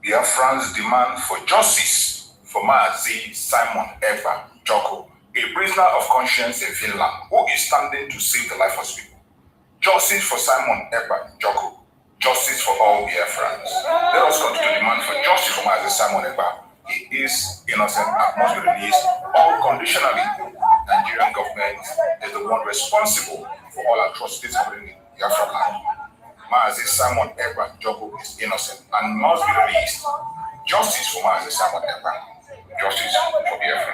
Biafra'S demand for justice for Mazi Simon Ekpa'S Joko, a prisoner of conscience in Finland, who is standing to save the life of his people. Justice for Simon Ekpa'S Joko. Justice for all Biafra'S. Let us come to demand for justice for Mazi Simon Ekpa'S. He is innocent and must be released unconditionally. Nigerian government is the one responsible for all atrocities happening in Biafra land. Mazi Simon Ekpa'S Joko is innocent and must be released. Justice for Mazi Simon Ekpa'S. Justice for Biafra.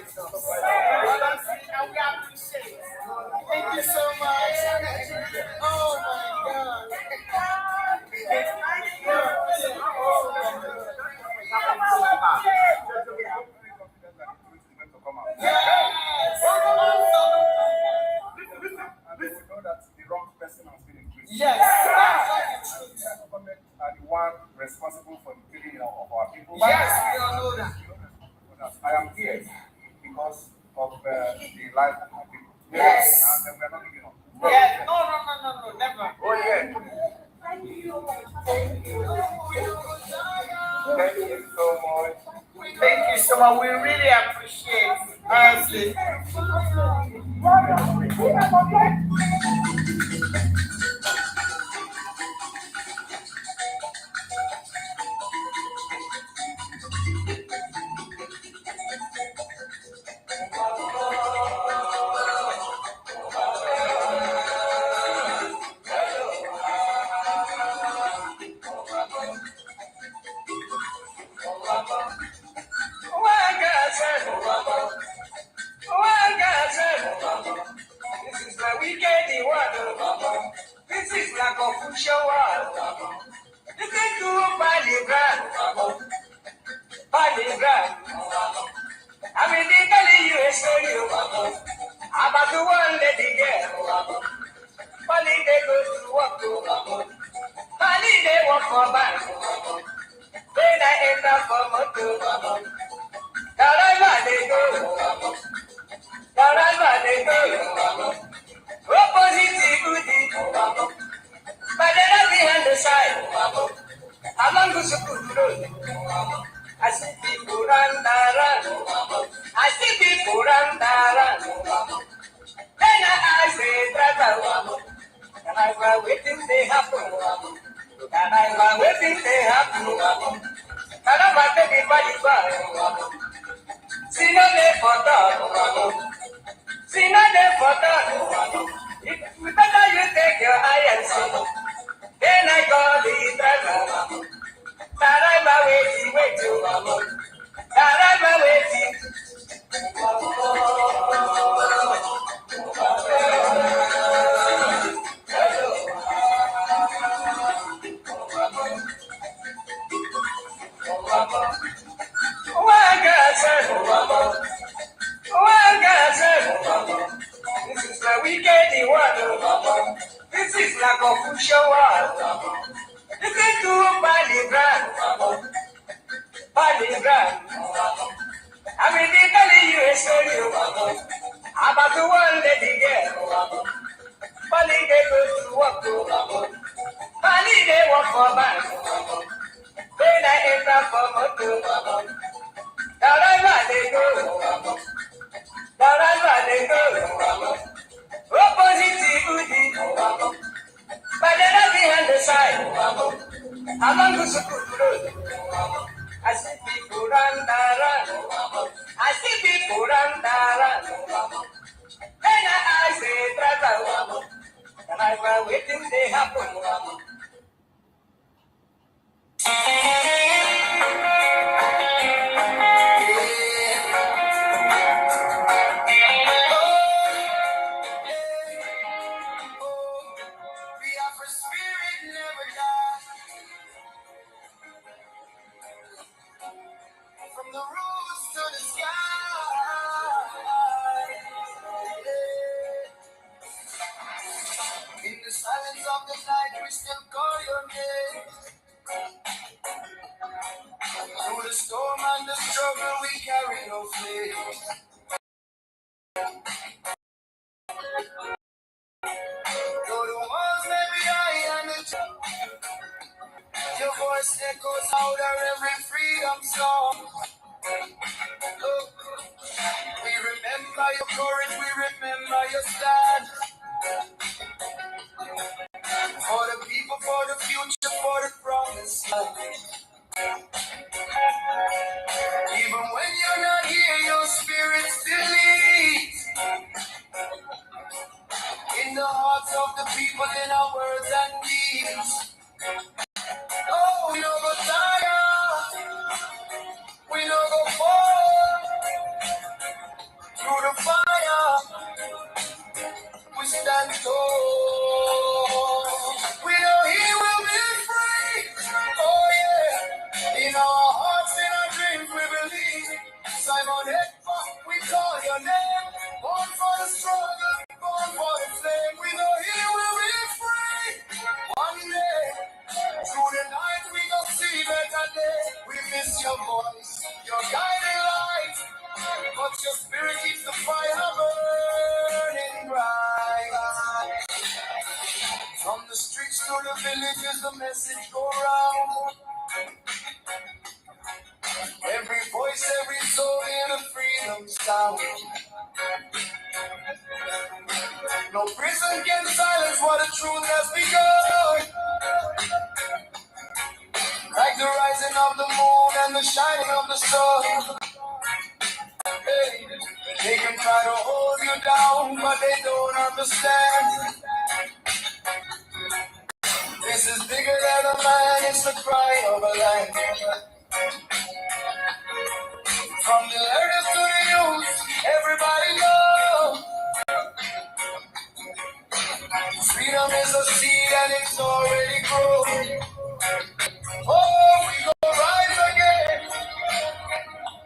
And we appreciate it. Thank you so much. Oh my God. Yes. The government are the one responsible for the killing of our people. Yes, we all know that. I am here because of the life of my people. Yes. And we are not giving up. Yes. No, never. Oh, yeah. Thank you. Thank you so much. Thank you so much. We really appreciate it. Honestly. This is the weekend world. This is like a future world. This is to Paligram. I'm in Italy, USA. About the one lady girl. Pali they go to work. Pali they work for bank. Then I end up for motor. Wherever they go. Wherever they go. Opposite goodie. But then I behind the side. Among the school. I see people run. I see people run. Then I say, brother, and I was waiting they happen. And I was waiting they happen. And I was taking body back. See no day for dog. See no day for dog. If better you take your eye and see. Then I call the brother. That I'm waiting. That I'm waiting. This is the weekend world. This is like a future world. This is to Paligram. I'm in Italy, USA. About the one lady girl. Pali they go to work. Pali they work for bank. Then I end up for motor. Wherever they go. Wherever they go. Opposite goodie. But then I behind the side. Among the school. I see people run. I see people run. Then I say, brother, and I was waiting they happen. Biafra'S spirit never dies. From the roots to the sky. In the silence of the night, we still call your name. Through the storm and the struggle, we carry your flame. Though the walls may be high and the your voice echoes louder every freedom song. Oh, we remember your courage, we remember your stand. For the people, for the future, for the promise. Even when you're not here, your spirit still leads. In the hearts of the people, in our words and deeds. Oh, we no go tire, we no go fall. your name. Born for the struggle, born for the flame. We know He will be free. One day, through the night, we gon' see better day. We miss your voice, your guiding light. But your spirit keeps the fire burning bright. From the streets to the villages, the message go round. Every voice, every soul in a freedom sound. No prison can silence what the truth has begun. Like the rising of the moon and the shining of the sun. Hey, they can try to hold you down, but they don't understand. This is bigger than a man, it's the cry of a land. From the elders to the youth, everybody knows. Freedom is a seed and it's already grown. Oh, we gon' rise again.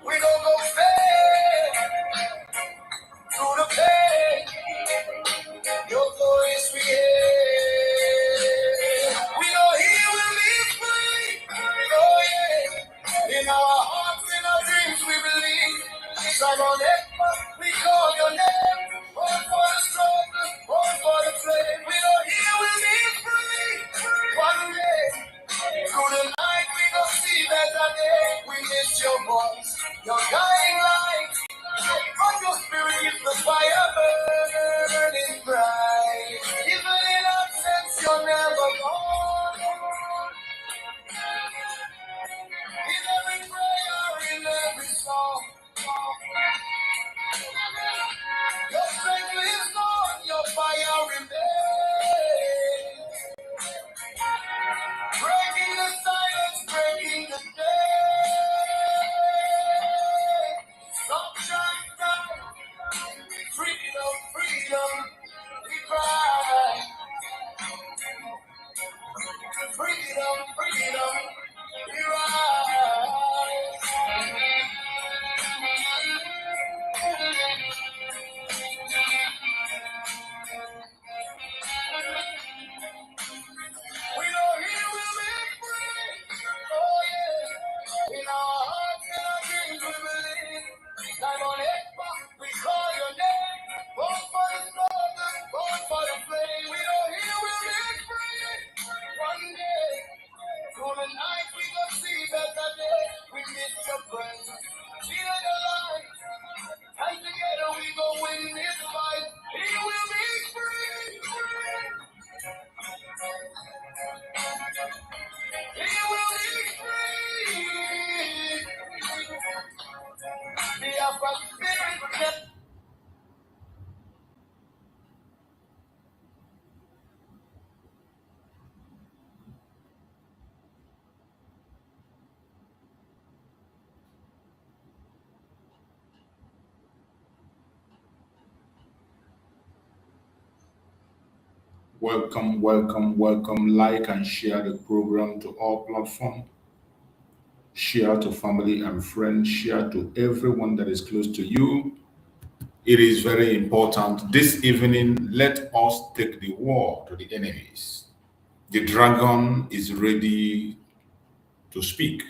We gon' go fair through the pain. Your voice we hear. We know He will be free. Oh yeah. In our hearts, in our dreams, we believe. Simon Ekpa'S, we call your name. Born for the struggle, born for the flame. We know He will be free. One day, through the night, we gon' see better day. We miss your voice, your guiding light. From your spirit is the fire burning bright. Even in absence, you're never gone. In every prayer, in every song, your strength lives on, your fire remains. Breaking the silence, breaking the day. Sunshine, sun, freedom, freedom, we cry. Freedom, freedom, we rise. We know He will be free. Oh yeah. In our hearts and our dreams we believe. Simon Ekpa'S, we call your name. Born for the struggle, born for the flame. We know He will be free. One day, through the night we gon' see better day. We miss your presence, feel the light. And together we gon' win this fight. He will be free. He will be free. Biafra'S spirit kept. Welcome, welcome, welcome. Like and share the program to all platforms. Share to family and friends. Share to everyone that is close to you. It is very important. This evening, let us take the war to the enemies. The dragon is ready to speak.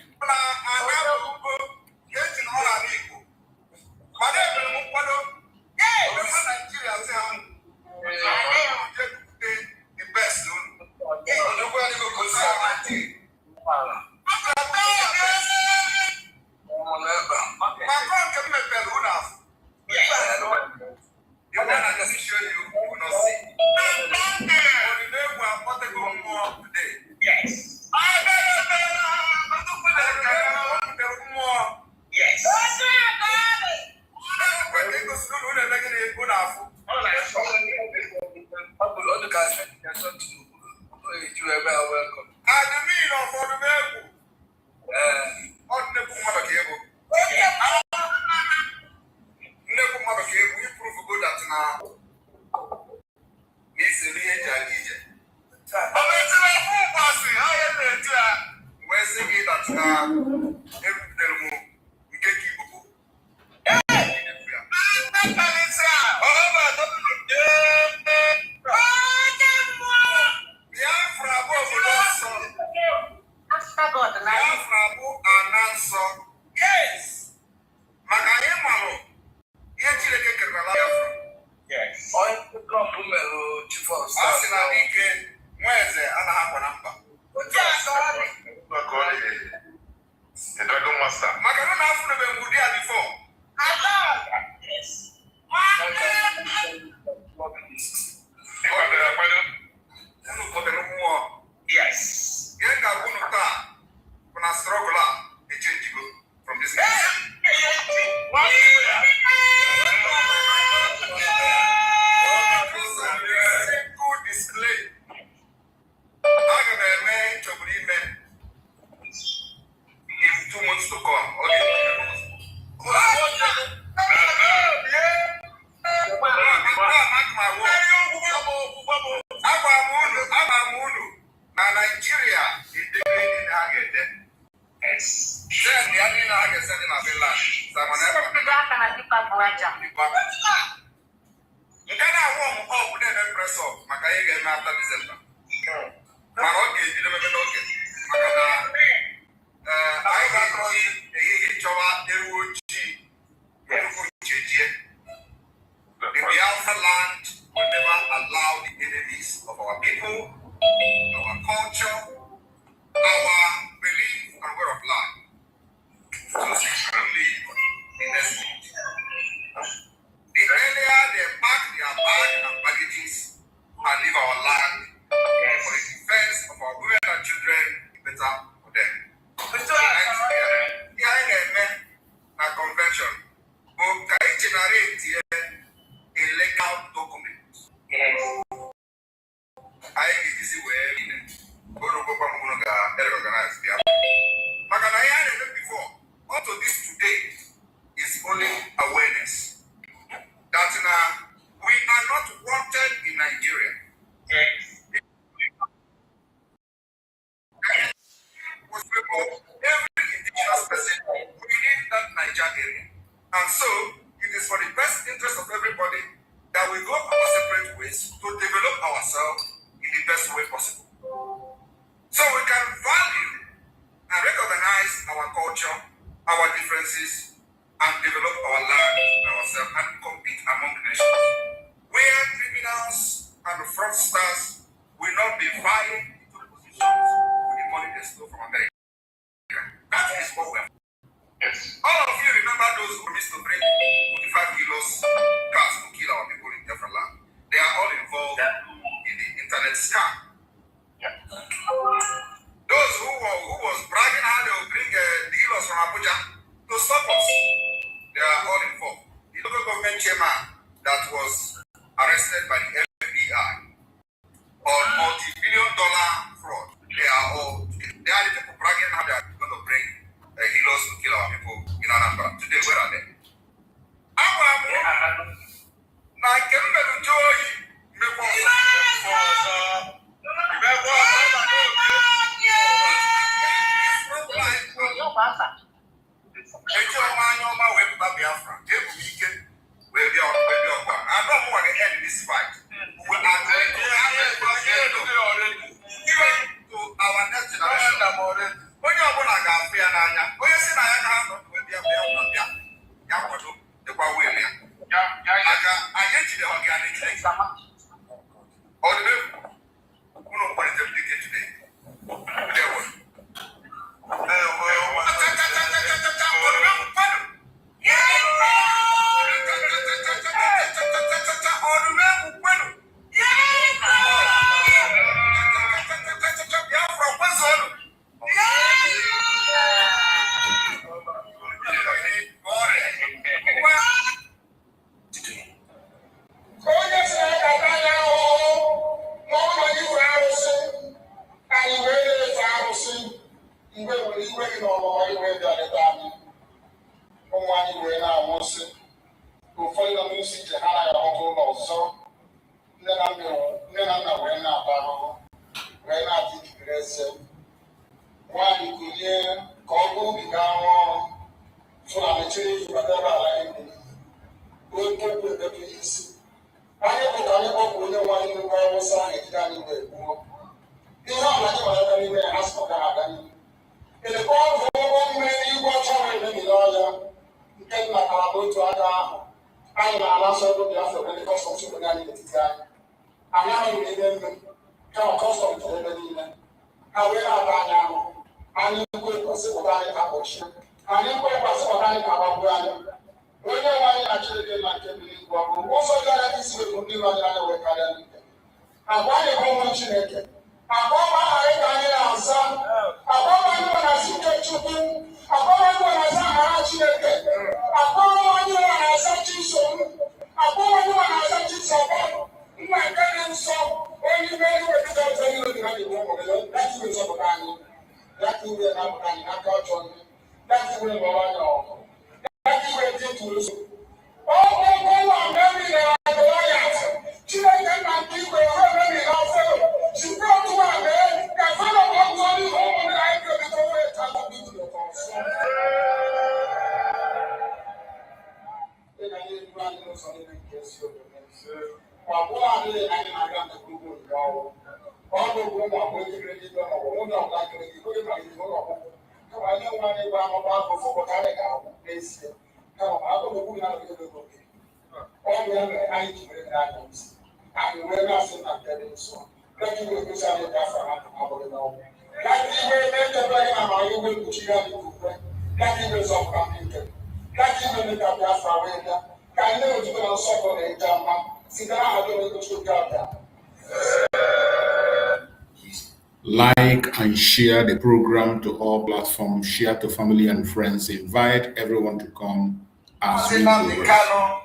Like and share the program to all platforms. Share to family and friends. Invite everyone to come as we Nnamdi progress. Kanu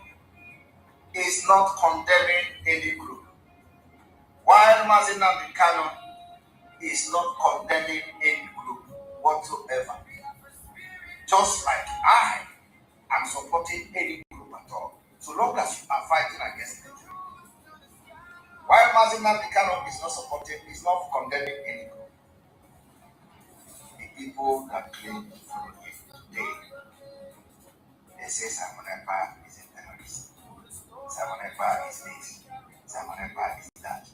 is not condemning any group, while Mazi Nnamdi Kanu is not condemning any group whatsoever. Just like I am supporting any group at all, so long as you are fighting against it. While Mazi Nnamdi Kanu is not supporting, is not condemning any group. The people that claim to follow him today, they say Simon Ekpa is a terrorist. Simon Ekpa is this. Simon Ekpa is that.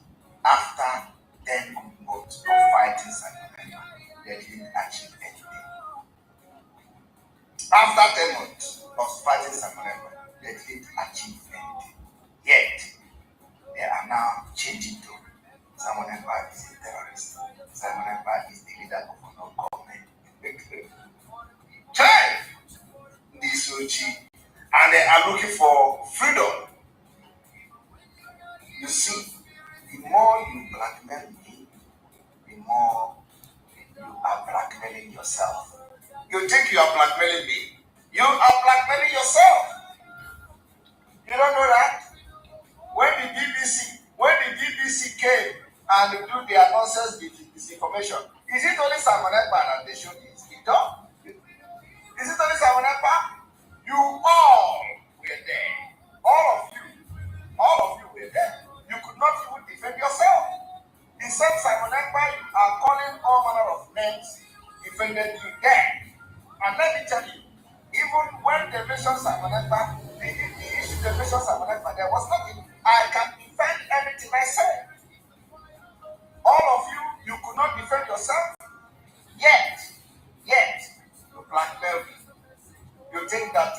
After 10 months of fighting Simon Ekpa, they didn't achieve anything. After 10 months of fighting Simon Ekpa, they didn't achieve anything. Yet, they are now changing to Simon Ekpa is a terrorist. Simon Ekpa is the leader of a non-government. Child, this and they are looking for freedom. You see, the more you blackmail me, the more you are blackmailing yourself. You think you are blackmailing me? You are blackmailing yourself. You don't know that? When the BBC came and do their nonsense disinformation, is it only Simon Ekpa that they showed this? Is it only Simon Ekpa? You all were there. All of you were there. You could not even defend yourself. The same Simon Ekpa you are calling all manner of names defended you there. And let me tell you, even when they mentioned Simon Ekpa, the issue they mentioned Simon Ekpa, there was nothing. I can defend anything I say. All of you could not defend yourself. Yet, you blackmail me. You think that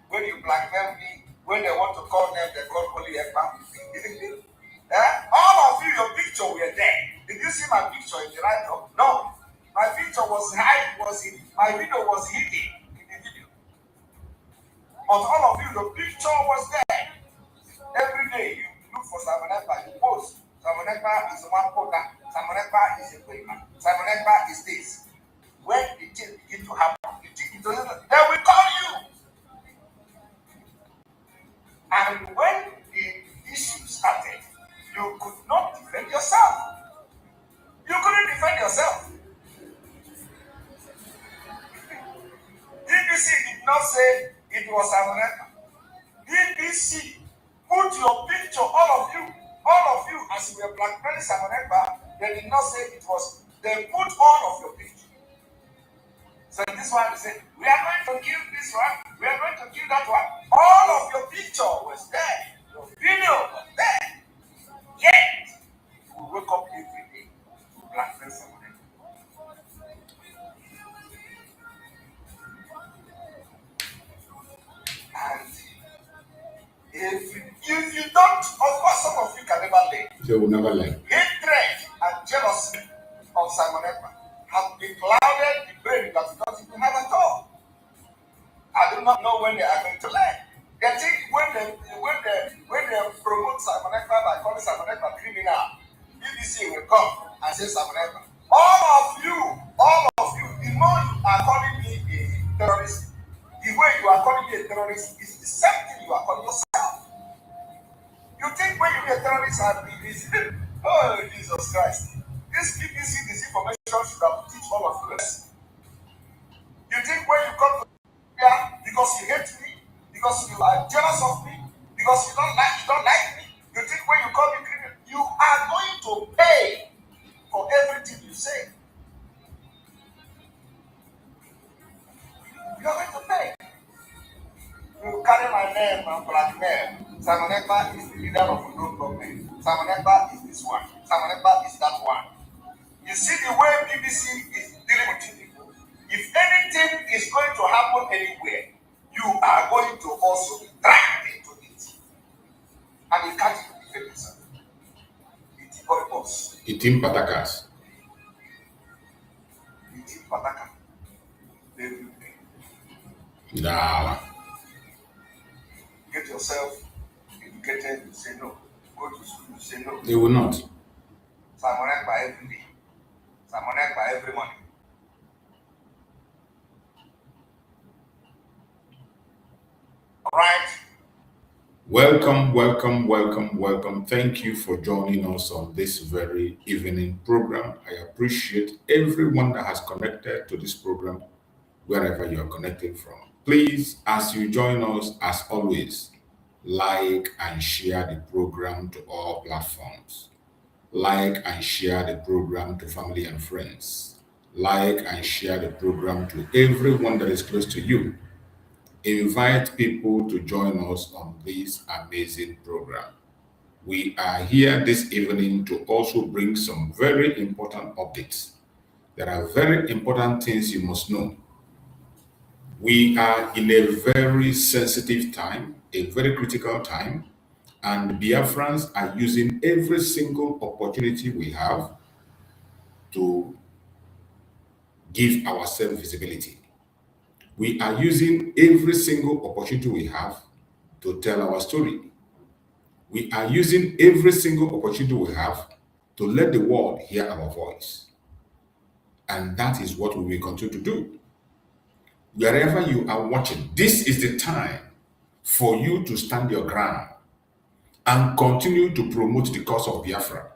when you blackmail me, when they want to call them, they call only Ekpa. All of you, your picture were there. Did you see my picture in the write-up? No. My picture was my video was hidden in the video. But all of you, the picture was there. Every day you look for Simon Ekpa, you post. Simon Ekpa is one quota. Simon Ekpa is a Quaker. Simon Ekpa is this. When the thing begin to happen, you think it doesn't, they will call you. And when the issue started, you could not defend yourself. You couldn't defend yourself. BBC did not say it was Simon Ekpa. BBC put your picture, all of you, as you were blackmailing Simon Ekpa, they did not say it was, they put all of your picture. So this this one, they say, we are going to kill this one, we are going to kill that one. All of your picture was there, your video was there. Yet, we wake up every day to blaspheme someone. And if you don't, of course, some of you can never learn. They will never learn. Hatred and jealousy of Simon Ekpa have been clouded the brain that it doesn't even have at all. I do not know when they are going to learn. They think when they promote Simon Ekpa by calling Simon Ekpa criminal, BBC will come and say Simon Ekpa. All of you, the more you are calling me a terrorist, the way you are calling me a terrorist is the same thing you are calling yourself. You think when you be a terrorist and be this, oh Jesus Christ, this BBC disinformation should have teach all of you this. You think when you come to here because you hate me, because you are jealous of me, because you don't like me, you think when you call me criminal, you are going to pay for everything you say. You are going to pay. You carry my name and blackmail. Simon Ekpa is the leader of the government. Simon Ekpa is this one. Simon Ekpa is that one. You see the way BBC is dealing with people. If anything is going to happen anywhere, you are going to also be dragged into it. And you can't even defend yourself. It's purpose. Itim patakas. It's pataka. Every day. Nah. Get yourself educated, you say no. Go to school, you say no. They will not. Simon Ekpa every day. Simon Ekpa every morning. All right. Welcome. Thank you for joining us on this very evening program. I appreciate everyone that has connected to this program, wherever you are connected from. Please, as you join us, as always, like and share the program to all platforms. Like and share the program to family and friends. Like and share the program to everyone that is close to you. Invite people to join us on this amazing program. We are here this evening to also bring some very important updates. There are very important things you must know. We are in a very sensitive time, a very critical time, and Biafra'S are using every single opportunity we have to give ourselves visibility. We are using every single opportunity we have to tell our story. We are using every single opportunity we have to let the world hear our voice. And that is what we will continue to do. Wherever you are watching, this is the time for you to stand your ground and continue to promote the cause of Biafra.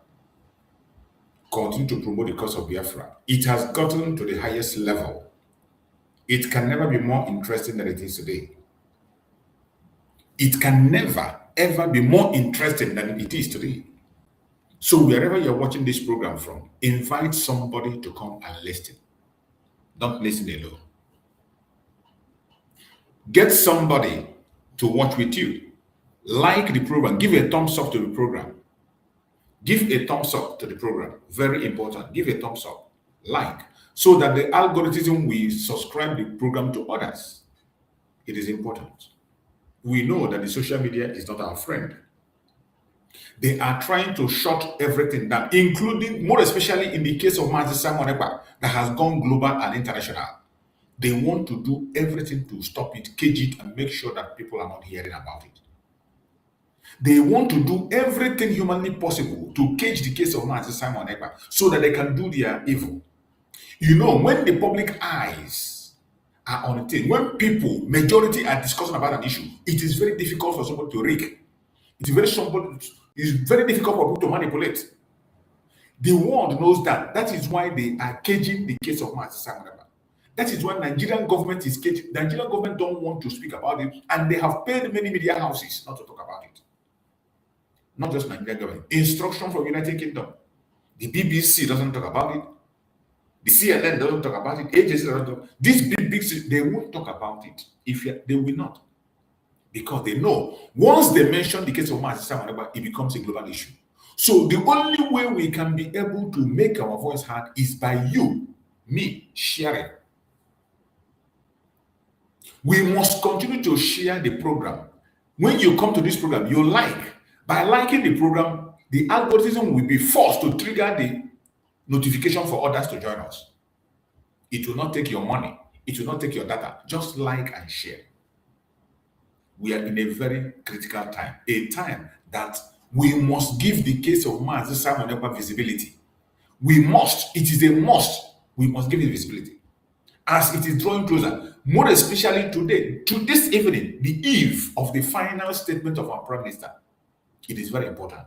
Continue to promote the cause of Biafra. It has gotten to the highest level. It can never be more interesting than it is today. It can never, ever be more interesting than it is today. So wherever you're watching this program from, invite somebody to come and listen. Don't listen alone. Get somebody to watch with you. Like the program. Give a thumbs up to the program. Give a thumbs up to the program. Very important. Give a thumbs up. Like. So that the algorithm will subscribe the program to others. It is important. We know that the social media is not our friend. They are trying to shut everything down, including, more especially in the case of Mazi that has gone global and international. They want to do everything to stop it, cage it, and make sure that people are not hearing about it. They want to do everything humanly possible to cage the case of Mazi so that they can do their evil. You know, when the public eyes are on a thing, when people, majority are discussing about an issue, it is very difficult for somebody to rig. It's very difficult for people to manipulate. The world knows that. That is why they are caging the case of Mazi. That is why Nigerian government is caging. The Nigerian government don't want to speak about it, and they have paid many media houses not to talk about it. Not just Nigerian government. Instruction from United Kingdom. The BBC doesn't talk about it. The CNN doesn't talk about it. Agencies don't talk. These big, they won't talk about it. They will not. Because they know once they mention the case of Mazi, it becomes a global issue. So the only way we can be able to make our voice heard is by you, me, sharing. We must continue to share the program. When you come to this program, you like. By liking the program, the algorithm will be forced to trigger the notification for others to join us. It will not take your money. It will not take your data. Just like and share. We are in a very critical time. A time that we must give the case of Mazi Simon Ekpa visibility. We must. It is a must. We must give it visibility. As it is drawing closer, more especially today, to this evening, the eve of the final statement of our Prime Minister. It is very important.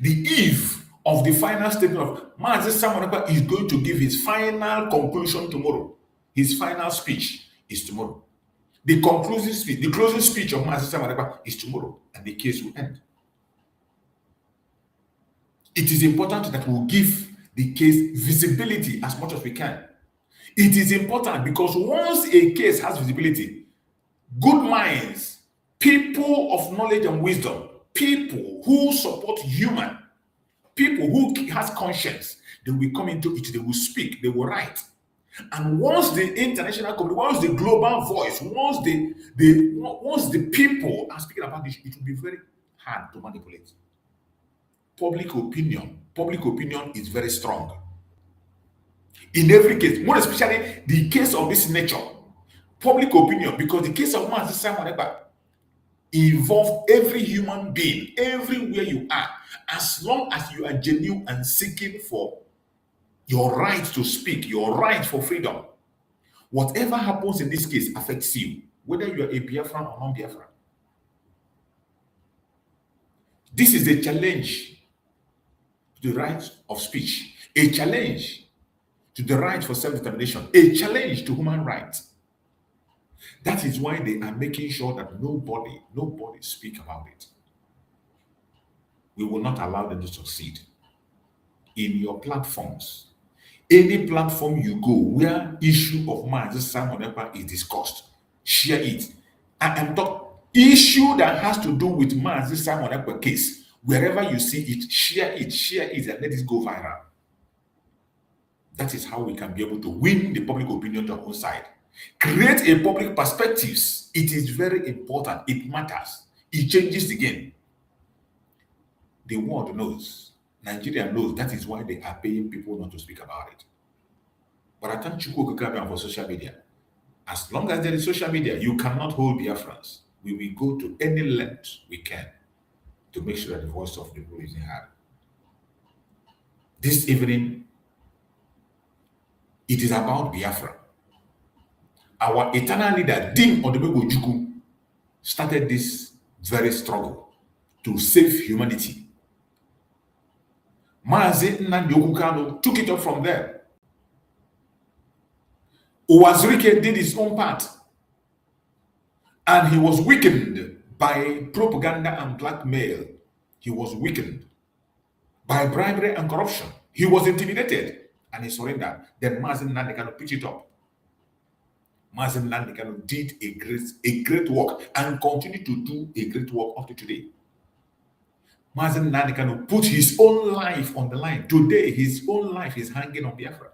The eve of the final statement of Mazi Simon Ekpa is going to give his final conclusion tomorrow. His final speech is tomorrow. The conclusive speech, the closing speech of Mazi Simon Ekpa is tomorrow, and the case will end. It is important that we give the case visibility as much as we can. It is important because once a case has visibility, good minds, people of knowledge and wisdom, people who support human, people who has conscience, they will come into it, they will speak, they will write. And once the international community, once the global voice, once the people are speaking about this, it will be very hard to manipulate. Public opinion is very strong. In every case, more especially the case of this nature, public opinion, because the case of Mazi Simon Ekpa involves every human being, everywhere you are, as long as you are genuine and seeking for your right to speak, your right for freedom. Whatever happens in this case affects you, whether you are a Biafran or non-Biafran. This is a challenge to the right of speech, a challenge to the right for self-determination, a challenge to human rights. That is why they are making sure that nobody speak about it. We will not allow them to succeed. In your platforms, any platform you go where issue of Mazi Simon Ekpa is discussed, share it. I am talking issue that has to do with Mazi Simon Ekpa case. Wherever you see it, share it, and let it go viral. That is how we can be able to win the public opinion to our own side. Create a public perspectives. It is very important. It matters. It changes the game. The world knows. Nigeria knows. That is why they are paying people not to speak about it. But I thank Chukwu Okeke for social media. As long as there is social media, you cannot hold Biafra'S. We will go to any length we can to make sure that the voice of the people is heard. This evening, it is about Biafra. Our eternal leader, Dim Odumegwu Ojukwu, started this very struggle to save humanity. Mazi Nnamdi Kanu took it up from there. Uwazirike did his own part, and he was weakened by propaganda and blackmail. He was weakened by bribery and corruption. He was intimidated, and he surrendered. Then Mazi Nnamdi Kanu picked it up. Mazi Nnamdi Kanu did a great work and continued to do a great work up to today. Mazi Nnamdi Kanu put his own life on the line. Today, his own life is hanging on Biafra.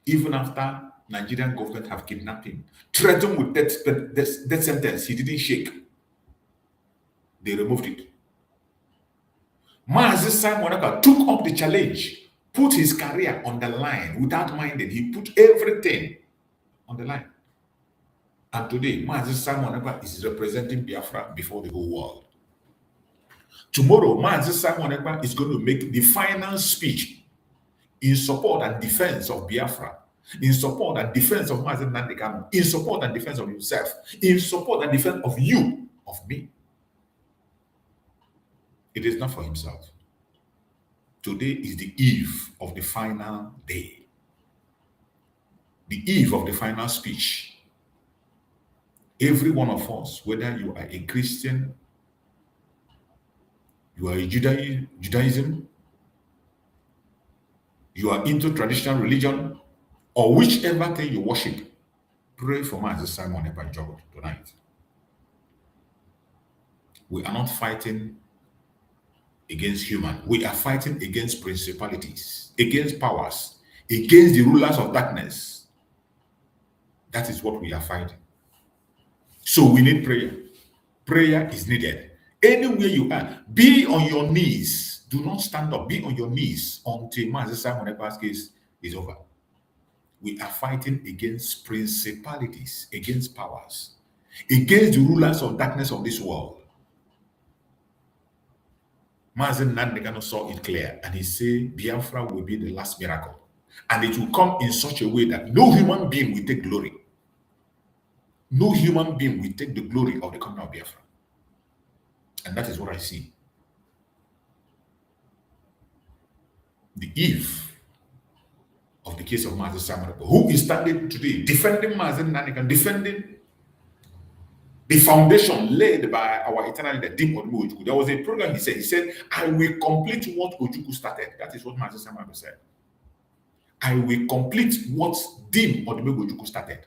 Even after Nigerian government have kidnapped him, threatened with death sentence, he didn't shake. They removed it. Mazi Simon Ekpa took up the challenge, put his career on the line without minding. He put everything on the line. And today, Mazi Simon Ekpa is representing Biafra before the whole world. Tomorrow, Mazi Simon Ekpa is going to make the final speech in support and defense of Biafra, in support and defense of Mazi Nnamdi Kanu, in support and defense of himself, in support and defense of you, of me. It is not for himself. Today is the eve of the final day, the eve of the final speech. Every one of us, whether you are a Christian, you are a Judaism, you are into traditional religion, or whichever thing you worship, pray for Mazi Simon Ekpa Jogo tonight. We are not fighting against human. We are fighting against principalities, against powers, against the rulers of darkness. That is what we are fighting. So we need prayer. Prayer is needed. Anywhere you are, be on your knees. Do not stand up. Be on your knees until Mazi Simon Ekpa's case is over. We are fighting against principalities, against powers, against the rulers of darkness of this world. Mazi Nnamdi Kanu saw it clear, and he said Biafra will be the last miracle. And it will come in such a way that no human being will take glory. No human being will take the glory of the coming of Biafra. And that is what I see. The eve of the case of Mazi Simon Ekpa, who is standing today defending Mazi Nnamdi Kanu, defending the foundation laid by our eternal leader, Dim Odibo Ojukwu. There was a program he said, I will complete what Ojukwu started. That is what Mazi Simon Ekpa said. I will complete what Dim Odibo Ojukwu started.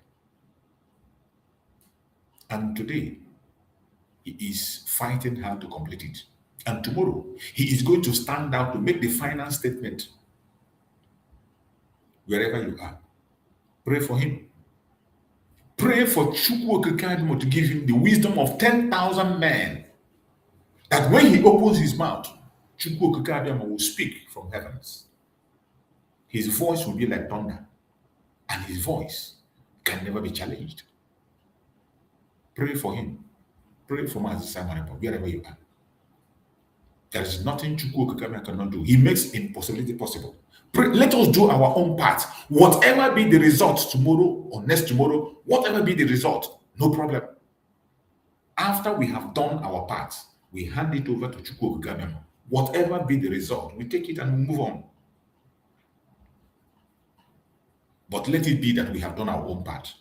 And today, he is fighting hard to complete it. And tomorrow, he is going to stand out to make the final statement. Wherever you are, pray for him. Pray for Chukwu Okike to give him the wisdom of 10,000 men. That when he opens his mouth, Chukwu Okike will speak from heavens. His voice will be like thunder, and his voice can never be challenged. Pray for him. Pray for Mazi Simon Ekpa, wherever you are. There is nothing Chukwu Okike cannot do. He makes impossibility possible. Pray, let us do our own part. Whatever be the result tomorrow or next tomorrow, whatever be the result, no problem. After we have done our part, we hand it over to Chukwu Okike. Whatever be the result, we take it and we move on. But let it be that we have done our own part.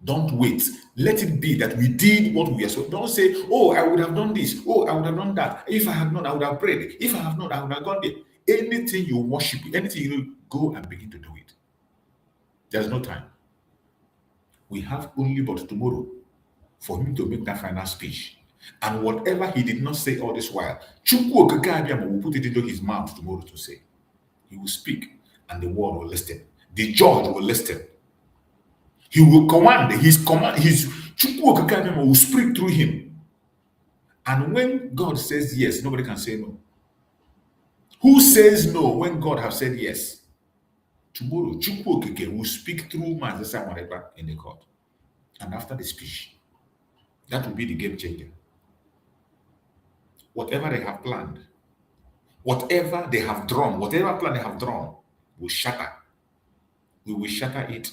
Don't wait. Let it be that we did what we are supposed to. Don't say, oh, I would have done this. Oh, I would have done that. If I had not, I would have prayed. If I have not, I would have gone there. Anything you worship, anything you go and begin to do it. There's no time. We have only but tomorrow for him to make that final speech. And whatever he did not say all this while, Chukwu Okike will put it into his mouth tomorrow to say. He will speak and the world will listen. The judge will listen. He will command. His Chukwu Okike will speak through him. And when God says yes, nobody can say no. Who says no when God has said yes? Tomorrow, Chukwu Okike will speak through Mazi Simon Ekpa in the court. And after the speech, that will be the game changer. Whatever they have planned, whatever they have drawn, whatever plan they have drawn, will shatter. We will shatter it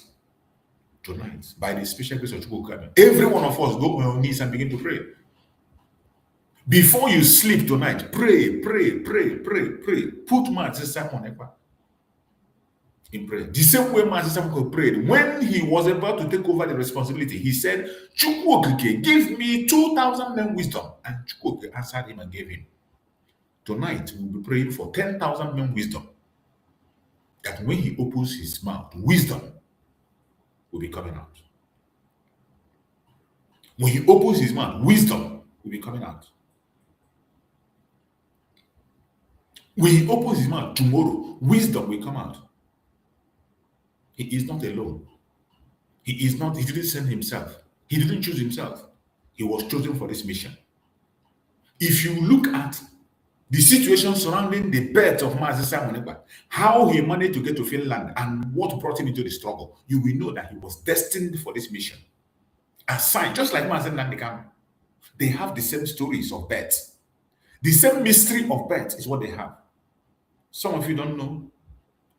tonight by the special grace of Chukwu Okike. Every one of us go on our knees and begin to pray. Before you sleep tonight, pray. Put Mazi Simon Ekpa in prayer. The same way Mazi Simon Ekpa prayed when he was about to take over the responsibility. He said, Chukwu Okike, give me 2,000 men wisdom. And Chukwu Okike answered him and gave him. Tonight, we'll be praying for 10,000 men wisdom. That when he opens his mouth, wisdom will be coming out. When he opens his mouth, wisdom will be coming out. When he opens his mouth tomorrow, wisdom will come out. He is not alone. He didn't send himself. He didn't choose himself. He was chosen for this mission. If you look at the situation surrounding the birth of Mazi Simon Ekpa, how he managed to get to Finland and what brought him into the struggle, you will know that he was destined for this mission. Assigned, just like Mazi Nnamdi Kanu. They have the same stories of birth. The same mystery of birth is what they have. Some of you don't know.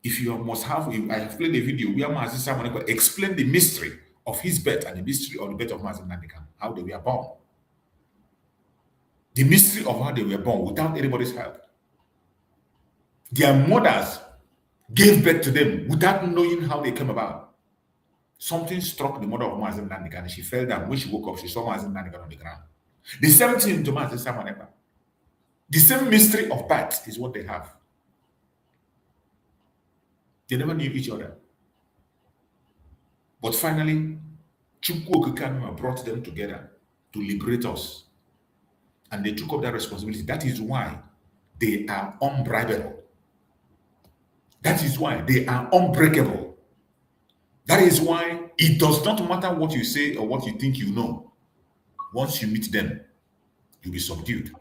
If you must have, I have played a video where Mazi Simon Ekpa explained the mystery of his birth and the mystery of the birth of Mazi Nnamdi Kanu, how they were born. The mystery of how they were born without anybody's help. Their mothers gave birth to them without knowing how they came about. Something struck the mother of Mazi Nnamdi Kanu. She fell down. When she woke up, she saw Mazi Nnamdi Kanu on the ground. The same thing to Mazi Simon Ekpa. The same mystery of birth is what they have. They never knew each other. But finally, Chukwu Kanu brought them together to liberate us. And they took up that responsibility. That is why they are unbribable. That is why they are unbreakable. That is why it does not matter what you say or what you think you know. Once you meet them, you'll be subdued.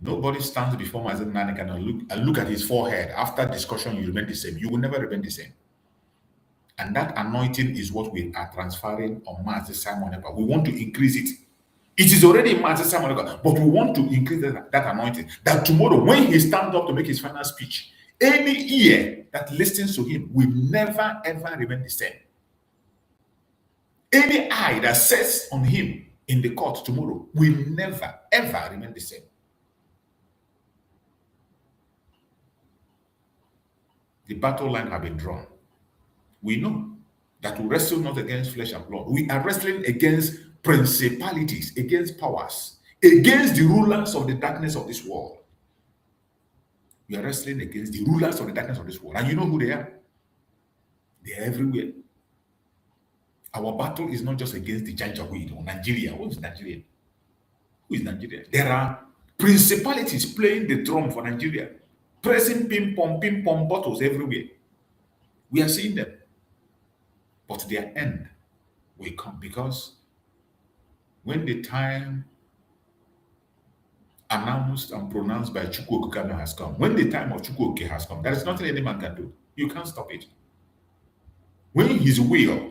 Nobody stands before Mazi Nnamdi Kanu and look at his forehead. After discussion, you remain the same. You will never remain the same. And that anointing is what we are transferring on Mazi Simon Ekpa. We want to increase it. It is already Mazi Simon Ekpa, but we want to increase that anointing. That tomorrow, when he stands up to make his final speech, any ear that listens to him will never ever remain the same. Any eye that sets on him in the court tomorrow will never ever remain the same. The battle line has been drawn. We know that we wrestle not against flesh and blood. We are wrestling against principalities, against powers, against the rulers of the darkness of this world. We are wrestling against the rulers of the darkness of this world. And you know who they are? They are everywhere. Our battle is not just against the Janjaweed or Nigeria. Who is Nigeria? Who is Nigeria? There are principalities playing the drum for Nigeria, pressing ping pong bottles everywhere. We are seeing them. But their end will come, because when the time announced and pronounced by Chukwu Kanu has come, when the time of Chukwu has come, there is nothing any man can do. You can't stop it. When his will,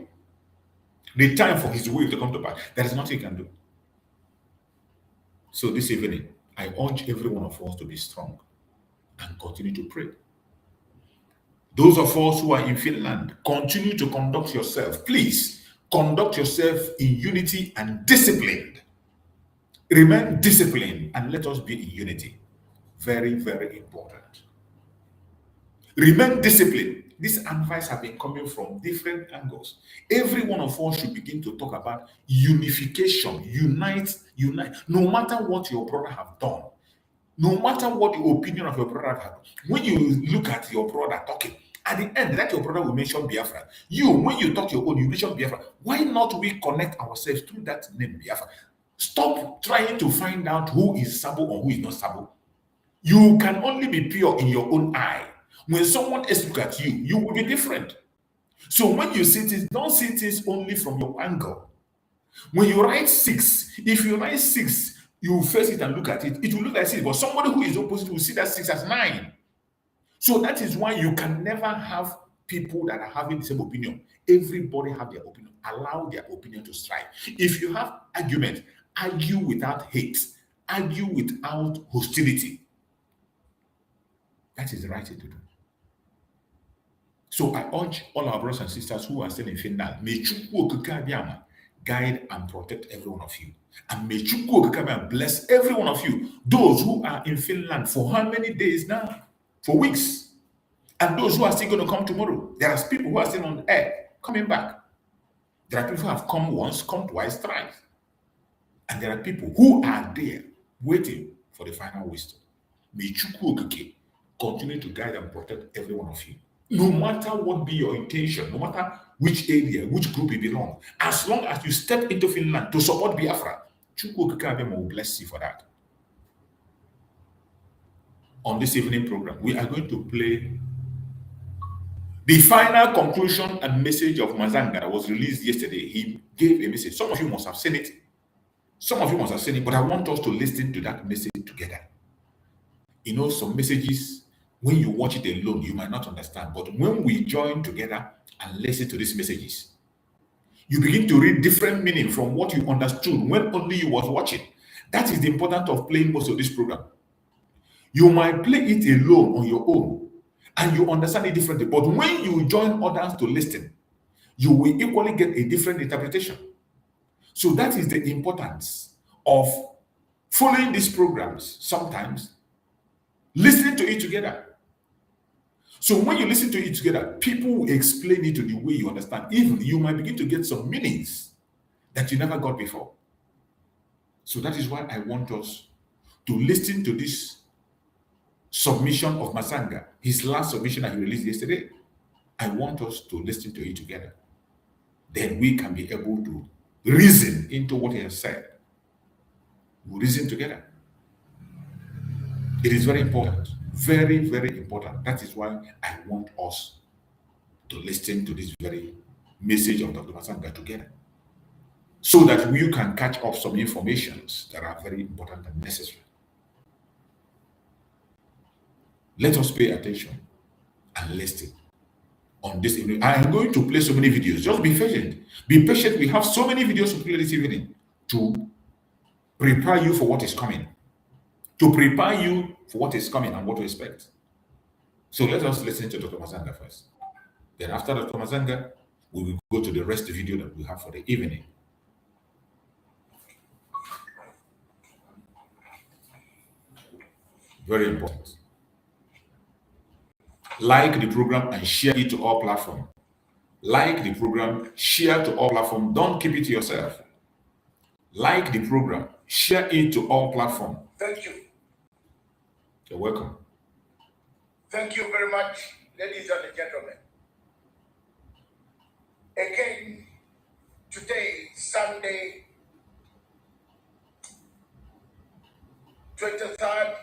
the time for his will to come to pass, there is nothing he can do. So this evening, I urge every one of us to be strong and continue to pray. Those of us who are in Finland, continue to conduct yourself. Please conduct yourself in unity and disciplined. Remain disciplined and let us be in unity. Very, very important. Remain disciplined. This advice has been coming from different angles. Every one of us should begin to talk about unification. Unite. No matter what your brother have done, no matter what the opinion of your brother have, when you look at your brother talking, at the end, that your brother will mention Biafra. You, when you talk your own, you mention Biafra. Why not we connect ourselves through that name, Biafra? Stop trying to find out who is Sabo or who is not Sabo. You can only be pure in your own eye. When someone else look at you, you will be different. So when you see things, don't see things only from your angle. When you write 6, if you write 6, you face it and look at it, it will look like 6, but somebody who is opposite will see that 6 as 9. So that is why you can never have people that are having the same opinion. Everybody have their opinion. Allow their opinion to strike. If you have argument, argue without hate. Argue without hostility. That is the right thing to do. So I urge all our brothers and sisters who are still in Finland, may Chukwu Okike guide and protect every one of you. And may Chukwu Okike bless every one of you. Those who are in Finland for how many days now? For weeks. And those who are still going to come tomorrow. There are people who are still on the air coming back. There are people who have come once, come twice, thrice. And there are people who are there waiting for the final wisdom. May Chukwu Okike continue to guide and protect every one of you. No matter what be your intention, no matter which area, which group you belong, as long as you step into Finland to support Biafra, Chukwu Okike will bless you for that. On this evening program, we are going to play the final conclusion and message of Mazanga that was released yesterday. He gave a message. Some of you must have seen it. Some of you must have seen it, but I want us to listen to that message together. You know, some messages, when you watch it alone, you might not understand. But when we join together and listen to these messages, you begin to read different meaning from what you understood when only you was watching. That is the importance of playing most of this program. You might play it alone on your own and you understand it differently. But when you join others to listen, you will equally get a different interpretation. So that is the importance of following these programs sometimes, listening to it together. So when you listen to it together, people will explain it to the way you understand. Even you might begin to get some meanings that you never got before. So that is why I want us to listen to this submission of Masanga, his last submission that he released yesterday. I want us to listen to it together. Then we can be able to reason into what he has said. We reason together. It is very important. Very, very important. That is why I want us to listen to this very message of Dr. Masanga together, so that you can catch up some informations that are very important and necessary. Let us pay attention and listen on this evening. I am going to play so many videos. Just be patient. Be patient. We have so many videos to play this evening to prepare you for what is coming. To prepare you for what is coming and what to expect. So let us listen to Dr. Masanga first. Then after Dr. Masanga, we will go to the rest of the video that we have for the evening. Very important. Like the program and share it to all platforms. Like the program, share to all platforms. Don't keep it to yourself. Like the program, share it to all platforms. Thank you. You're welcome. Thank you very much, ladies and gentlemen. Again, today, Sunday, 23rd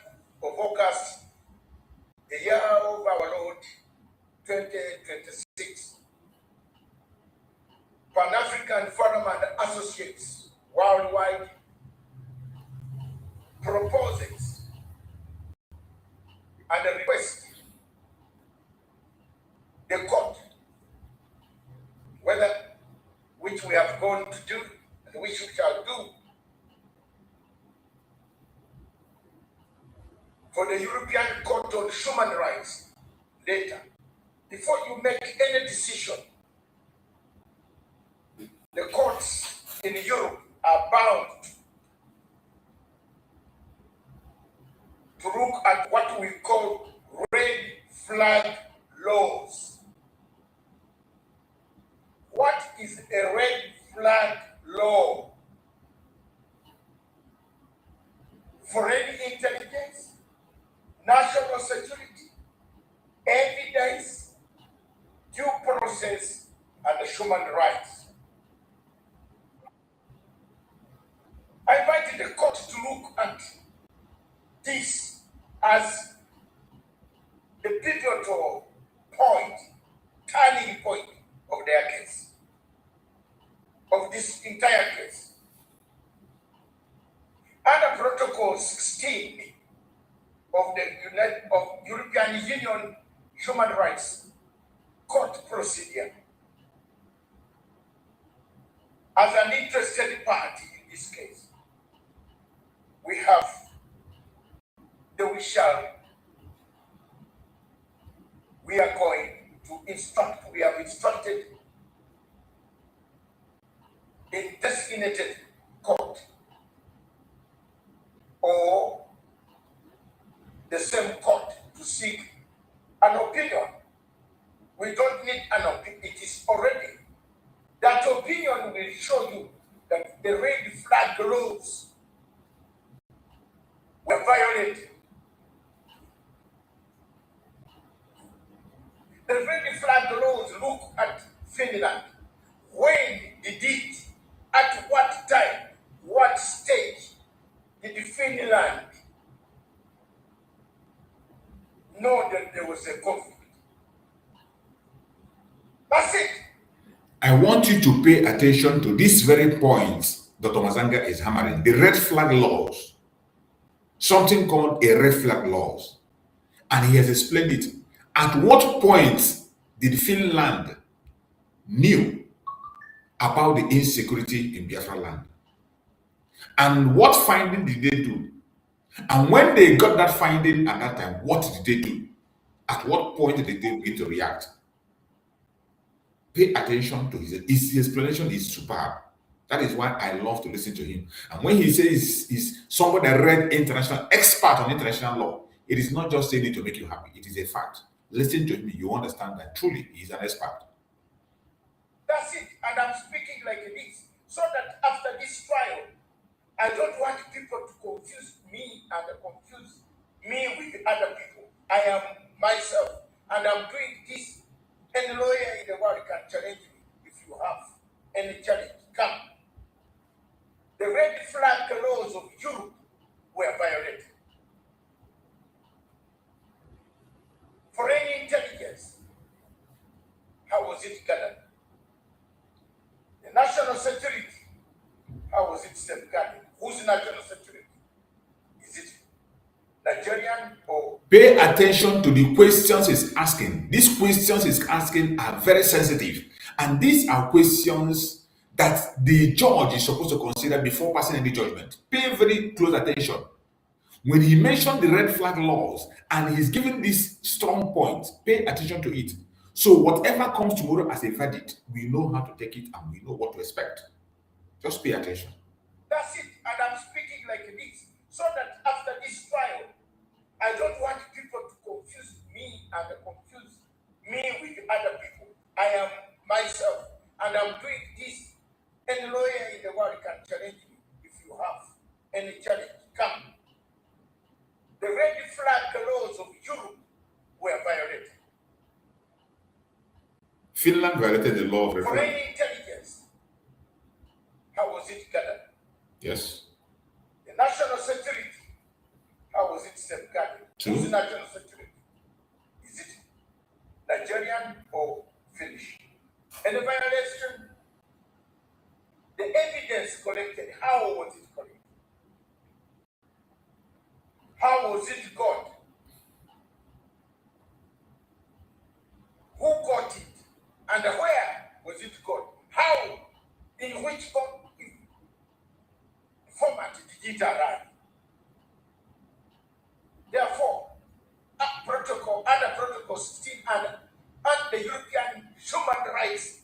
of August, the year of our Lord, 2026. Pan-African Forum and Associates worldwide proposes and requests the court, whether which we have gone to do and which we shall do, for the European Court on Human Rights later. Before you make any decision, the courts in Europe are bound to look at what we call red flag laws. What is a red flag law? Foreign intelligence, national security, evidence, due process, and human rights. I invited the court to look at this as the pivotal point, turning point of their case, of this entire case. Under Protocol 16 of the European Union Human Rights Court procedure, as an interested party in this case, we have we are going to instruct, we have instructed a designated court or the same court to seek an opinion. We don't need an opinion, it is already. That opinion will show you that the red flag laws were violated. The red flag laws look at Finland. When did it, at what time, what stage did Finland know that there was a conflict? That's it. I want you to pay attention to these very points Dr. Masanga is hammering. The red flag laws. Something called a red flag laws. And he has explained it. At what point did Finland knew about the insecurity in Biafra land? And what finding did they do? And when they got that finding at that time, what did they do? At what point did they begin to react? Pay attention to his explanation is superb. That is why I love to listen to him. And when he says he's somebody that read international, expert on international law, it is not just saying it to make you happy. It is a fact. Listen to him, you understand that truly he's an expert. That's it. And I'm speaking like this, so that after this trial, I don't want people to confuse me and confuse me with other people. I am myself, and I'm doing this. Any lawyer in the world can challenge me. If you have any challenge, come. The red flag laws of Europe were violated. Foreign intelligence, how was it gathered? The national security, how was it safeguarded? Whose national security? Is it Nigerian or? Pay attention to the questions he's asking. These questions he's asking are very sensitive. And these are questions that the judge is supposed to consider before passing any judgment. Pay very close attention. When he mentioned the red flag laws and he's giving these strong points, pay attention to it. So whatever comes tomorrow as a verdict, we know how to take it and we know what to expect. Just pay attention. That's it. And I'm speaking like this so that after this trial, I don't want people to confuse me and confuse me with other people. I am myself, and I'm doing this. Any lawyer in the world can challenge me. If you have any challenge, come. The red flag laws of Europe were violated. Finland violated the law of red Foreign flag. intelligence, how was it gathered? Yes. The national security, how was it safeguarded? True. Whose national security? Is it Nigerian or Finnish? Any violation? The evidence collected, how was it collected? How was it got? Who got it? And where was it got? How? In which format did it arrive? Therefore, other protocols still and the European Human Rights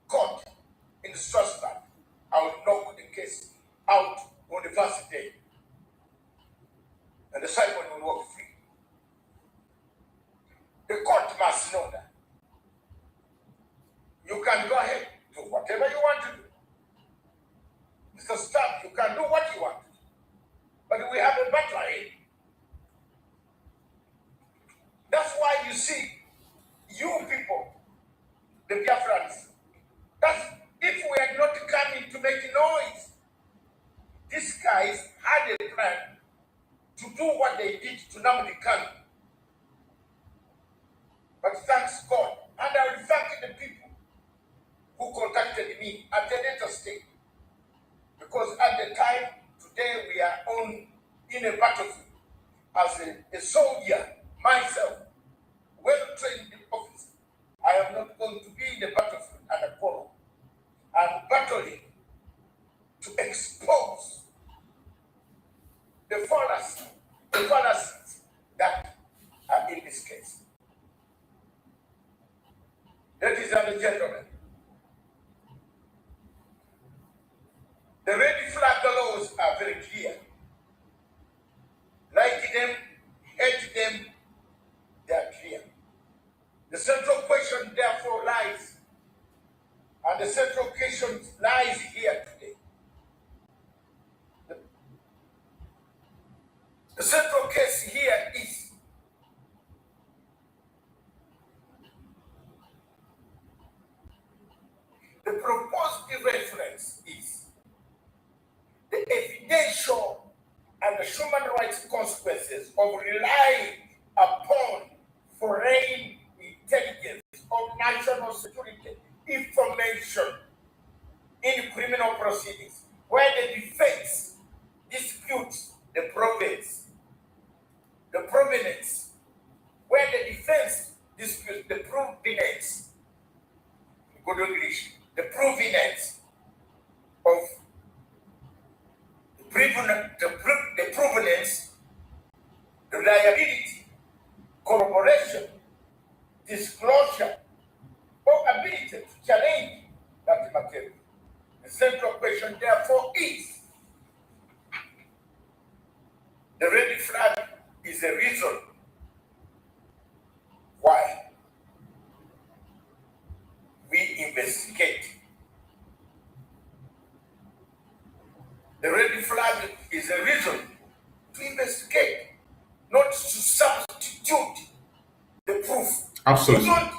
Court in Strasbourg, I will knock the case out on the first day. And the Simon will walk free. The court must know that. You can go ahead, do whatever you want to do. Mr. Staff, you can do what you want. But we have a battle ahead. That's why you see, you people, the Biafra'S, that's if we had not come in to make noise, these guys had a plan to do what they did to Nnamdi Kanu. But thanks God, and I will thank the people who contacted me at the later stage. Because at the time, today we are in a battlefield. As a soldier, myself, well-trained officer, I am not going to be in the battlefield at a quarrel. I'm battling to expose the fallacies that are in this case. Ladies and gentlemen, the red flag laws are very clear. Like them, hate them, they are clear. The central question therefore lies, and the central question lies here today. The central case here is the proposed reference is the evidential and the human rights consequences of relying upon foreign intelligence or national security information in criminal proceedings where the defense disputes the provenance, where the defense disputes the provenance, good English, the provenance of the provenance, the liability, corroboration, disclosure, or ability to challenge that material. The central question, therefore, is the red flag is a reason why we investigate. The red flag is a reason to investigate. Absolutely. You don't,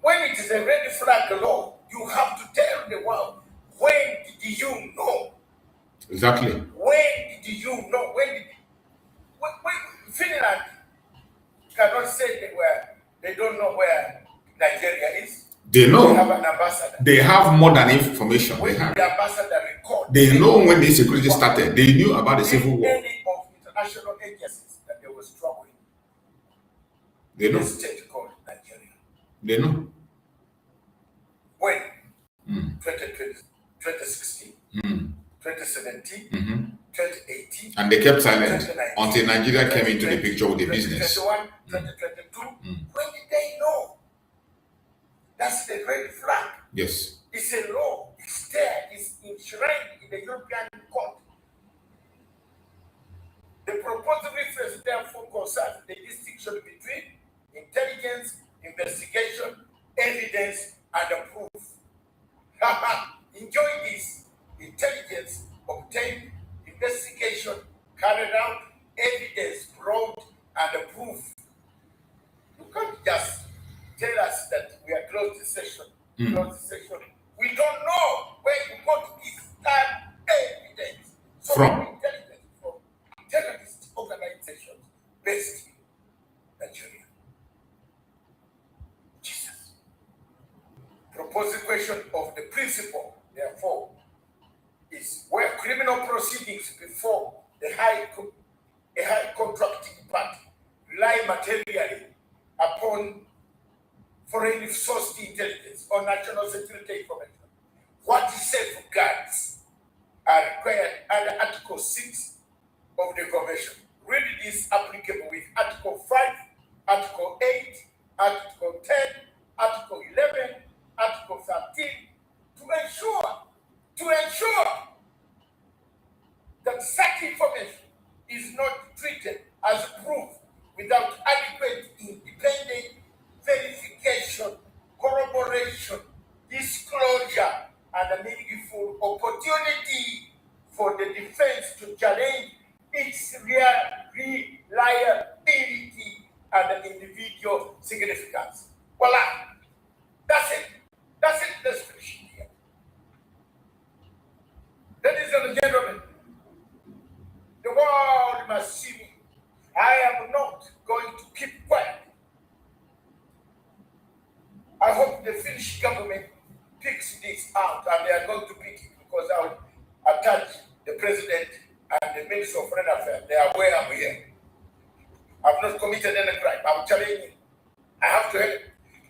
when it is a red flag law, you have to tell the world, when did you know? Exactly. When did you know? When Finland cannot say they don't know where Nigeria is. They know. They have an ambassador. They have more than information. When they have. The ambassador record. They know when the insecurity started. They knew about the civil war. Any of international agencies that they were struggling. They know. The state called Nigeria. They know. When? 2020, 2016, 2017, 2018. And they kept silent until Nigeria came into the picture with the business. 2021, 2022. When did they know? That's the red flag. Yes. It's a law. It's there. It's enshrined in the European Court. The proposed reference therefore concerns the distinction between intelligence, investigation, evidence, and proof. Enjoy this. Intelligence obtained, investigation carried out, evidence brought, and proof. You can't just tell us that we are closed the session. Closed the session. We don't know where you got this evidence. So From intelligence from terrorist organizations based in Nigeria. Jesus. Proposed question of the principle, therefore, is where criminal proceedings before a high contracting party rely materially upon foreign sourced intelligence or national security information. What safeguards are required under Article 6 of the Convention? Really, this applicable with Article 5, Article 8, Article 10, Article 11, Article 13, to ensure that such information is not treated as proof without adequate independent verification, corroboration, disclosure, and a meaningful opportunity for the defense to challenge its reliability and individual significance. Voila! That's it. That's it. Let's finish here. Ladies and gentlemen, the world must see me. I am not going to keep quiet. I hope the Finnish government picks this out, and they are going to pick it, because I will attach the president and the Minister of Foreign Affairs. They are aware I'm here. I've not committed any crime. I'm challenging. I have to help.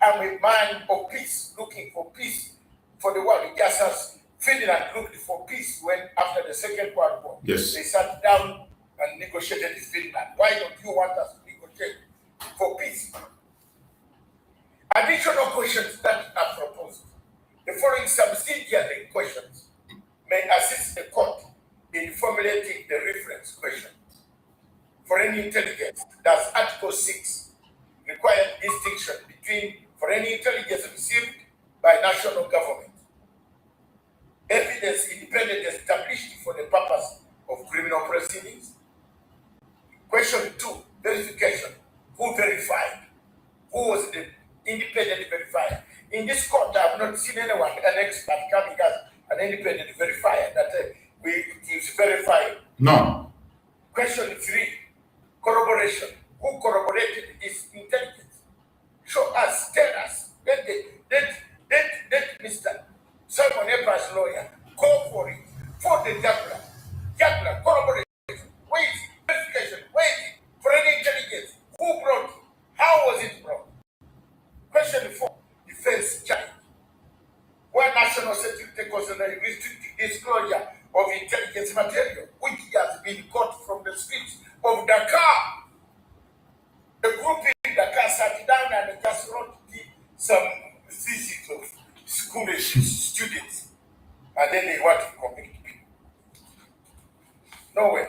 I'm a man of peace, looking for peace for the world. Just as Finland looked for peace when, after the Second World War, yes, they sat down and negotiated with Finland. Why don't you want us to negotiate for peace? Additional questions that are proposed. The following subsidiary questions may assist the court in formulating the reference question. Foreign intelligence. Does Article 6 require distinction between foreign intelligence received by national government, evidence independently established for the purpose of criminal proceedings? Question 2, verification. Who verified? Who was the independent verifier? In this court, I have not seen anyone, an expert coming as an independent verifier that is verified. No. Question 3, corroboration. Who corroborated this intelligence? Show us, tell us. Let Mr. Simon Ekpa'S lawyer call for it, for the juggler. Juggler, corroboration. Where is it? Verification. Where is it? Foreign intelligence. Who brought it? How was it brought? Question 4, defense challenge. Where national security concerns restricted disclosure of intelligence material, which has been got from the streets of Dakar. The group in Dakar sat down and just wrote some theses of school students, and then they want to convict people. No way.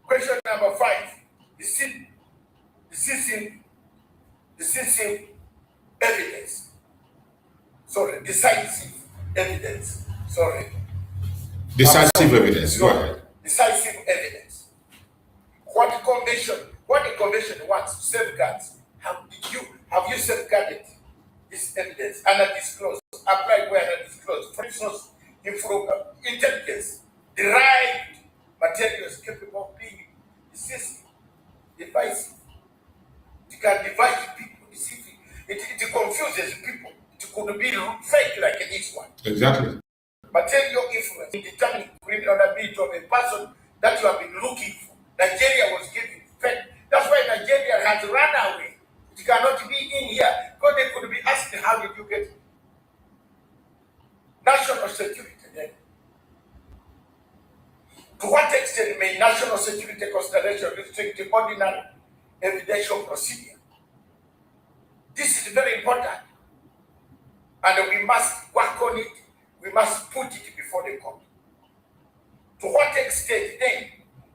Question number 5, decisive evidence. Sorry, decisive evidence. Sorry. Decisive evidence. Go ahead. Decisive evidence. What the convention wants, safeguards. Have you safeguarded this evidence and undisclosed, applied where undisclosed? For instance, intelligence derived materials capable of being deceiving, divisive. It can divide people, deceiving. It confuses people. It could be fake like this one. Exactly. Material influence in determining criminal ability of a person that you have been looking for. Nigeria was giving fake. That's why Nigeria has run away. It cannot be in here because they could be asking, how did you get it? National security then. To what extent may national security consideration restrict the ordinary evidential procedure? This is very important. And we must work on it. We must put it before the court. To what extent then,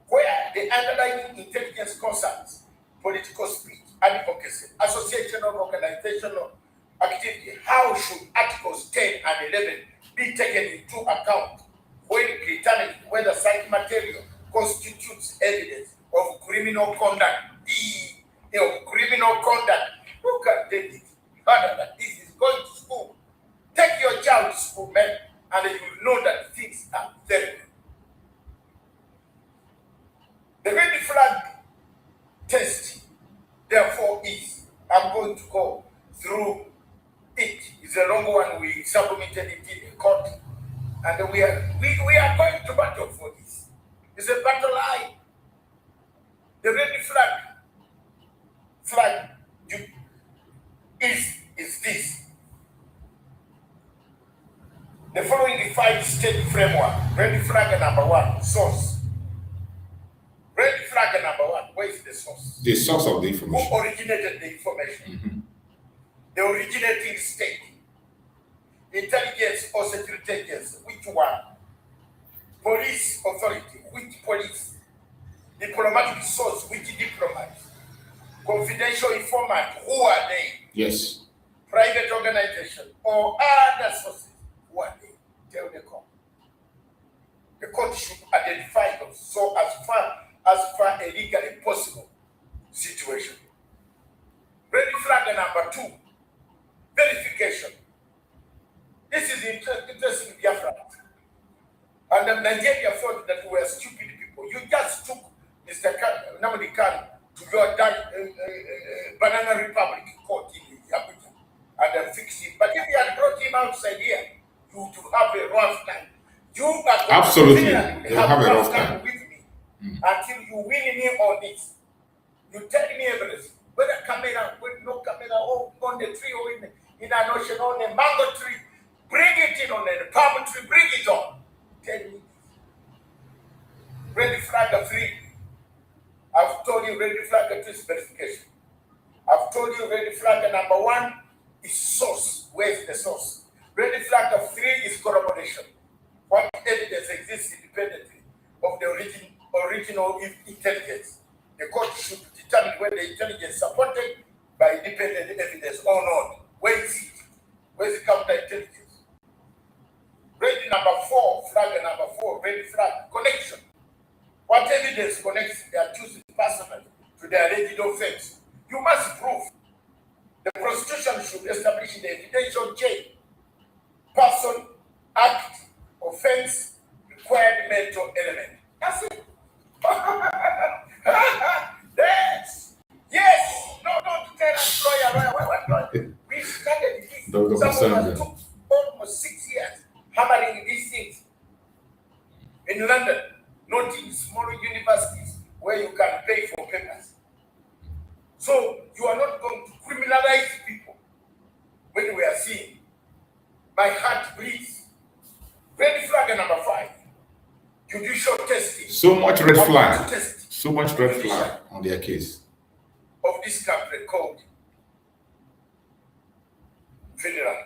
where the underlying intelligence concerns political speech, advocacy, associational, organizational activity, how should Articles 10 and 11 be taken into account when determining whether such material constitutes evidence of criminal conduct? Criminal conduct. Look at David. Father, that this is going to school. Take your child to school, man, and you will know that things are very. The red flag test, therefore, is, I'm going to go through it. It's a long one. We submitted it in the court, and we are going to battle for this. It's a battle line. The red flag is this. The following 5-stage framework. Red flag number 1, source. Red flag number 1, where is the source? The source of the information. Who originated the information? The originating state. Intelligence or security agency, which one? Police authority, which police? Diplomatic source, which diplomat? Confidential informant, who are they? Yes. Private organization or other sources, who are they? Tell the court. The court should identify them so as far a legally possible situation. Red flag number 2, verification. This is interesting Biafra'S. And Nigeria thought that we were stupid people. You just took Mr. Nnamdi Kanu to your Banana Republic court in Abuja and fixed him. But if you had brought him outside here, you would have a rough time. You are absolutely you have a rough time with me until you win me on this. You tell me everything. Whether camera, with no camera, or on the tree, or in an ocean, on a mango tree, bring it in on the palm tree, bring it on. Tell me. Ready flag 3. I've told you ready flag 2 is verification. I've told you ready flag number 1 is source. Where is the source? Ready flag 3 is corroboration. What evidence exists independently of the original intelligence? The court should determine whether the intelligence is supported by independent evidence or not. Where is it? Where is the counter-intelligence? Ready number 4, flag number 4, ready flag, connection. What evidence connects the accused person to the alleged offense? You must prove. The prosecution should establish the evidential chain. Person, act, offense, required mental element. That's it. Yes. No, don't tell us, lawyer. We started this. Someone took almost 6 years hammering these things in London, not in small universities where you can pay for papers. So you are not going to criminalize people when we are seeing. My heart bleeds. Red flag number 5. Judicial testing. So much red flag. So much red flag on their case. Of this country called Finland.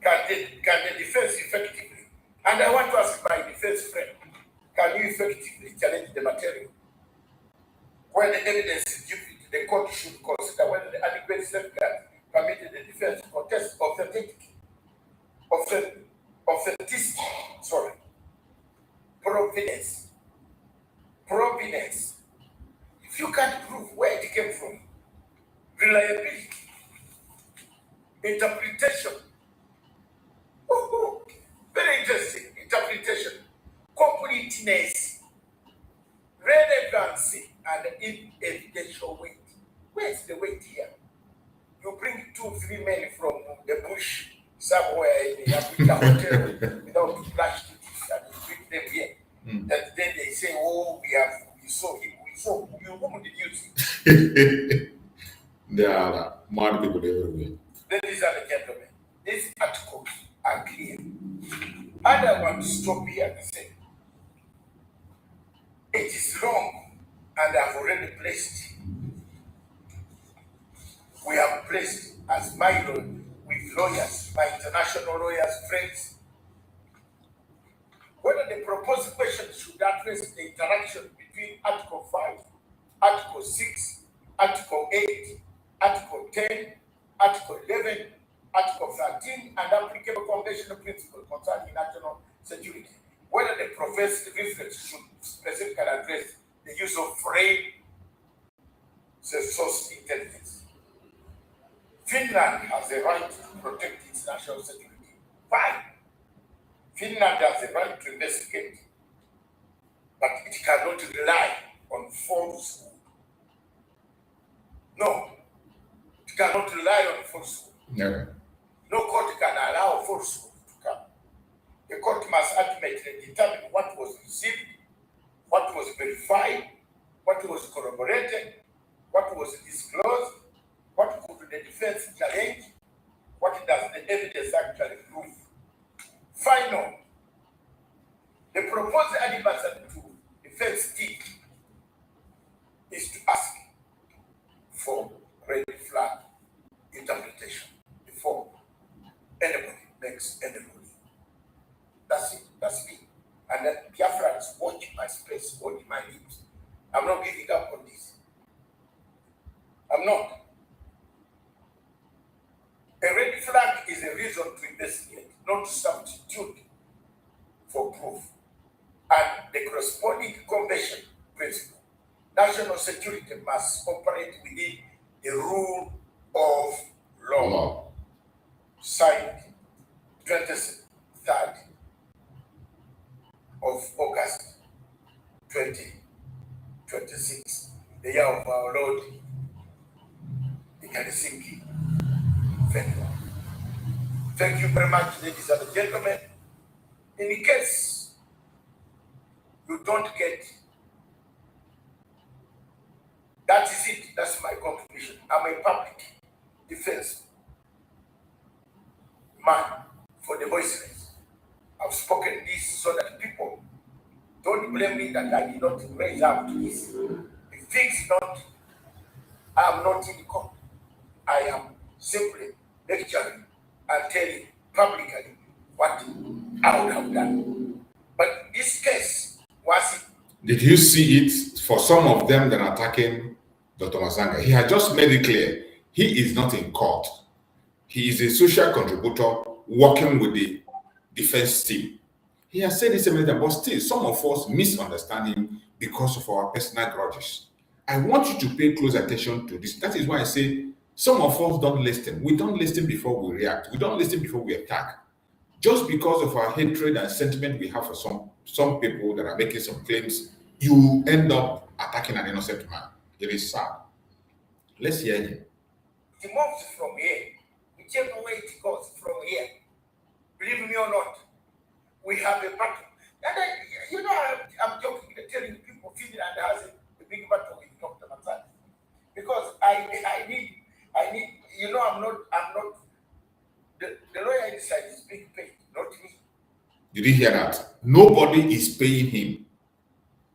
Can the defense effectively? And I want to ask my defense friend, can you effectively challenge the material? When the evidence is given, the court should consider whether the adequate safeguards permitted the defense to contest authenticity. Provenance. If you can't prove where it came from, reliability. interpretation. Very interesting. Interpretation. Completeness, relevancy, and evidential weight. Where's the weight here? You bring 2-3 men from the bush somewhere in the Africa hotel without flash tickets and you bring them here. And then they say, oh, we saw him. We saw you. Whom did you see? There are mad people everywhere. Ladies and gentlemen, these articles are clear. And I want to stop here and say, it is wrong, and I've already placed. We have placed as my lawyer, with lawyers, my international lawyers, friends, whether the proposed question should address the interaction between Article 5, Article 6, Article 8, Article 10, Article 11, Article 13, and applicable conventional principles concerning national security. Whether the proposed reference should specifically address the use of foreign source intelligence. Finland has a right to protect its national security. Fine. Finland has a right to investigate, but it cannot rely on falsehood. No, it cannot rely on falsehood. Yeah. No court can allow falsehood to come. The court must ultimately determine what was received, what was verified, what was corroborated, what was disclosed, what could the defense challenge, what does the evidence actually prove. Final, the proposed adversary to defense team is to ask for red flag interpretation before anybody makes any ruling. That's it. That's me. And then Biafra'S, watch my space, watch my lips. I'm not giving up on this. I'm not. A red flag is a reason to investigate, not to substitute for proof. And the corresponding convention principle, national security must operate within the rule of law. Signed 23rd of August 2026, the year of our Lord, the Helsinki. Thank you very much, ladies and gentlemen. In case you don't get, that is it. That's my conclusion. I'm a public defense man for the voiceless. I've spoken this so that people don't blame me that I did not raise up to this. If things not, I'm not in court. I am simply lecturing and telling publicly what I would have done. But this case was. Did you see it for some of them that are attacking Dr. Mazanga? He had just made it clear he is not in court. He is a social contributor working with the defense team. He has said this a minute, but still, some of us misunderstand him because of our personal grudges. I want you to pay close attention to this. That is why I say some of us don't listen. We don't listen before we react. We don't listen before we attack. Just because of our hatred and sentiment we have for some people that are making some claims, you end up attacking an innocent man. It is sad. Let's hear him. It moves from here. Whichever way it goes from here, believe me or not, we have a battle. And I'm joking, telling people Finland has a big battle with Dr. Mazi. Because I need, I'm not, the lawyer inside is being paid, not me. Did you hear that? Nobody is paying him.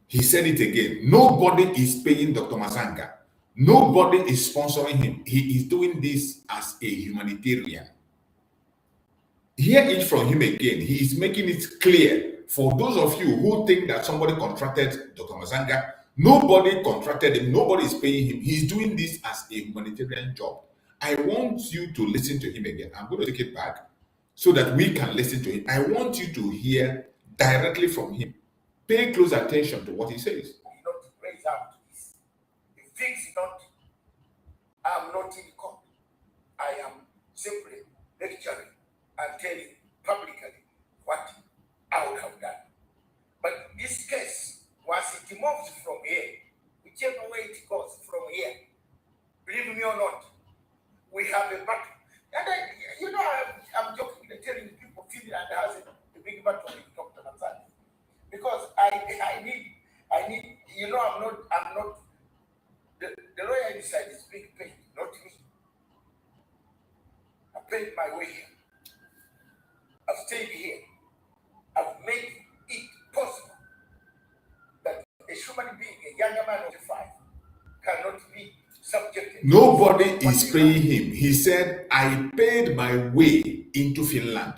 He said it again. Nobody is paying Dr. Mazanga. Nobody is sponsoring him. He is doing this as a humanitarian. Hear it from him again. He is making it clear for those of you who think that somebody contracted Dr. Mazanga. Nobody contracted him. Nobody is paying him. He is doing this as a humanitarian job. I want you to listen to him again. I'm going to take it back so that we can listen to him. I want you to hear directly from him. Pay close attention to what he says. Not raise up to this. If things not, I'm not in court. I am simply lecturing and telling publicly what I would have done. But this case, once it moves from here, whichever way it goes from here, believe me or not, we have a battle. And I'm joking, telling people Finland has a big battle with Dr. Mazi. Because I need, I'm not, the lawyer inside is being paid, not me. I paid my way here. I've stayed here. I've made it possible that a human being, a younger man of 5, cannot be subjected. Nobody is paying him. He said, I paid my way into Finland.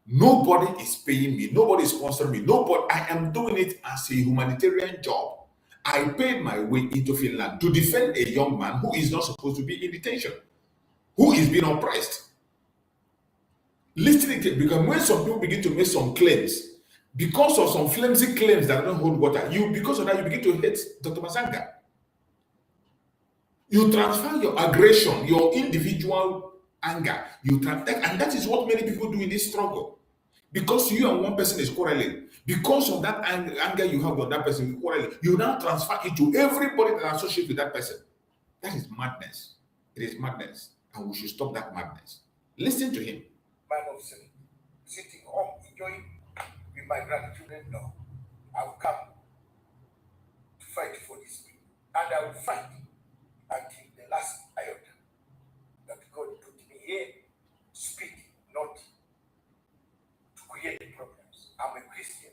Nobody is paying me. Nobody is sponsoring me. Nobody. I am doing it as a humanitarian job. I paid my way into Finland to defend a young man who is not supposed to be in detention, who is being oppressed. Listening to, because when some people begin to make some claims, because of some flimsy claims that don't hold water, because of that you begin to hate Dr. Masanga. You transfer your aggression, your individual anger, and that is what many people do in this struggle. Because you and one person is quarreling, because of that anger you have on that person, you now transfer it to everybody that associates with that person. That is madness. It is madness, and we should stop that madness. Listen to him. Man of sitting home enjoying with my grandchildren. No, I've come to fight for this people, and I will fight until the last iota that God put me here to speak, not to create problems. I'm a Christian.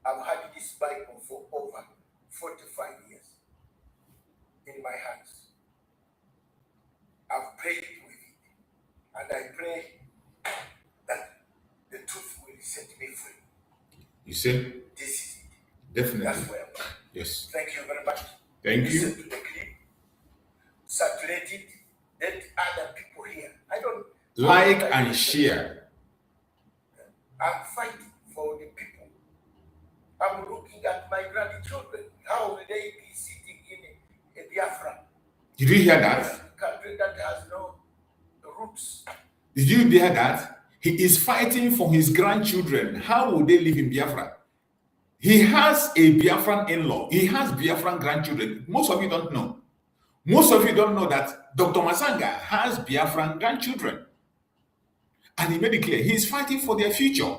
I've had this Bible for over 45 years in my hands. I've prayed with it, and I pray that the truth will set me free. You see? This is it. Definitely. That's where I'm at. Yes. Thank you very much. Thank Listen you. to the clip, circulate it, let other people hear. I don't Like and share. I'm fighting for the people. I'm looking at my grandchildren. How will they be sitting in a Biafra? Did you hear that? A country that has no roots. Did you hear that? He is fighting for his grandchildren. How will they live in Biafra? He has a Biafran in-law. He has Biafran grandchildren. Most of you don't know. Most of you don't know that Dr. Masanga has Biafran grandchildren. And he made it clear, he's fighting for their future,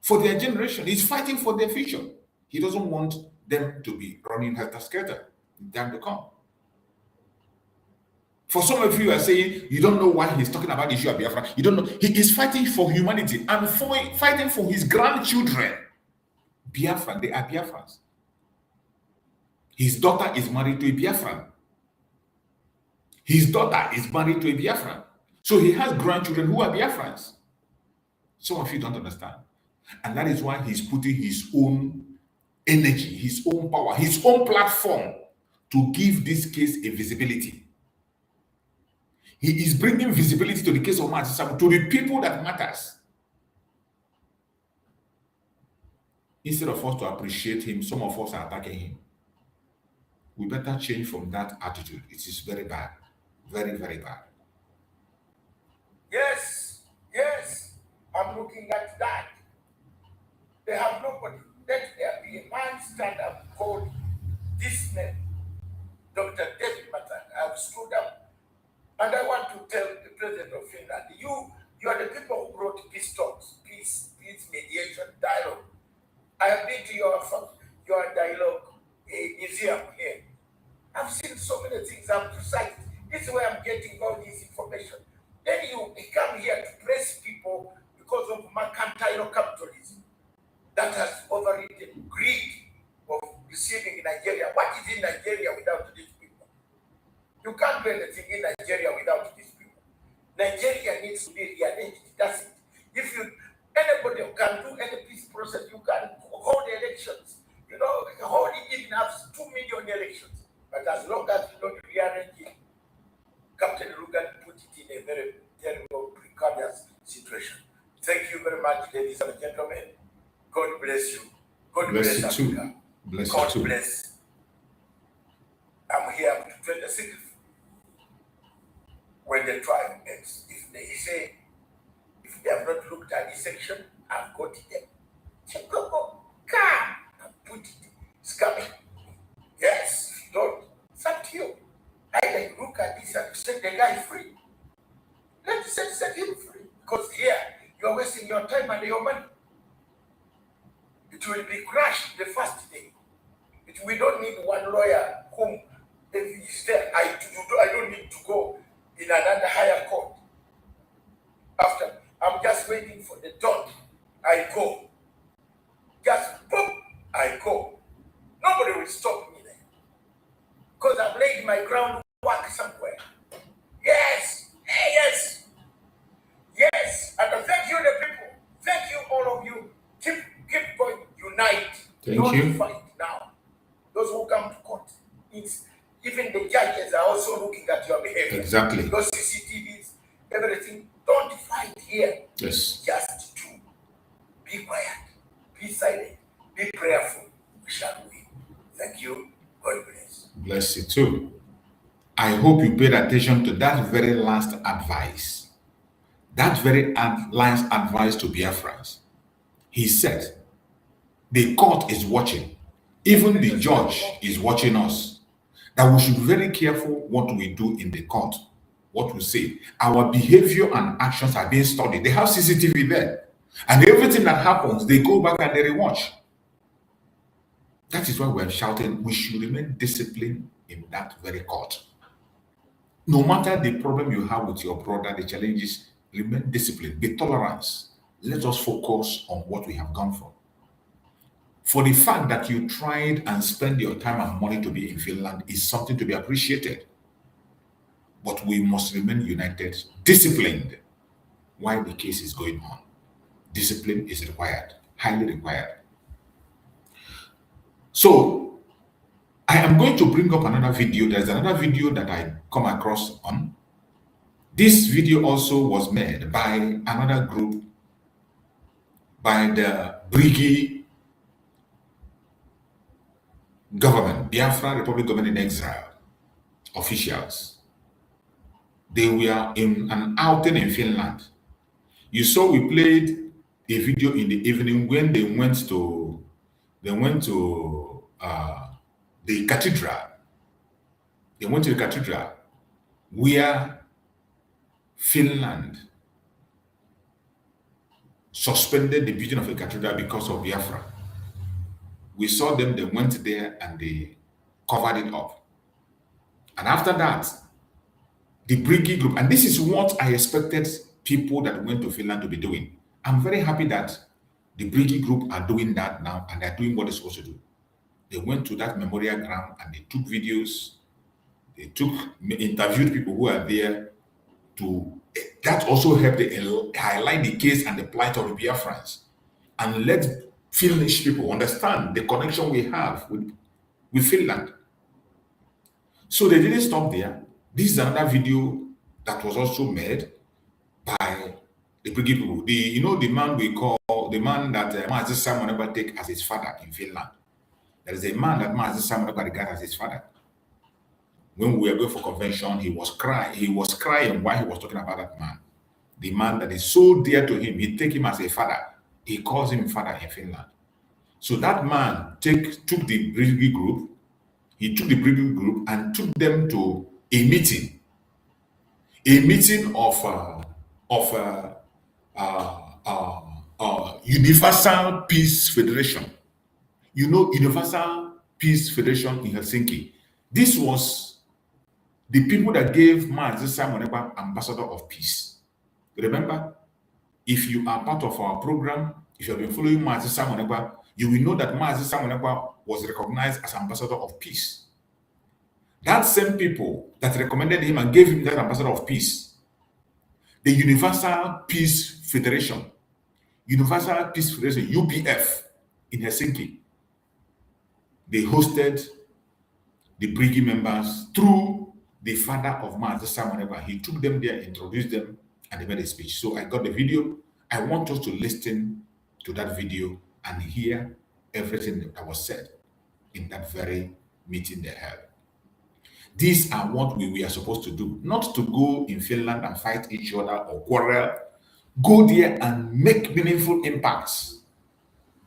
for their generation. He's fighting for their future. He doesn't want them to be running helter-skelter in time to come. For some of you are saying, you don't know why he's talking about the issue of Biafra. You don't know. He is fighting for humanity and fighting for his grandchildren. Biafran, they are Biafrans. His daughter is married to a Biafran. His daughter is married to a Biafran. So he has grandchildren who are Biafrans. Some of you don't understand. And that is why he's putting his own energy, his own power, his own platform to give this case a visibility. He is bringing visibility to the case of Mazi, to the people that matters. Instead of us to appreciate him, some of us are attacking him. We better change from that attitude. It is very bad. Very, very bad. Yes, I'm looking at that. They have nobody. Let there be a man stand up called this name, Dr. David Matan. I've stood up, and I want to tell the president of Finland, you are the people who brought peace talks, peace mediation, dialogue. I have been to your dialogue museum here. I've seen so many things. I'm precise. This is where I'm getting all this information. Then you come here to press people because of mercantile capitalism that has overridden greed of receiving in Nigeria. What is in Nigeria without these people? You can't do anything in Nigeria without these people. Nigeria needs to be rearranged. That's it. If anybody can do any peace process, you can hold elections. Hold it even up 2 million elections. But as long as you don't rearrange it, Captain Rugan put it in a very terrible, precarious situation. Thank you very much, ladies and gentlemen. God bless you. God bless you Africa. too. Bless God you too. bless. I'm here to 26th when the trial ends. If They say, if they have not looked at this section, I've got it. Go, come and put it. It's coming. Yes, if you don't, it's up to you. Either you look at this and set the guy free. Let's set him free. Because here, you're wasting your time and your money. It will be crushed the first day. We don't need one lawyer whom if he's there. I don't need to go in another higher court. After, I'm just waiting for the dot. I go. Just boom, I go. Nobody will stop me there. Because I've laid my groundwork somewhere. Yes, yes, yes. And thank you, the people. Thank you, all of you. Keep going. Unite. Thank you. Don't fight now. Those who come to court. Even the judges are also looking at your behavior. Exactly. Those CCTVs, everything. Don't fight here. Yes. Just to be quiet, be silent, be prayerful. We shall win. Thank you. God bless. Bless you too. I hope you paid attention to that very last advice. That very last advice to Biafra'S. He said, the court is watching. Even the judge is watching us. That we should be very careful what we do in the court, what we say. Our behavior and actions are being studied. They have CCTV there. And everything that happens, they go back and they rewatch. That is why we're shouting, we should remain disciplined in that very court. No matter the problem you have with your brother, the challenges, remain disciplined, be tolerant. Let us focus on what we have gone for. For the fact that you tried and spent your time and money to be in Finland is something to be appreciated. But we must remain united, disciplined while the case is going on. Discipline is required, highly required. So, I am going to bring up another video. There's another video that I come across on. This video also was made by another group, by the Brigi government, Biafra Republic Government in Exile officials. They were in an outing in Finland. You saw we played a video in the evening when they went to the cathedral. They went to the cathedral where Finland suspended the building of a cathedral because of Biafra. We saw them, they went there and they covered it up. And after that, the Brigi group, and this is what I expected people that went to Finland to be doing. I'm very happy that the Brigi group are doing that now and they're doing what they're supposed to do. They went to that memorial ground and they took videos, they interviewed people who are there that also helped highlight the case and the plight of the Biafra'S and let Finnish people understand the connection we have with Finland. So they didn't stop there. This is another video that was also made by the Brigi people. The man that Mazi Simon never take as his father in Finland. There is a man that Mazi Simon never regard as his father. When we were going for convention, he was crying while he was talking about that man. The man that is so dear to him, he take him as a father. He calls him father in Finland. So that man took the Brigi group. He took the Brigi group and took them to a meeting of Universal Peace Federation. You know, Universal Peace Federation in Helsinki. This was the people that gave Mazi Simon Ekpa Ambassador of Peace. Remember, if you are part of our program, if you have been following Mazi Simon Ekpa, you will know that Mazi Simon Ekpa was recognized as Ambassador of Peace. That same people that recommended him and gave him that Ambassador of Peace, the Universal Peace Federation, UPF in Helsinki, they hosted the Brigi members through the father of Mazi Simon Ekpa. He took them there, introduced them, and they made a speech. So I got the video. I want us to listen to that video and hear everything that was said in that very meeting they held. These are what we are supposed to do, not to go in Finland and fight each other or quarrel. Go there and make meaningful impacts.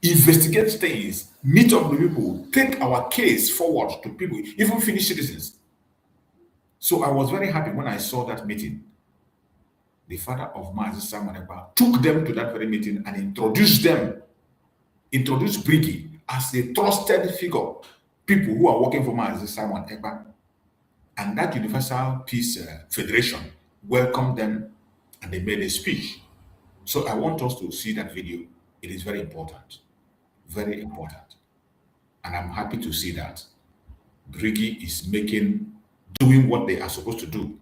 Investigate things, meet up with people, take our case forward to people, even Finnish citizens. So I was very happy when I saw that meeting. The father of Mazi Simon Ekpa took them to that very meeting and introduced Briggy as a trusted figure, people who are working for Mazi Simon Ekpa. And that Universal Peace Federation welcomed them and they made a speech. So I want us to see that video. It is very important. Very important. And I'm happy to see that Briggy is doing what they are supposed to do.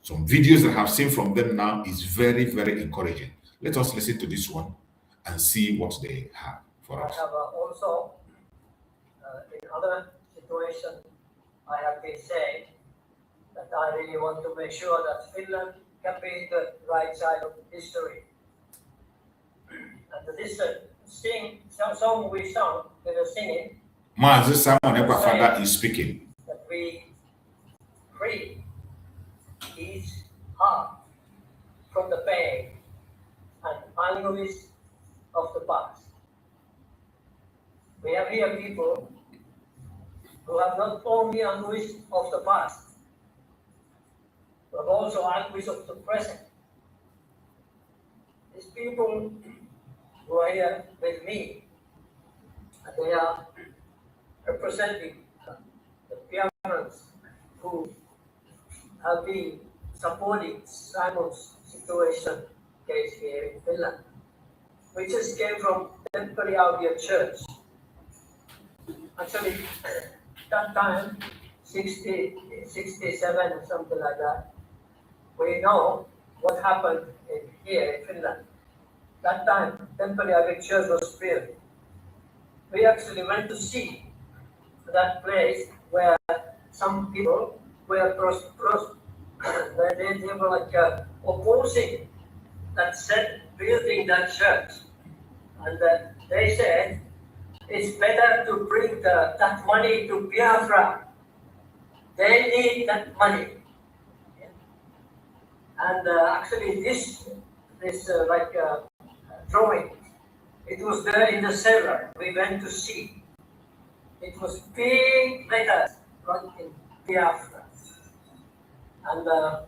Some videos that I've seen from them now is very, very encouraging. Let us listen to this one and see what they have for us. I have also, in other situations, I have been saying that I really want to make sure that Finland can be the right side of history. And this song we sung, we were singing. Mazi Simon Ekpa father is speaking. That we free his heart from the pain and anguish of the past. We have here people who have not only anguish of the past, but also anguish of the present. These people who are here with me, and they are representing the Biafra'S who have been supporting Simon's situation case here in Finland. We just came from temporary Audience Church. Actually, that time, 60, 67 or something like that, we know what happened here in Finland. That time, temporary Audience Church was built. We actually went to see that place where some people were they were like opposing that building that church, and they said it's better to bring that money to Biafra. They need that money, and actually this drawing, it was there in the cellar. We went to see. It was big letters right in Biafra. And of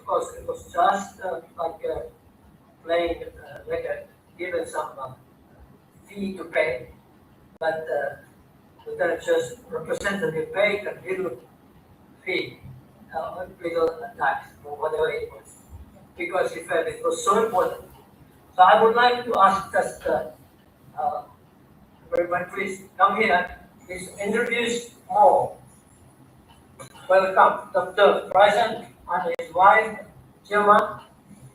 course, it was just playing record, given some fee to pay, but the church representative paid a little fee, little tax, or whatever it was, because he felt it was so important. So I would like to ask just everyone, please come here, please introduce more. Welcome, Dr. Bryson and his wife, Gemma.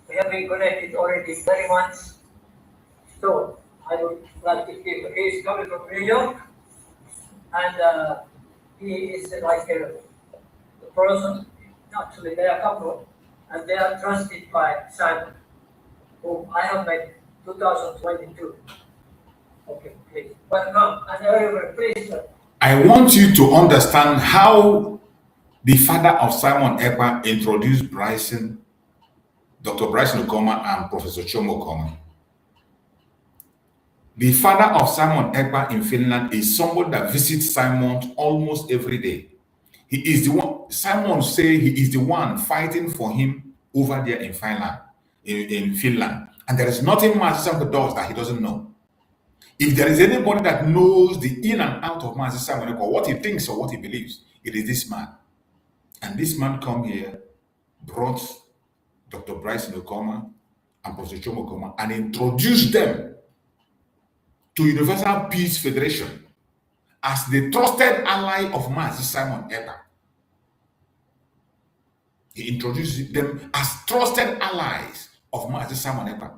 We have been connected already very much. So I would like to give, he is coming from New York, and he is like the person, actually they are a couple, and they are trusted by Simon, whom I have met 2022. Okay, please. Welcome, and everyone, please. I want you to understand how the father of Simon Ekpa introduced Dr. Bryson Okoma and Professor Chomo Okoma. The father of Simon Ekpa in Finland is someone that visits Simon almost every day. He is the one, Simon say he is the one fighting for him over there in Finland, And there is nothing Mazi Simon does that he doesn't know. If there is anybody that knows the in and out of Mazi Simon Ekpa, what he thinks or what he believes, it is this man. And this man come here, brought Dr. Bryson Okoma and Professor Chomo Okoma and introduced them to Universal Peace Federation as the trusted ally of Mazi Simon Ekpa. He introduced them as trusted allies of Mazi Simon Ekpa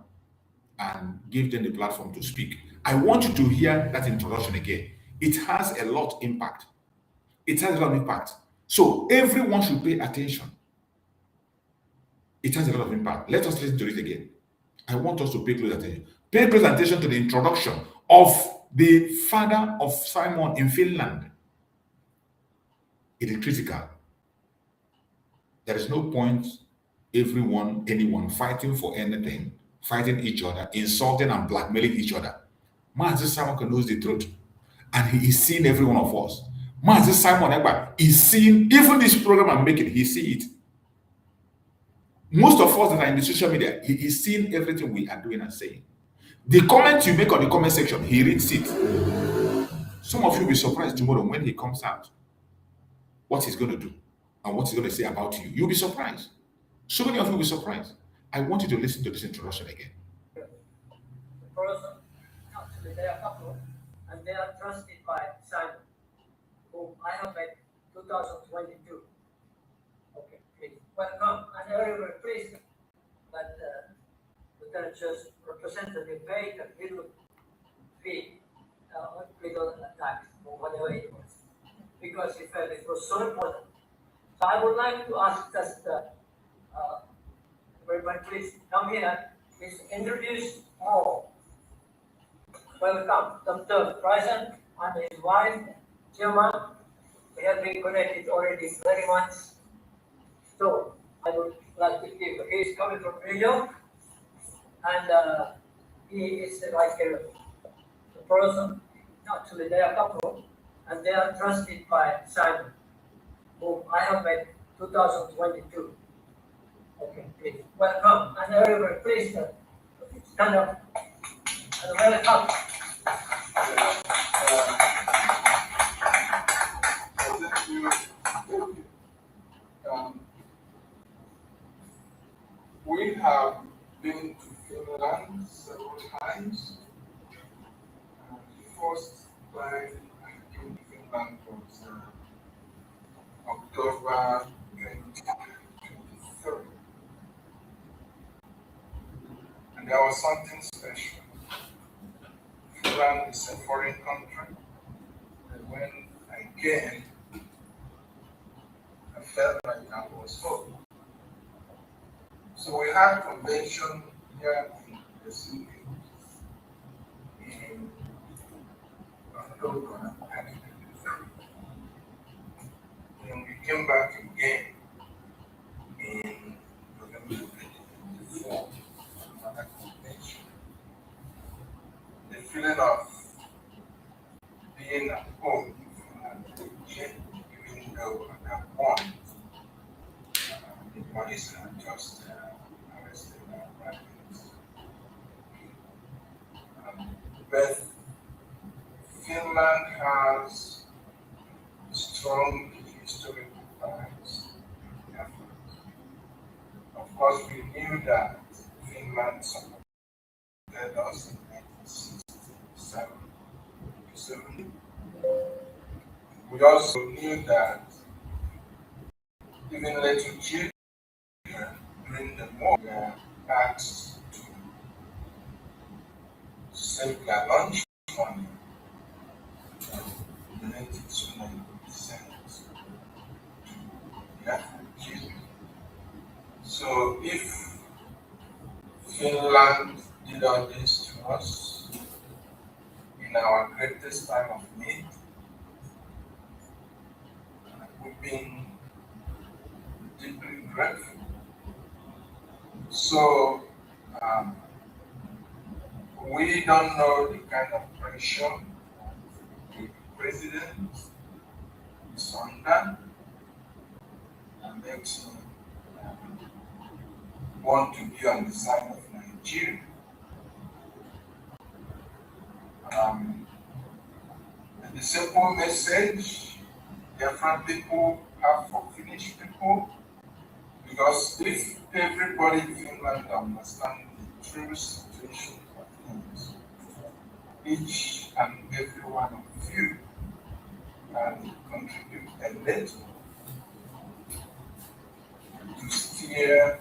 and gave them the platform to speak. I want you to hear that introduction again. It has a lot of impact. It has a lot of impact. So everyone should pay attention. It has a lot of impact. Let us listen to it again. I want us to pay close attention. Pay close attention to the introduction of the father of Simon in Finland It is critical. There is no point anyone fighting for anything, fighting each other, insulting and blackmailing each other. Mazi Simon knows the truth, and he is seeing every one of us. Mazi Simon Ekpa is seeing even this program I'm making. He see it. Most of us that are in the social media, he is seeing everything we are doing and saying. The comment you make on the comment section, he reads it. Some of you will be surprised tomorrow when he comes out, what he's going to do and what he's going to say about you. You'll be surprised. So many of you will be surprised. I want you to listen to this introduction again. The person, actually, they are couple, and they are trusted by Simon, whom I have met 2022. Okay, please welcome, and very pleased that the church representative made a little fee, little tax or whatever it was, because he felt it was so important. So I would like to ask just everybody, please come here. Please introduce more. Welcome, Dr. Bryson and his wife, Gemma. We have been connected already very much. So I would like to give. He is coming from New York, and he is like a person. Actually, they are a couple, and they are trusted by Simon, whom I have met 2022. Okay, please welcome, and everybody, please stand up and welcome. We have been to Finland several times. The first time I came to Finland was October 2023. And there was something special. Finland is a foreign country. And when I came, I felt like I was home. So we had a convention here in the city in October 2023. And we came back again in November 2024 for another convention. The feeling of being at home again, even though at that point the police had just arrested our parents. But Finland has strong historical ties. Of course, we knew that Finland supported us in 1967. We also knew that even little children during the war were asked to save their lunch money and donate it to 90% to Biafra children. So if Finland did all this to us in our greatest time of need, we've been deeply grateful. So we don't know the kind of pressure the president is under and makes him want to be on the side of Nigeria. And the simple message Biafran people have for Finnish people, because if everybody in Finland understands the true situation of things, each and every one of you can contribute a little to steer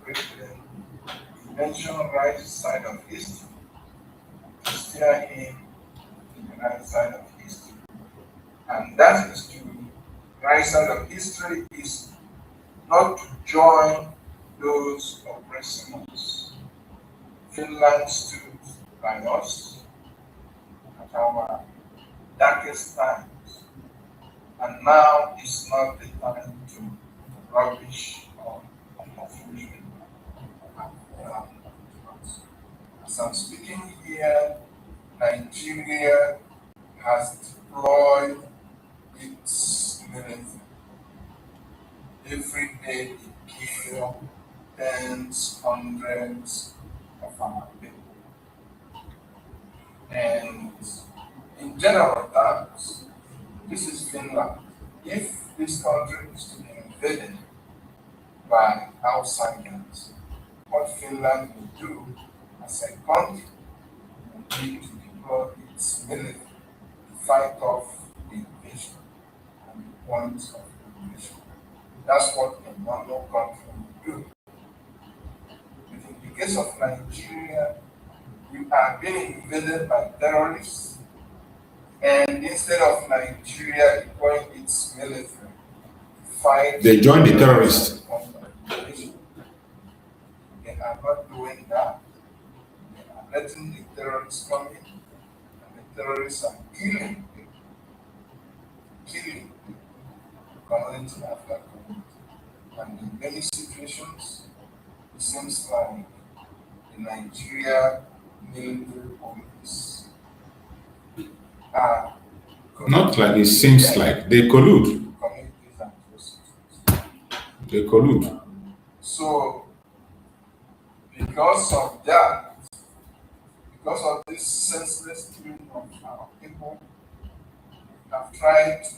President mentioned right side of history, to steer him in the right side of history. And that is to right side of history is not to join those oppressing us. Finland stood by us at our darkest times And now is not the time to rubbish or confusion. Um, as I'm speaking here, Nigeria has deployed its military. Every day it kills tens, hundreds of our people. And in general terms, this is Finland. If this country is to be invaded by outsiders, what Finland will do as a country will be to deploy its military to fight off the invasion and the points of the invasion. That's what a normal country will do. But in the case of Nigeria, we are being invaded by terrorists, and instead of Nigeria deploying its military to fight, They join the terrorists. They are not doing that. They are letting the terrorists come in, and the terrorists are killing community after community. And in many situations, it seems like the Nigeria military police are Not like it seems like they collude. communities and atrocities. They collude. So, because of that, because of this senseless killing of our people, we have tried to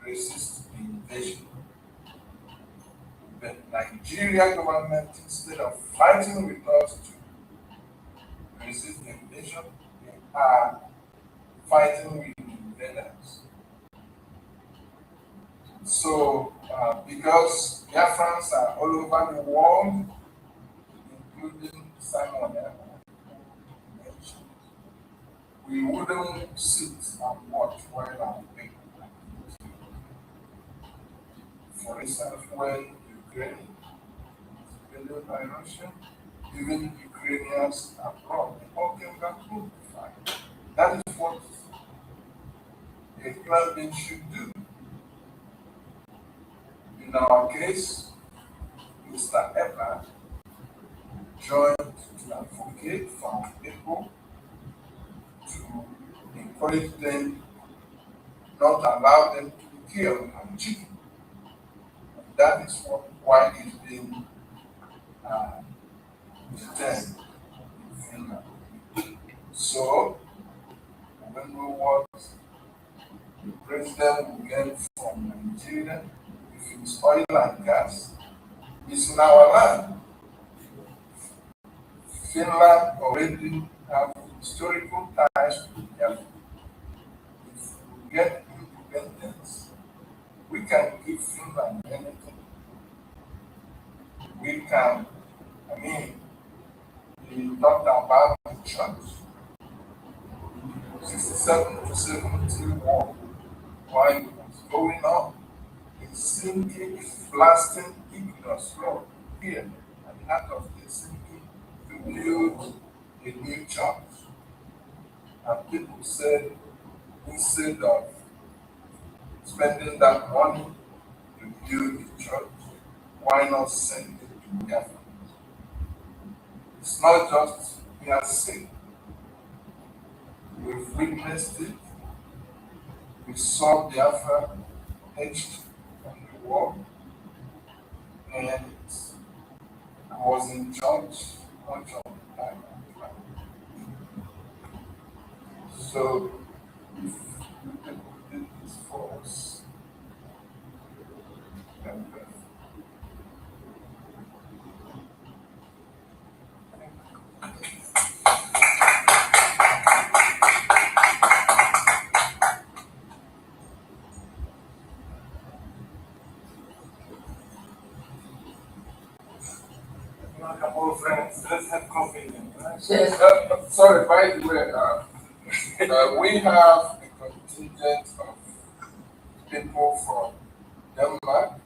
resist the invasion. The Nigeria government, instead of fighting with us to resist the invasion, they are fighting with the invaders. So, because Biafra'S are all over the world, including Simon mentioned, we wouldn't sit and watch while our people are being killed. For instance, when Ukraine is invaded by Russia, even Ukrainians abroad, they all came back home to fight. That is what a human being should do. In our case, Mr. Ekpa'S joined to advocate for our people, to encourage them, not allow them to be killed and cheated. That is why he's been detained in Finland. So, when we want the president will get from Nigeria, if it's oil and gas, it's in our land. Finland already have historical ties to Biafra. If we get independence, we can give Finland anything. We can, we talked about the church. 67 to 70 war, while it was going on, Helsinki is blasting ignorance law here at the heart of Helsinki to build a new church. And people said, instead of spending that money to build the church, why not send it to Biafra? It's not just we are sick. We've witnessed it. We saw Biafra etched on the wall. And I was in church much of the time. So, if you people did this for us, then a couple of friends. Let's have coffee then, right? yes. Sorry, by the way, we have a contingent of people from Denmark,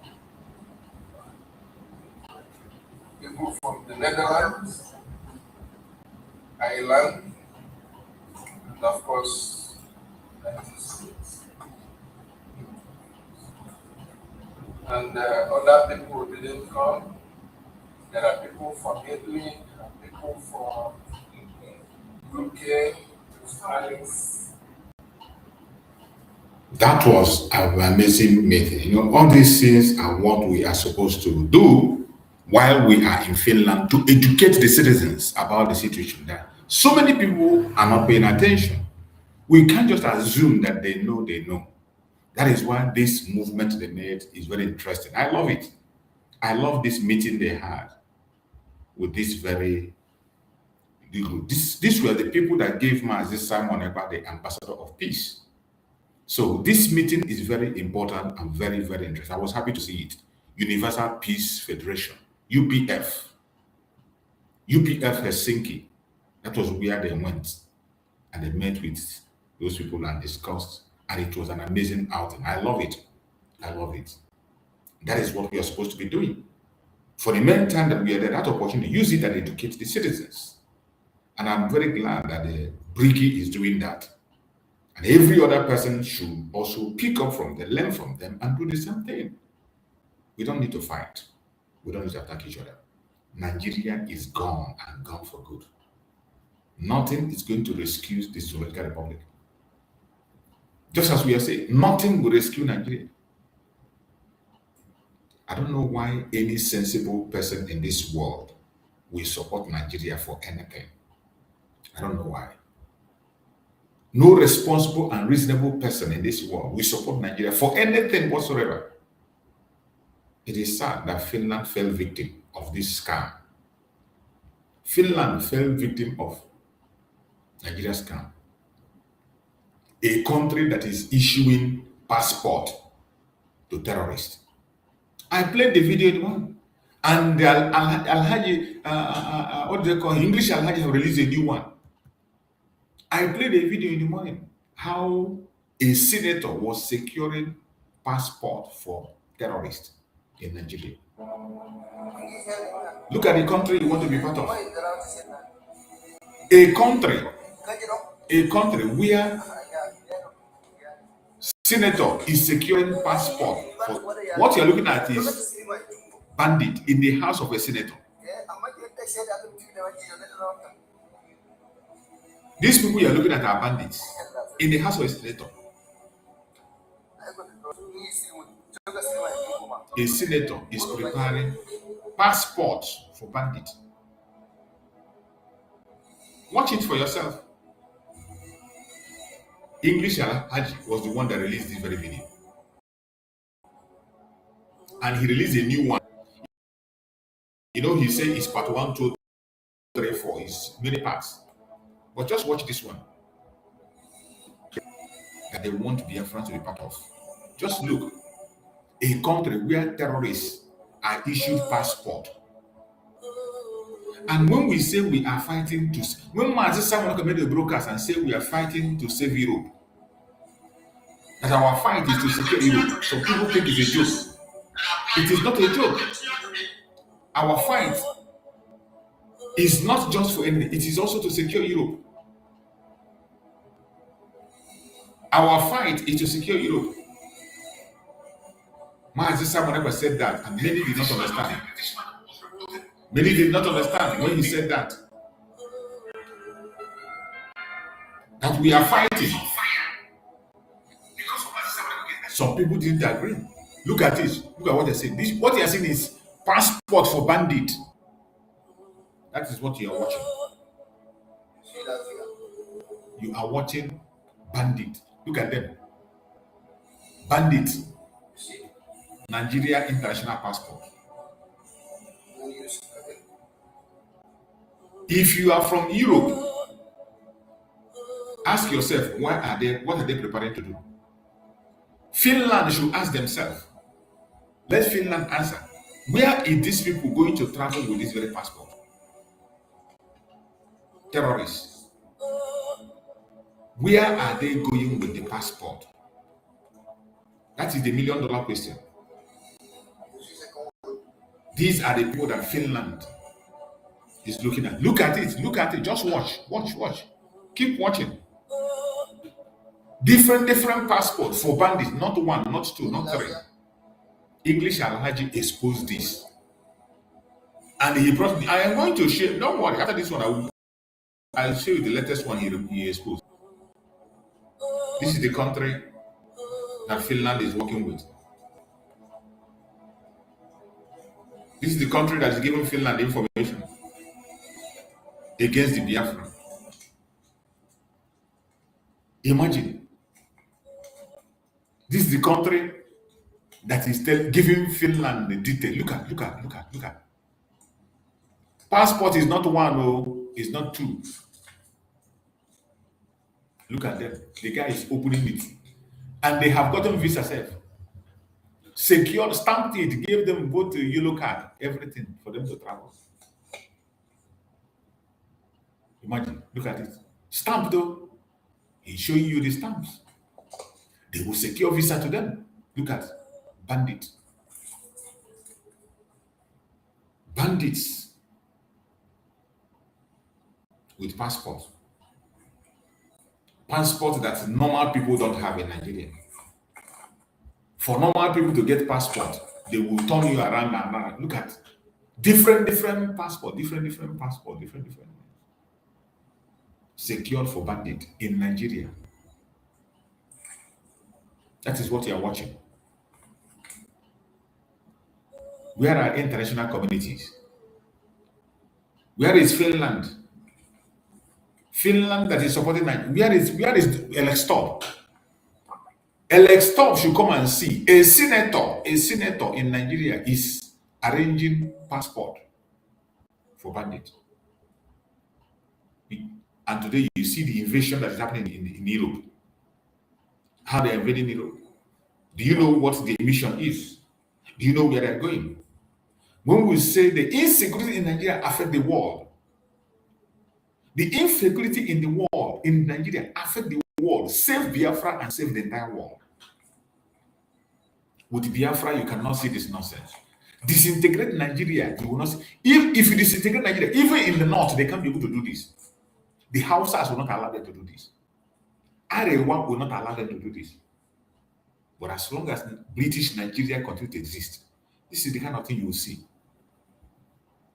people from the Netherlands, Ireland, and of course, United States. and other people didn't come. There are people from Italy, people from UK, France. That was an amazing meeting. You know, all these things are what we are supposed to do while we are in Finland to educate the citizens about the situation there. So many people are not paying attention. We can't just assume that they know they know. That is why this movement they made is very interesting. I love it. I love this meeting they had with this very group. These were the people that gave Mazi Simon Ekpa the ambassador of peace. So this meeting is very important and very, very interesting. I was happy to see it. Universal Peace Federation, UPF. UPF Helsinki. That was where they went. And they met with those people and discussed. And it was an amazing outing. I love it. I love it. That is what we are supposed to be doing. For the main time that we are there, that opportunity, use it and educate the citizens. And I'm very glad that the Briggy is doing that. And every other person should also pick up from them, learn from them, and do the same thing. We don't need to fight. We don't need to attack each other. Nigeria is gone and gone for good. Nothing is going to rescue the Zoological Republic. Just as we are saying, nothing will rescue Nigeria. I don't know why any sensible person in this world will support Nigeria for anything. I don't know why. No responsible and reasonable person in this world will support Nigeria for anything whatsoever. It is sad that Finland fell victim of this scam. Finland fell victim of Nigeria's scam. A country that is issuing passport to terrorists. I played the video in one, and the Alhaji, what do they call English Alhaji have released a new one. I played a video in the morning how a senator was securing passport for terrorists in Nigeria. Look at the country you want to be part of. A country where senator is securing passport for what you're looking at is bandit in the house of a senator. These people you're looking at are bandits in the house of a senator. A senator is preparing passports for bandits. Watch it for yourself. English Alhaji was the one that released this very video. And he released a new one. You know, he said it's part 1, 2, 3, 4. It's many parts. But just watch this one. That they want Biafra'S to be part of. Just look. A country where terrorists are issued passport. And when we say we are fighting to, when Mazi someone come the brokers and say we are fighting to save Europe, that our fight is to secure Europe, so people think it's a joke. It is not a joke. Our fight is not just for anything, it is also to secure Europe. Our fight is to secure Europe. Mazi someone ever said that, and many did not understand. Many did not understand when he said that. That we are fighting. Some people didn't agree. Look at this. Look at what they're saying. This, what they are saying is passport for bandit. That is what you are watching. You are watching bandit. Look at them. Bandit. Nigeria international passport. If you are from Europe, ask yourself, what are they preparing to do? Finland should ask themselves. Let Finland answer. Where are these people going to travel with this very passport? Terrorists. Where are they going with the passport? That is the $1 million question. These are the people that Finland is looking at. Look at it. Look at it. Just watch. Watch. Keep watching. Different passports for bandits. Not 1, not 2, not 3. English Alhaji exposed this. And he brought me. I am going to share. Don't worry. After this one, I'll show you the latest one he exposed. This is the country that Finland is working with. This is the country that is giving Finland information against the Biafra. Imagine. This is the country that is giving Finland the detail. Look at. Passport is not one, oh, it's not two. Look at them. The guy is opening it. And they have gotten visa safe. Secured, stamped it, gave them both a yellow card, everything for them to travel. Imagine, look at it. Stamped though. He's showing you the stamps. They will secure visa to them. Look at bandits. Bandits with passport. Passport that normal people don't have in Nigeria. For normal people to get passport, they will turn you around and around. Look at different passport, different passport, different. Secured for bandit in Nigeria. That is what you are watching. Where are international communities? Where is Finland? Finland that is supporting Nigeria. Where is Ekpa'S? Ekpa'S should come and see. A senator in Nigeria is arranging passport for bandits. And today you see the invasion that is happening in Europe. How they are invading Europe. Do you know what the mission is? Do you know where they're going? When we say the insecurity in Nigeria affect the world, the insecurity in the world, in Nigeria, affect the world. Save Biafra and save the entire world. With Biafra, you cannot see this nonsense. Disintegrate Nigeria, you will not see. If you disintegrate Nigeria, even in the north, they can't be able to do this. The Hausas will not allow them to do this. Arewa will not allow them to do this. But as long as British Nigeria continue to exist, this is the kind of thing you will see.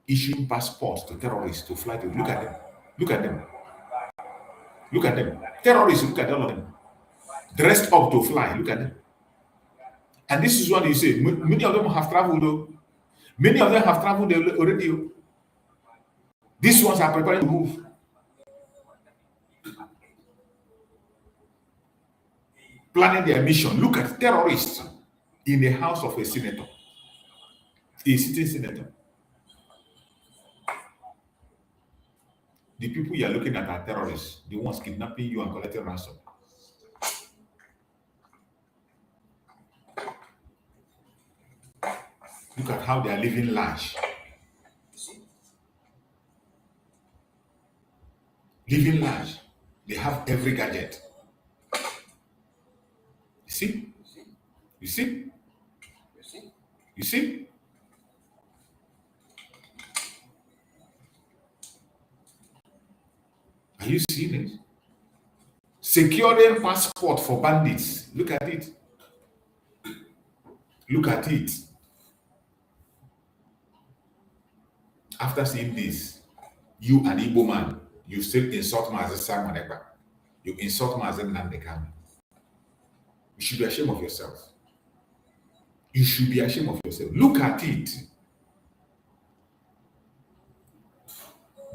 Issuing passports to terrorists to fly to. Look at them. Look at them. Look at them. Terrorists, look at all of them. Dressed up to fly. Look at them. And this is what you say. Many of them have traveled, though. Many of them have traveled already. These ones are preparing to move. Planning their mission. Look at terrorists in the house of a senator. A sitting senator. The people you are looking at are terrorists, the ones kidnapping you and collecting ransom. Look at how they are living large. Living large. They have every gadget. You see? You see? You see? Are you seeing it? Securing passport for bandits. Look at it. Look at it. After seeing this, you an Igbo man, you still insult Mazi Simon Ekpa. You insult Mazi Nnamdi Kanu. You should be ashamed of yourself. You should be ashamed of yourself. Look at it.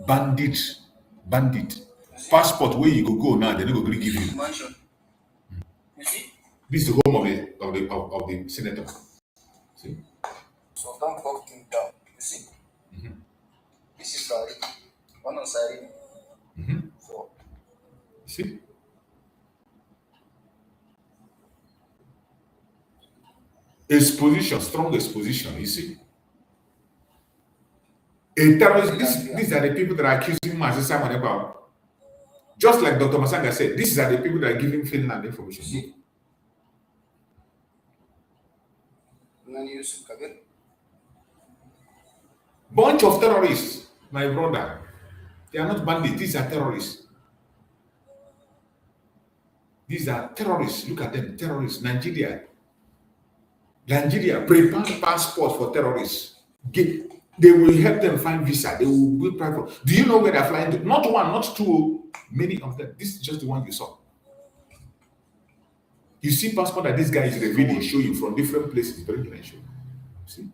Bandit. Passport where you go now, they're not going to give you. You see? This is the home of the senator. See? So don't walk him down. You see? Mm-hmm. This is Sari. One on Sari. Mm-hmm. So See? Exposition, strong exposition, you see? A terrorist, these are the people that are accusing Mazi Simon about. Just like Dr. Masanga said, these are the people that are giving Finland information. see? Nani Yusuf Kabir. Bunch of terrorists, my brother. They are not bandits, these are terrorists. These are terrorists. Look at them, terrorists. Nigeria. Nigeria prepare passport for terrorists. They will help them find visa. They will be private. Do you know where they're flying to? Not one, not two, many of them. This is just the one you saw. You see passport that this guy is revealing, show you from different places, very show. See?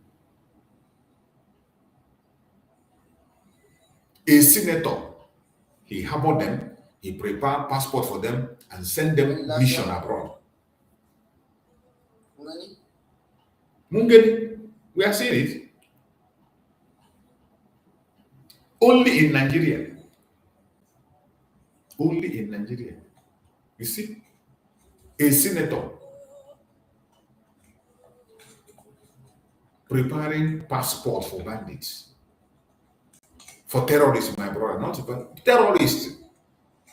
A senator, he harbored them, he prepared passport for them and send them mission abroad. Mungeni, we are seeing it. Only in Nigeria. Only in Nigeria. You see, a senator preparing passport for bandits, for terrorists, my brother, not for terrorists.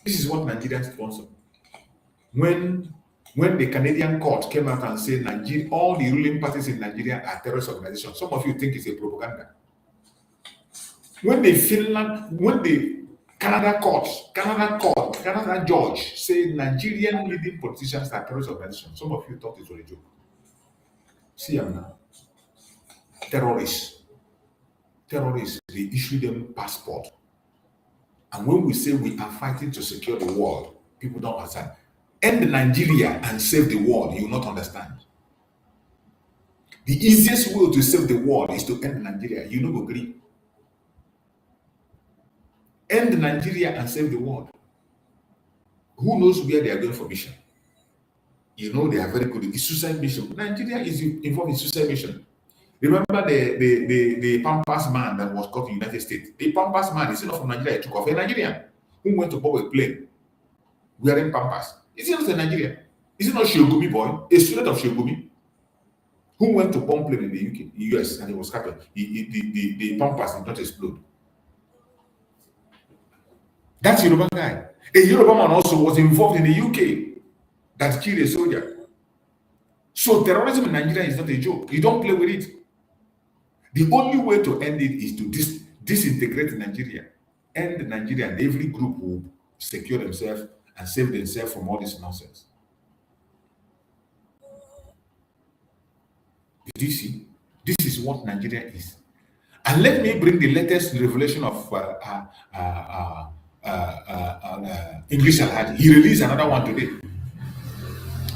This is what Nigerians sponsor. When the Canadian court came out and said Nigeria, all the ruling parties in Nigeria are terrorist organizations, some of you think it's a propaganda. When the Canada judge said Nigerian leading politicians are terrorist organizations, some of you thought it was a joke. See them now. Terrorists, they issue them passport. And when we say we are fighting to secure the world, people don't understand. End Nigeria and save the world, you will not understand. The easiest way to save the world is to end Nigeria. You know, agree. End Nigeria and save the world. Who knows where they are going for mission? You know they are very good. It's suicide mission. Nigeria is involved in suicide mission. Remember the Pampas man that was caught in the United States? The Pampas man is not from Nigeria, he took off. A Nigerian who went to board a plane wearing Pampas. Is he not a Nigerian? Is he not Shiogumi boy? A student of Shiogumi who went to bomb plane in the UK, US, and he was captured. The Pampas did not explode. That's Yoruba guy. A Yoruba man also was involved in the UK that killed a soldier. So terrorism in Nigeria is not a joke. You don't play with it. The only way to end it is to disintegrate Nigeria. End Nigeria, and every group will secure themselves and save themselves from all this nonsense. Did you see? This is what Nigeria is. And let me bring the latest revelation of English Alhaji. He released another one today.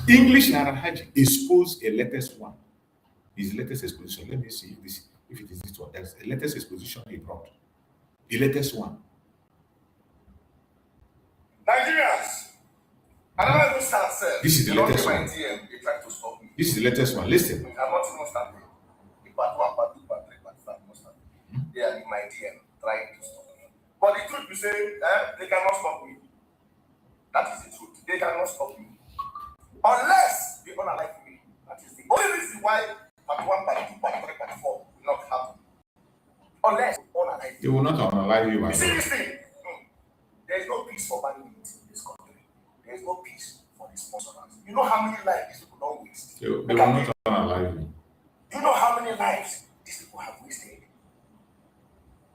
English Alhaji exposed a latest one. His latest exposition. Let me see if it is this one. That's the latest exposition he brought. The latest one. Nigerians, I don't even start saying. This is the latest one. They try to stop me. This is the latest one. Listen. I'm not even starting. The part 1, part 2, part 3, part 5, not starting. They are in my DM trying to stop me. But the truth, you say, they cannot stop me. That is the truth. They cannot stop me. Unless they don't like me. That is the only reason why part 1, part 2, part 3, part 4 will not happen. Unless they don't like me. They will not unalive you. You see this thing? There is no peace for bandits in this country. There is no peace for the sponsors. You know how many lives these people don't waste? They will not unalive you. You know how many lives these people have wasted?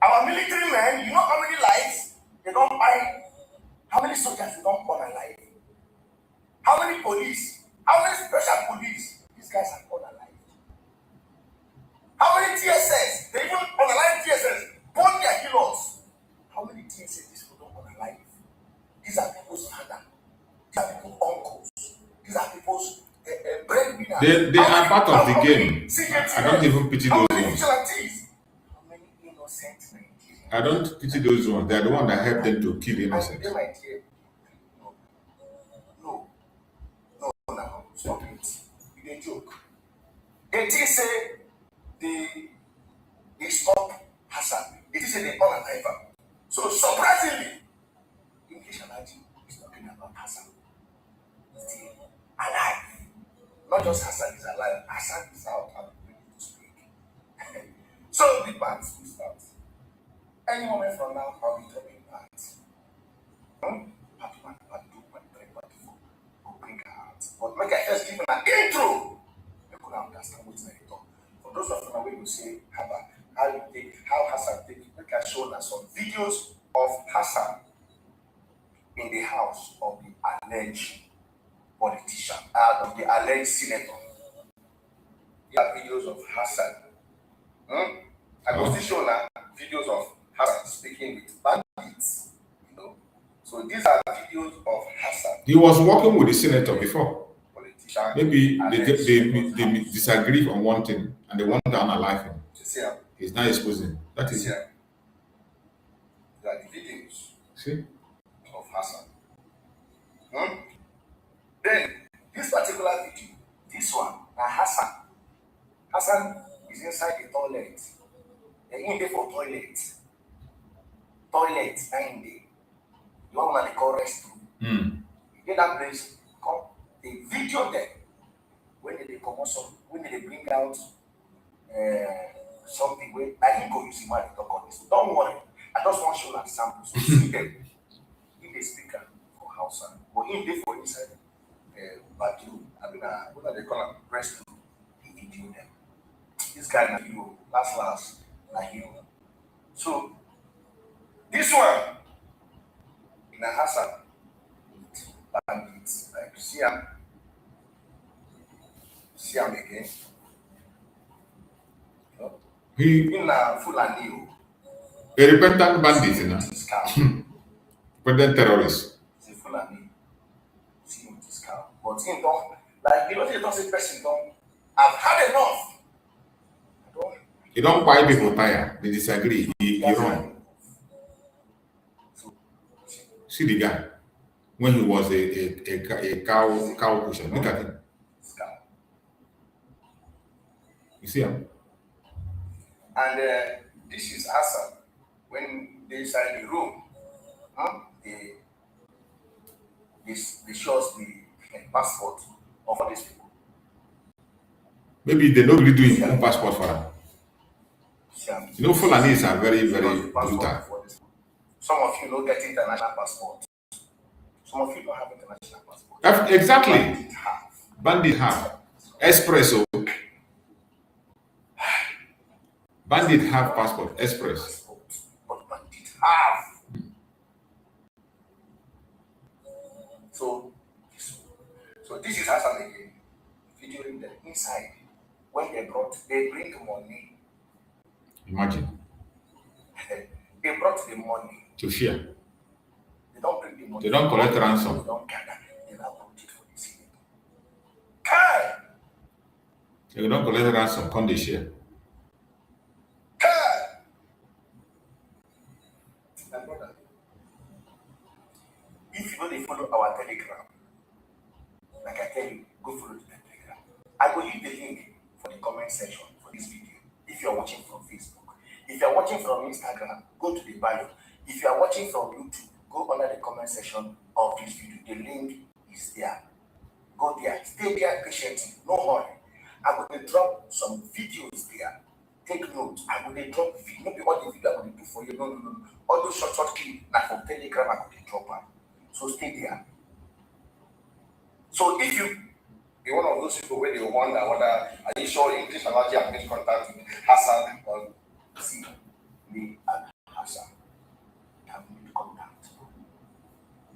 Our military men, you know how many lives they don't buy? How many soldiers they don't burn alive? How many police? How many special police these guys are born alive? How many TSS? They even unalive TSS, burn their heroes. How many TSS these people don't burn alive? These are people's father. These are people's uncles. These are people's breadwinners. They are part of the game. I don't even pity those ones. How many innocent Nigerians? I don't pity those ones. They are the ones that help them to kill innocents. No, stop it. You a joke. They say they stop Hassan. They say they all alive. So surprisingly, English Alhaji is talking about Hassan. Still alive. Not just Hassan is alive. Hassan is out and ready to speak. So the parts will start. Any moment from now, I'll be dropping parts. Part 1, part 2, part 3, part 4. We'll bring her out. But make I first give an intro. You could understand what's going on. For those of you who say, how Hassan take it, make I show us some videos of Hassan in the house of the alleged politician, of the alleged senator. Here are videos of Hassan. I Oh. was still showing videos of Hassan speaking with bandits. So these are videos of Hassan. He was working with the senator before. Politician. Maybe and they then disagree on one thing and they want to unalive him. See him. He's not exposing. That is See it. him. These are the videos See? of Hassan. Then this particular video, this one, Hassan. Hassan is inside the toilet. They're in there for toilet. Toilet, in there. You want to call restroom. You get that place, come. They video them when they come also, when they bring out something where I didn't go use him when they talk on this. Don't worry. I just want to show an example. So see them in the speaker for house but in there for inside bathroom. I mean what they call it restroom. He video them. This guy na hero. Last na hero. So this one in a Hassan with bandits. Like see him again. He In a Fulani. a repentant bandit, you know. Repentant terrorist. It's a Fulani. See him discount. But him don't like they don't say person don't. I've had enough. I don't. He don't buy people tire. They disagree. He run. So See the guy when he was a cow pusher. Look at him. discount. You see him? And this is Hassan when they inside the room. They show us the passport of all these people. Maybe they don't really do his own passport for him. See him? You know, Fulanis are very, Because very the passport brutal. for this. Some of you don't get international passport. Some of you don't have international passport. Exactly. Bandit have. Bandit have. Espresso. Bandit have passport. Express. But bandit have. So this is Hassan again. Videoing them inside. When they bring money. Imagine. They brought the money. To share. They don't bring the money. They don't collect ransom. They don't gather. They now put it for the city. Kai! They don't collect ransom. Come they share. Kai! My brother, if you know they follow our Telegram, like I tell you, go follow the Telegram. I will leave the link for the comment section for this video. If you are watching from Facebook, if you are watching from Instagram, go to the bio. If you are watching from YouTube, go under the comment section of this video. The link is there. Go there. Stay there patiently. No hurry. I will drop some videos there. Take note. I will drop video. Not be all the video I will do for you. No. All those short clips like from Telegram I will drop them. So stay there. So if you be one of those people where they wonder whether are you sure English analogy have made contact with Hassan or see me and Hassan have made contact.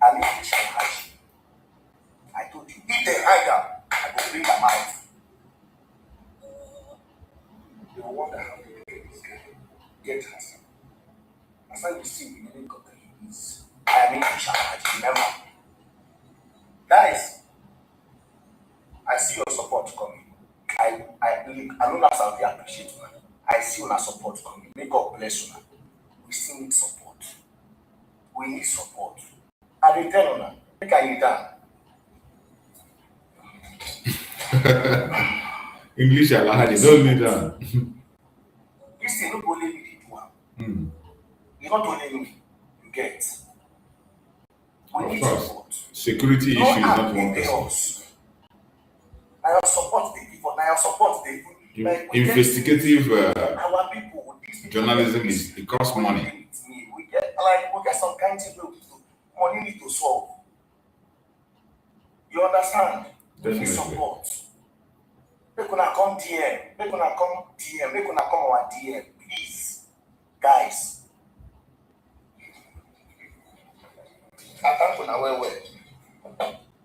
And if they shall hide you, I told you, if they hide them, I will bring them out. They will wonder how they get this guy. Get Hassan. Hassan, you see, we didn't got the is. I mean, you shall hide you, remember. Guys, I see your support coming. I know that's how they appreciate you. I see your support coming. May God bless you. We still need support. We need support. I will tell you, make I need that. English alahadi. Don't need that. This thing not only me do one. It's not only me. You get. We Of need course. support. Security issue is not one person. I support the people. I support the people. Investigative our people. journalism it costs money. We get some kind of money need to solve. You understand? We need Definitely. support. Make una come DM. Make una come DM. Make una come our DM. Please. Guys. I thank you now well.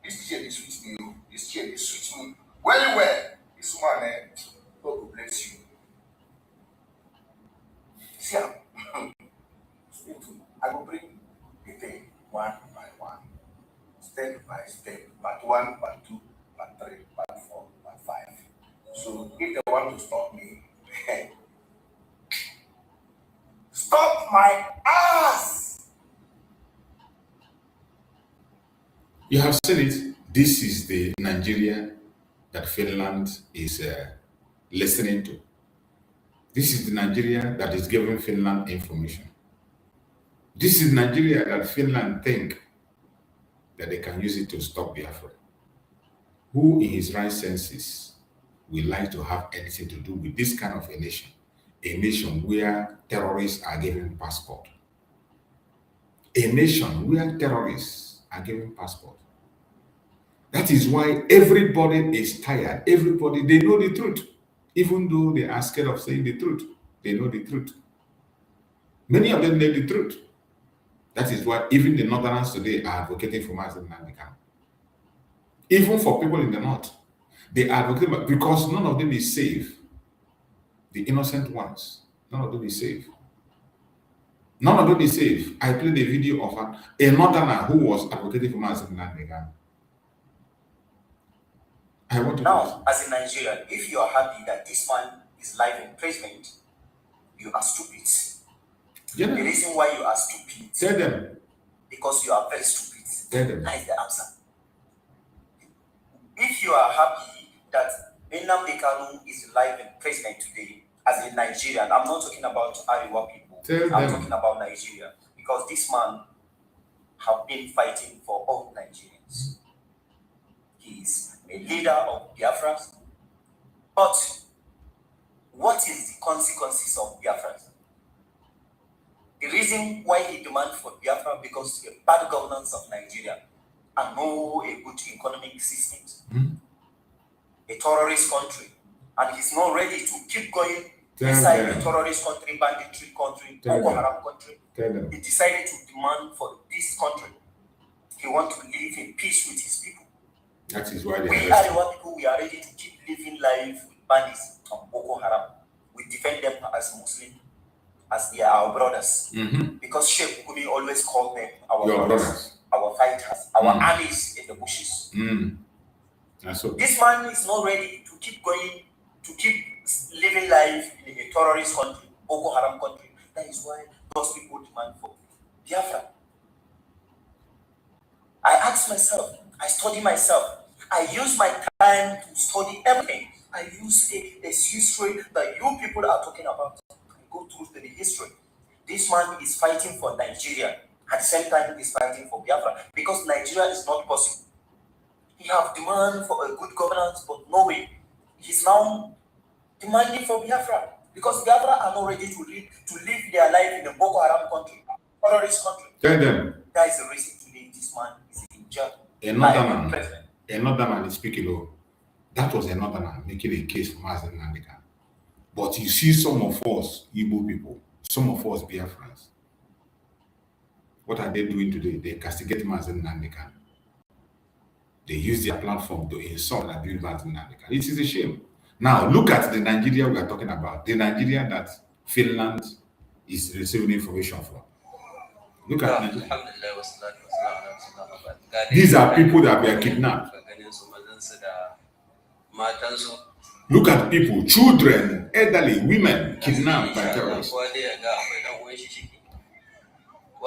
This chair is sweet me. This chair is sweet me. Well. This one, so 1, part 2, part 3, part 4, part 5. So if they want to stop me, stop my ass! You have seen it. This is the Nigeria that Finland is listening to. This is the Nigeria that is giving Finland information. This is Nigeria that Finland think that they can use it to stop Biafra. Who in his right senses will like to have anything to do with this kind of a nation where terrorists are given passport, a nation where terrorists are given passport. That is why everybody is tired. Everybody, they know the truth. Even though they are scared of saying the truth, they know the truth. Many of them know the truth. That is why even the Northerners today are advocating for Mazi Nnamdi Kanu. Even for people in the North, they advocate because none of them is safe. The innocent ones, none of them is safe. None of them is safe. I played a video of a Northerner who was advocating for Mazi Nnamdi Kanu. I want to Now, as a Nigerian, if you are happy that this man is live in imprisonment, you are stupid. Yeah. The reason why you are stupid, Tell them. because you are very stupid. Tell them. That is the answer. If you are happy that Nnamdi Kanu is live in imprisonment today, as a Nigerian, I'm not talking about Ariwa people. I'm talking about Nigeria, because this man have been fighting for all Nigerians. He is a leader of Biafra'S. But what is the consequences of Biafra'S? The reason why he demands for Biafra because the bad governance of Nigeria and no a good economic system, a terrorist country, and he's not ready to keep going inside the terrorist country, banditry country, Boko Haram country. He decided to demand for this country. He wants to live in peace with his people. That is why we are the one people, we are ready to keep living life with bandits from Boko Haram. We defend them as Muslims, as they are our brothers. Because Sheikh Gumi always called them our brothers, our fighters, our armies in the bushes. This man is not ready to keep going, to keep living life in a terrorist country, Boko Haram country. That is why those people demand for Biafra. I ask myself, I study myself, I use my time to study everything. I use a history that you people are talking about. I go through the history. This man is fighting for Nigeria. At the same time, he is fighting for Biafra. Because Nigeria is not possible. He have demand for a good governance, but no way. He's now demanding for Biafra. Because Biafra are not ready to live their life in a Boko Haram country, terrorist country. Tell them. That is the reason today this man is in jail. Another man is speaking. That was another man making a case for Mazi Nnamdi Kanu. But you see some of us Igbo people, some of us Biafra'S, what are they doing today? They castigate Mazi Nnamdi Kanu. They use their platform to insult and abuse Mazi Nnamdi Kanu. It is a shame. Now, look at the Nigeria we are talking about. The Nigeria that Finland is receiving information from. Look at Nigeria. These are people that were kidnapped. Look at people, children, elderly, women kidnapped by terrorists.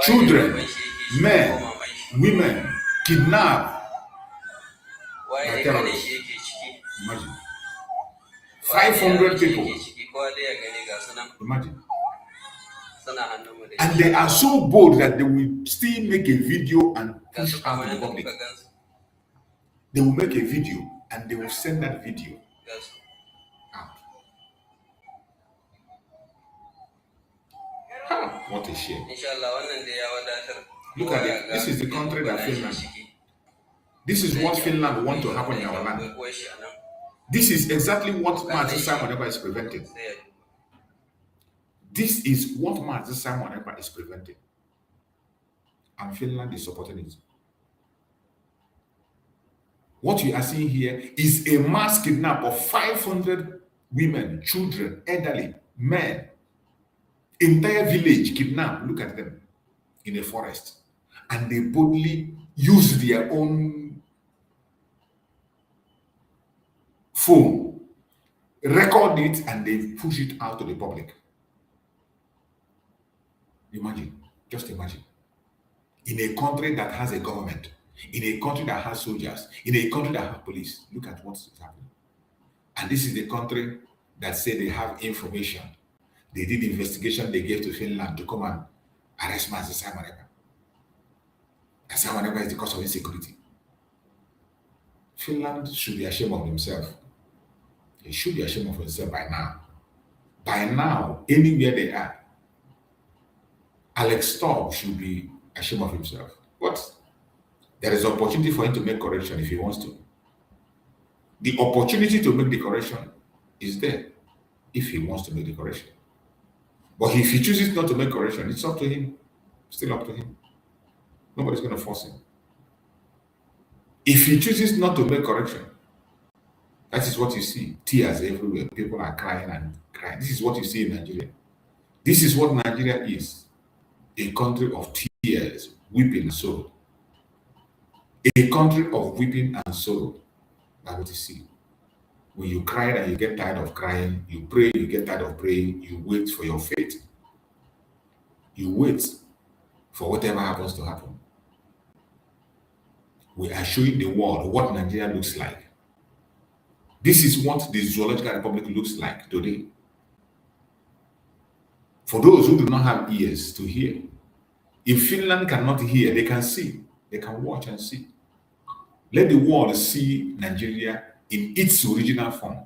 Children, men, women kidnapped by terrorists. Imagine. 500 people. Imagine. And they are so bold that they will still make a video and push out to the public. They will make a video and they will send that video out. What a shame. Look at it. This is the country that Finland. This is what Finland wants to happen in our land. This is exactly what Mazi Simon Ekpa is preventing. This is what Mazi Simon Ekpa is preventing. And Finland is supporting it. What you are seeing here is a mass kidnap of 500 women, children, elderly, men. Entire village kidnapped. Look at them in a forest. And they boldly use their own phone, record it, and they push it out to the public. Imagine, just imagine. In a country that has a government, in a country that has soldiers, in a country that has police, look at what's happening. And this is the country that said they have information. They did the investigation they gave to Finland to come and arrest Mazi Samaneba. And Samaneba is the cause of insecurity. Finland should be ashamed of himself. He should be ashamed of himself by now. By now, anywhere they are, Alex Storm should be ashamed of himself. But there is opportunity for him to make correction if he wants to. The opportunity to make the correction is there if he wants to make the correction. But if he chooses not to make correction, it's up to him. Still up to him. Nobody's going to force him. If he chooses not to make correction, that is what you see. Tears everywhere. People are crying and crying. This is what you see in Nigeria. This is what Nigeria is. A country of tears, weeping and sorrow. A country of weeping and sorrow. That's what you see. When you cry and you get tired of crying, you pray, you get tired of praying, you wait for your fate. You wait for whatever happens to happen. We are showing the world what Nigeria looks like. This is what the Zoological Republic looks like today. For those who do not have ears to hear, if Finland cannot hear, they can see, they can watch and see. Let the world see Nigeria in its original form.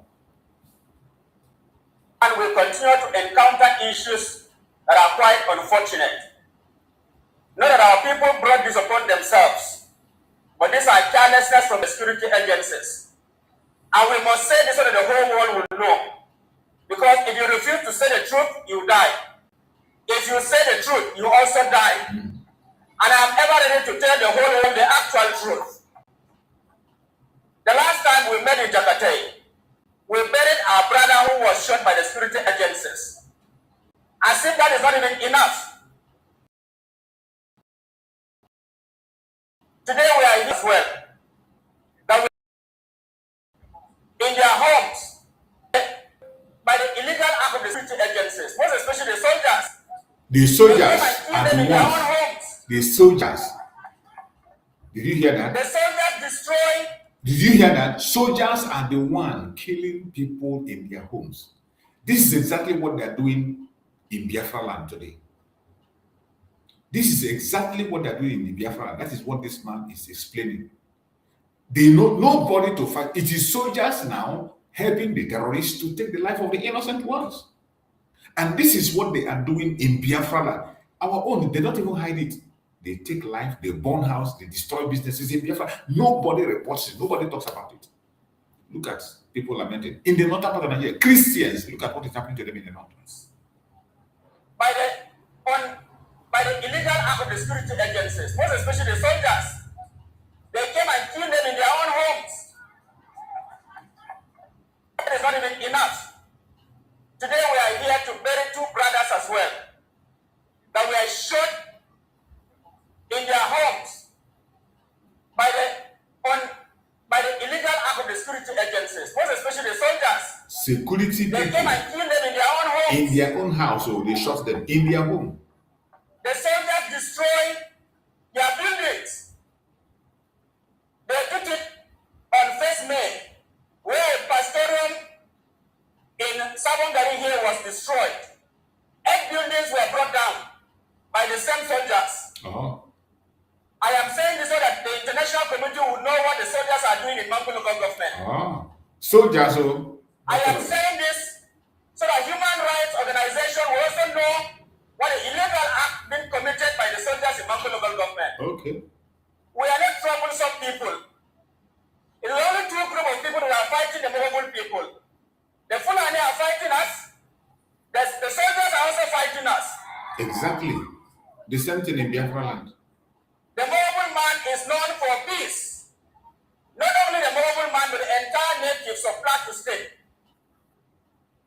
And we continue to encounter issues that are quite unfortunate. Not that our people brought this upon themselves, but these are carelessness from the security agencies. And we must say this so that the whole world will know. Because if you refuse to say the truth, you die. If you say the truth, you also die. And I am ever ready to tell the whole world the actual truth. The last time we met in Jakarta, we buried our brother who was shot by the security agencies. As if that is not even enough. Today we are here as well. That we in their homes by the illegal act of the security agencies, most especially the soldiers. The soldiers are the in their own ones. homes. The soldiers. Did you hear that? The soldiers destroy. Did you hear that? Soldiers are the one killing people in their homes. This is exactly what they're doing in Biafra land today. This is exactly what they're doing in the Biafra land. That is what this man is explaining. They know nobody to fight. It is soldiers now helping the terrorists to take the life of the innocent ones. And this is what they are doing in Biafra land. Our own, they don't even hide it. They take life, they burn house, they destroy businesses in Biafra. Nobody reports it. Nobody talks about it. Look at people lamenting. In the northern part of Nigeria, Christians, look at what is happening to them in the mountains. By the illegal act of the security agencies, most especially the soldiers, they came and killed them in their own homes. That is not even enough. Today we are here to bury two brothers as well that were shot in their homes by the illegal act of the security agencies, most especially the soldiers. Security They people came and killed them in their own homes. in their own household, they shot them in their home. The soldiers destroyed their buildings. They did it on 1st May, where a pastorium in Sabongari here was destroyed. 8 buildings were brought down by the same soldiers. I am saying this so that the international community will know what the soldiers are doing in Mangu local government. Soldiers, I am saying this so that human rights organizations will also know what the illegal act being committed by the soldiers in Mangu local government. Okay. We are not troublesome people. It is only 2 groups of people who are fighting the movable people. The Fulani are fighting us. The soldiers are also fighting us. Exactly. The same thing in Biafra land. The movable man is known for peace. Not only the movable man, but the entire natives of Plateau State.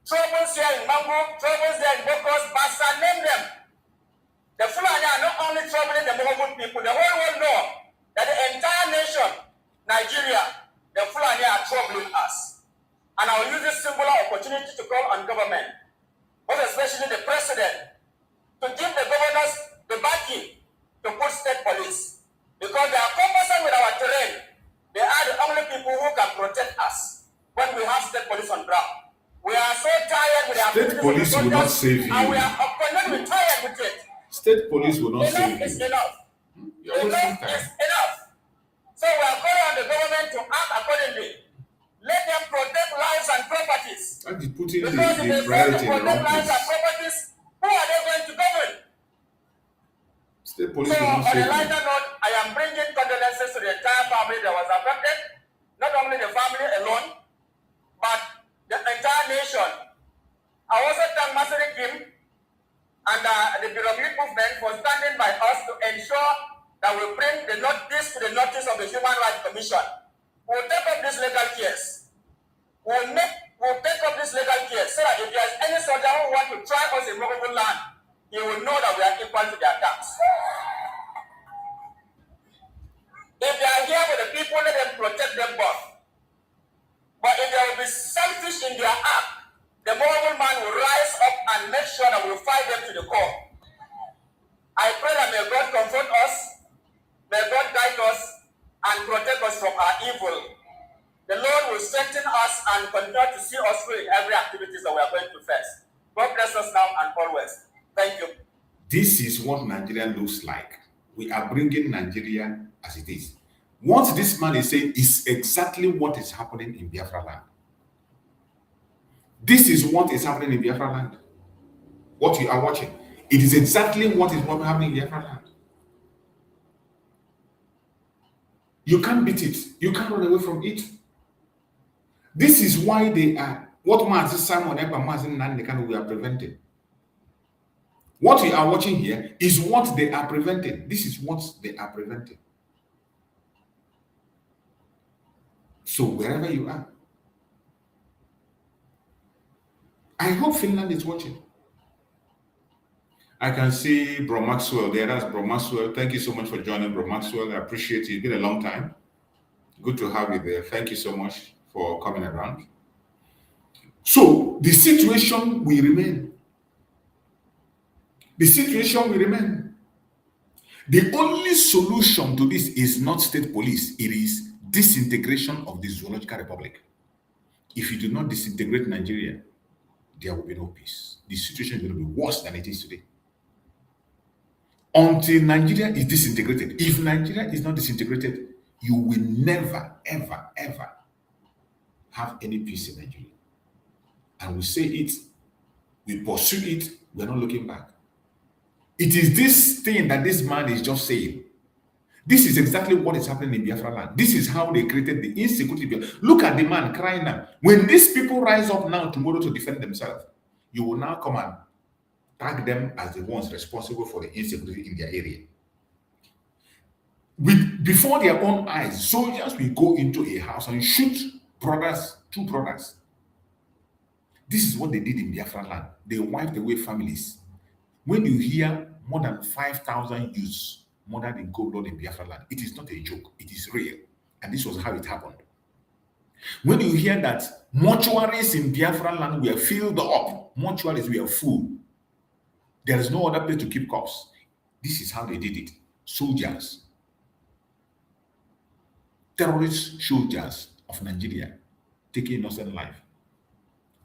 Troubles here in Mangu, troubles there in Bokos, Bassa, name them. The Fulani are not only troubling the movable people, the whole world know that the entire nation, Nigeria, the Fulani are troubling us. And I will use this singular opportunity to call on government, most especially the president, to give the governors the backing to put state police. Because they are cumbersome with our terrain. They are the only people who can protect us when we have state police on ground. We are so tired with our State police will not save you. And we are abundantly tired with it. State police will not save Enough is you. enough. You're wasting Enough time. is enough. So we are calling on the government to act accordingly. Let them protect lives and properties. That is putting Because if the they fail priority to in the protect wrong lives and place. properties, who are they going to govern? State police So will not on a save you. lighter note, I am bringing condolences to the entire family that was affected. Not only the family alone, but the entire nation. I also thank Mazi Kim and the Biafra'S movement for standing by us to ensure that we bring this to the notice of the Human Rights Commission. We will take up this legal case. We will take up this legal case so that if there is any soldier who wants to try us in movable land, he will know that we are equal to their attacks. If they are here with the people, let them protect them both. But if there will be selfish in their act, the movable man will rise up and make sure that we will fight them to the core. I pray that may God comfort us, may God guide us, and protect us from our evil. The Lord will strengthen us and continue to see us through in every activities that we are going to face. God bless us now and always. Thank you. This is what Nigeria looks like. We are bringing Nigeria as it is. What this man is saying is exactly what is happening in Biafra land. This is what is happening in Biafra land. What you are watching. It is exactly what is happening in Biafra land. You can't beat it. You can't run away from it. This is why they are. What Mazi Simon Ekpa'S, Mazi Nnamdi Kanu we are preventing. What we are watching here is what they are preventing. This is what they are preventing. So wherever you are, I hope Finland is watching. I can see Bro Maxwell there. That's Bro Maxwell. Thank you so much for joining, Bro Maxwell. I appreciate it. It's been a long time. Good to have you there. Thank you so much for coming around. So the situation will remain. The situation will remain. The only solution to this is not state police. It is disintegration of the Zoological Republic. If you do not disintegrate Nigeria, there will be no peace. The situation is going to be worse than it is today. Until Nigeria is disintegrated. If Nigeria is not disintegrated, you will never, ever, ever have any peace in Nigeria. And we say it, we pursue it, we're not looking back. It is this thing that this man is just saying. This is exactly what is happening in Biafra land. This is how they created the insecurity. Look at the man crying now. When these people rise up now tomorrow to defend themselves, you will now come and tag them as the ones responsible for the insecurity in their area. Before their own eyes, soldiers will go into a house and shoot brothers, two brothers. This is what they did in Biafra land. They wiped away families. When you hear more than 5,000 youths murdered in cold blood in Biafra land, it is not a joke. It is real. And this was how it happened. When you hear that mortuaries in Biafra land were filled up, mortuaries were full, there is no other place to keep corpses. This is how they did it. Soldiers, terrorist soldiers of Nigeria taking innocent life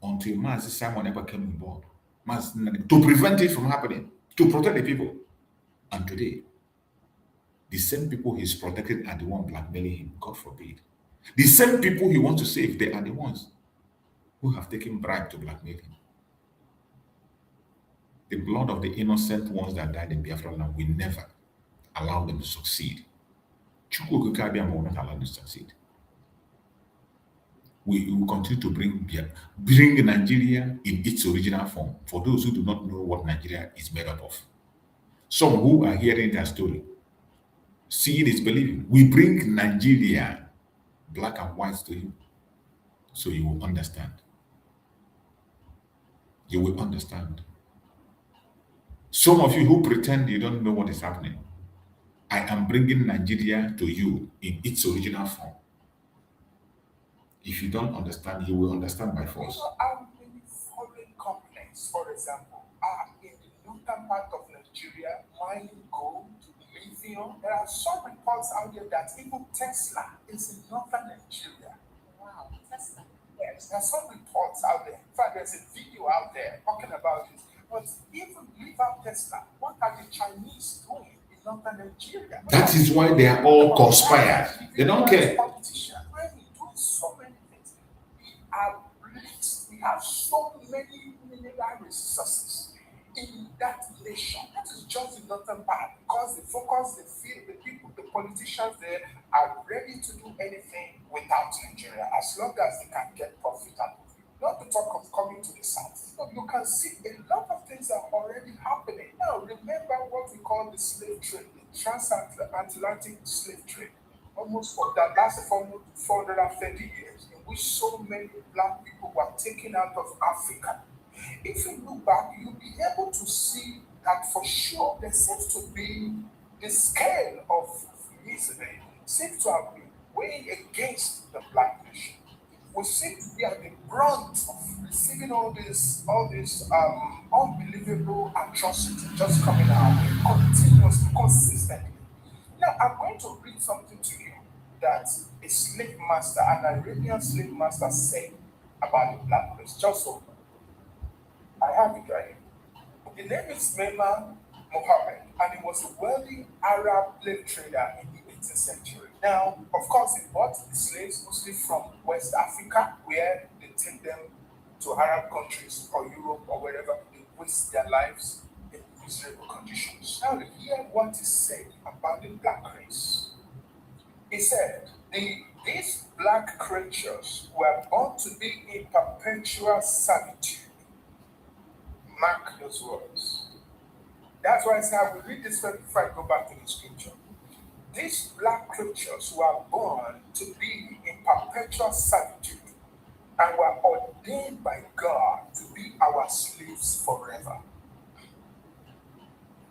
until Mazi Simon Ekpa'S came on board to prevent it from happening, to protect the people. And today, the same people he's protecting are the ones blackmailing him, God forbid. The same people he wants to save, they are the ones who have taken bribe to blackmail him. The blood of the innocent ones that died in Biafra land will never allow them to succeed. Chukwu will not allow them to succeed. We will continue to bring Nigeria in its original form for those who do not know what Nigeria is made up of. Some who are hearing that story, seeing is believing. We bring Nigeria black and white to you so you will understand. You will understand. Some of you who pretend you don't know what is happening, I am bringing Nigeria to you in its original form. If you don't understand, you will understand by You force. know how many foreign companies, for example, are in the northern part of Nigeria mining gold, lithium? There are some reports out there that even Tesla is in northern Nigeria. Wow, Tesla. Yes, there are some reports out there. In fact, there's a video out there talking about it. But even leave out Tesla, what are the Chinese doing in northern Nigeria? That is why they are all conspired. They don't care. Politicians, why we do so many things? We are blessed. We have so many mineral resources in that nation. That is just the northern part because the focus, the feel, the people, the politicians there are ready to do anything without Nigeria as long as they can get profit out of it. Not to talk of coming to the south. So you can see a lot of things are already happening. Now, remember what we call the slave trade, the transatlantic slave trade. Almost for that lasted for almost 430 years, in which so many black people were taken out of Africa. If you look back, you'll be able to see that for sure there seems to be the scale of misery seems to have been weighing against the black nation. We seem to be at the brunt of receiving all this unbelievable atrocity just coming our way continuously, consistently. Now, I'm going to read something to you that a slave master, an Arabian slave master, said about the black race. Just so I have it right here. The name is Mema Mohammed, and he was a wealthy Arab slave trader in the 18th century. Now, of course, he bought the slaves mostly from West Africa, where they take them to Arab countries or Europe or wherever they waste their lives in miserable conditions. Now, hear what he said about the black race. He said, these black creatures were born to be in perpetual servitude. Mark those words. That's why I say I will read this verse before I go back to the scripture. These black creatures were born to be in perpetual servitude and were ordained by God to be our slaves forever.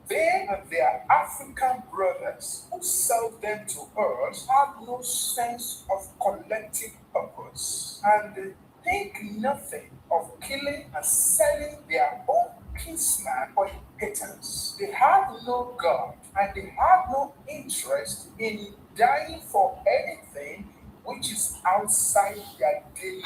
They and their African brothers who sell them to us have no sense of collective purpose, and they think nothing of killing and selling their own kinsman or inheritance. They have no God, and they have no interest in dying for anything which is outside their daily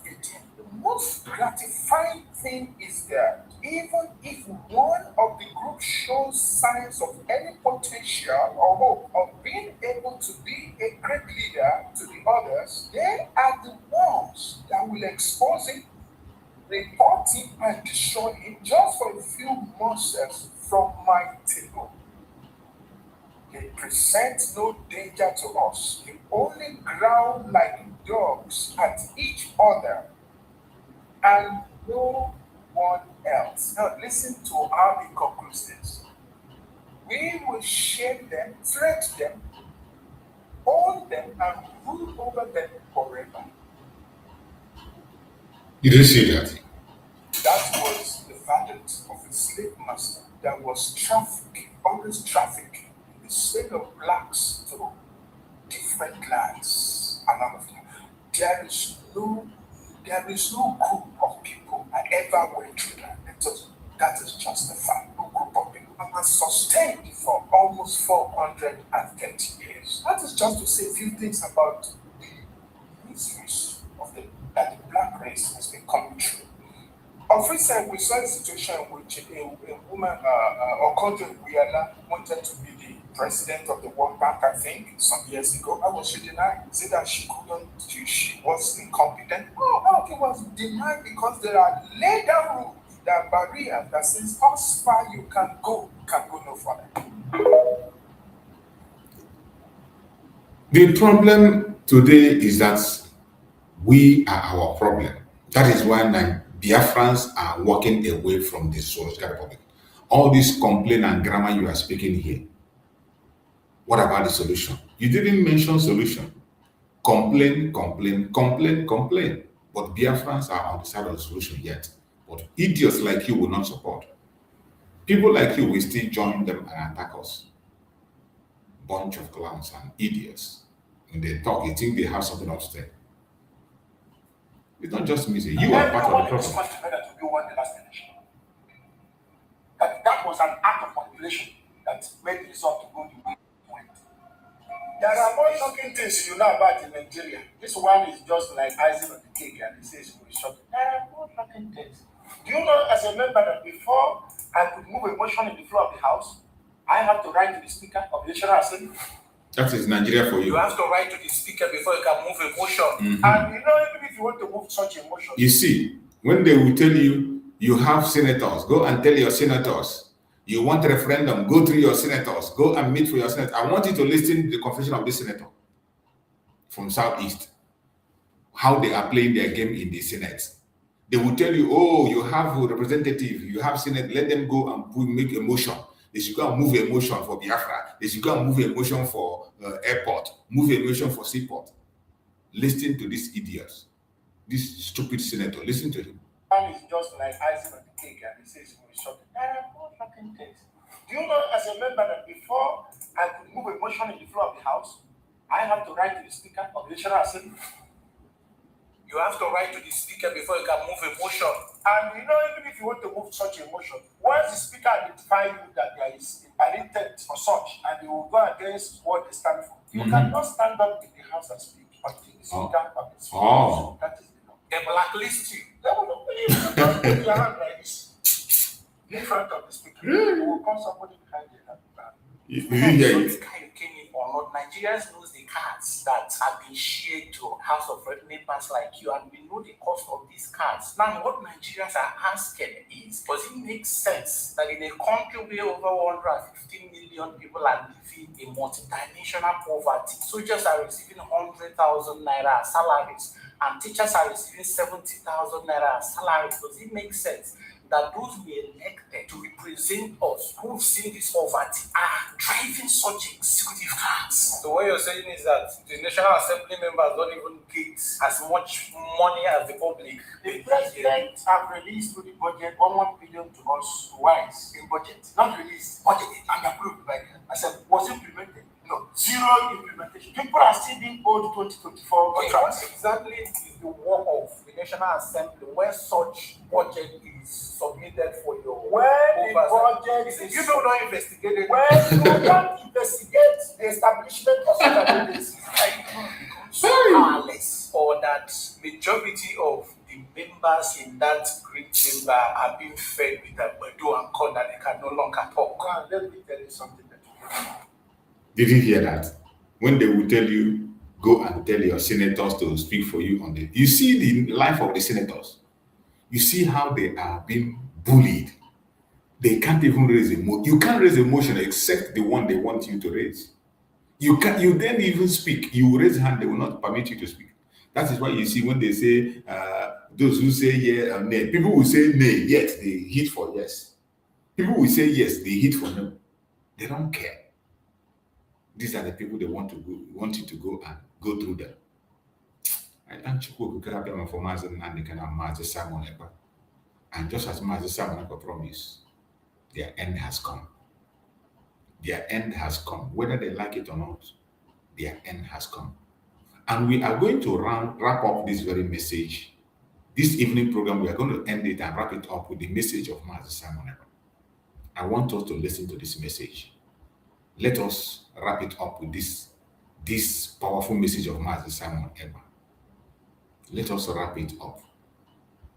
feeding. The most gratifying thing is that even if one of the group shows signs of any potential or hope of being able to be a great leader to the others, they are the ones that will expose him, report him, and destroy him just for a few morsels from my table. They present no danger to us. They only growl like dogs at each other and no one else. Now, listen to how he concludes this. We will shame them, threat them, own them, and rule over them forever. You didn't see that. That was the verdict of a slave master that was trafficking, always trafficking the sale of blacks to different lands and all of that. There is no group of people I ever went through that. That is just a fact. No group of people. And was sustained for almost 430 years. That is just to say a few things about the miseries of that the black race has been coming through. Of recent, we saw a situation in which a woman, Okonjo Iweala, wanted to be the president of the World Bank, I think, some years ago. How was she denied? Is it that she was incompetent? No, it was denied because there are laid down rules, there are barriers that says how far you can go no further. The problem today is that we are our problem. That is why Biafra'S are walking away from the Social Republic. All this complaint and grammar you are speaking here. What about the solution? You didn't mention solution. Complain. But Biafra'S are on the side of the solution yet. But idiots like you will not support. People like you will still join them and attack us. Bunch of clowns and idiots. When they talk, you think they have something else to say. It's not just music. You are part of the Everybody was problem. smashed together to do one the last election. That was an act of manipulation that made the result to go the way it went. There are more shocking things you know about in Nigeria. This one is just like icing on the cake, and it says it's shocking. There are more shocking things. Do you know, as a member, that before I could move a motion in the floor of the House, I have to write to the Speaker of the National Assembly? That is Nigeria for You you. have to write to the Speaker before you can move a motion. And you know, even if you want to move such a motion, You see, when they will tell you, you have senators, go and tell your senators. You want a referendum, go through your senators, go and meet for your senator. I want you to listen to the confession of this senator from Southeast, how they are playing their game in the Senate. They will tell you, oh, you have a representative, you have Senate, let them go and make a motion. They should go and move a motion for Biafra. They should go and move a motion for airport, move a motion for seaport. Listen to these idiots, this stupid senator. Listen to him. one is just like icing on the cake, and it says it's shocking. There are more shocking things. Do you know, as a member, that before I could move a motion in the floor of the House, I have to write to the Speaker of the National Assembly? You have to write to the Speaker before you can move a motion. And you know, even if you want to move such a motion, once the Speaker identifies you that there is an intent for such, and you will go against what they stand for, you cannot stand up in the House and speak until the Speaker of the Speaker. Oh. That is the law. They blacklist you. They will not believe you. Don't put your hand like this in front of the Speaker. You will call somebody behind you and You hear So it? this guy came in or not, Nigerians knows the cards that have been shared to House of members like you, and we know the cost of these cards. Now, what Nigerians are asking is, does it make sense that in a country where over 115 million people are living in multidimensional poverty, soldiers are receiving 100,000 naira as salaries, and teachers are receiving 70,000 naira as salaries, does it make sense that those we elected to represent us, who've seen this poverty, are driving such executive cars? So what you're saying is that the National Assembly members don't even get as much money as the public. The president have released to the budget 1 billion to us twice in budget. Not released, budgeted and approved by them. I said, was implemented? No, zero implementation. People are still being owed 2024 Okay, what exactly is the work of the National Assembly when such budget is submitted for your When the oversight? budget is You people don't investigate it. when you can't investigate the establishment of such an agency, So powerless, or that majority of the members in that great chamber are being fed with a bedu and corn that they can no longer talk. let me tell you something that you know. Did you hear that? When they will tell you, go and tell your senators to speak for you on the. You see the life of the senators. You see how they are being bullied. They can't even raise a motion. You can't raise a motion except the one they want you to raise. You can't. You then even speak. You raise a hand, they will not permit you to speak. That is why you see when they say those who say yeah or nay, people will say nay, yet they hit for yes. People will say yes, they hit for no. They don't care. These are the people they want you to go and go through them. I thank you for Mazi and Mazi Simon Ekpa. And just as Mazi Simon Ekpa promised, their end has come. Their end has come. Whether they like it or not, their end has come. And we are going to wrap up this very message. This evening program, we are going to end it and wrap it up with the message of Mazi Simon Ekpa. I want us to listen to this message. Let us wrap it up with this powerful message of Mazi Simon Ekpa. Let us wrap it up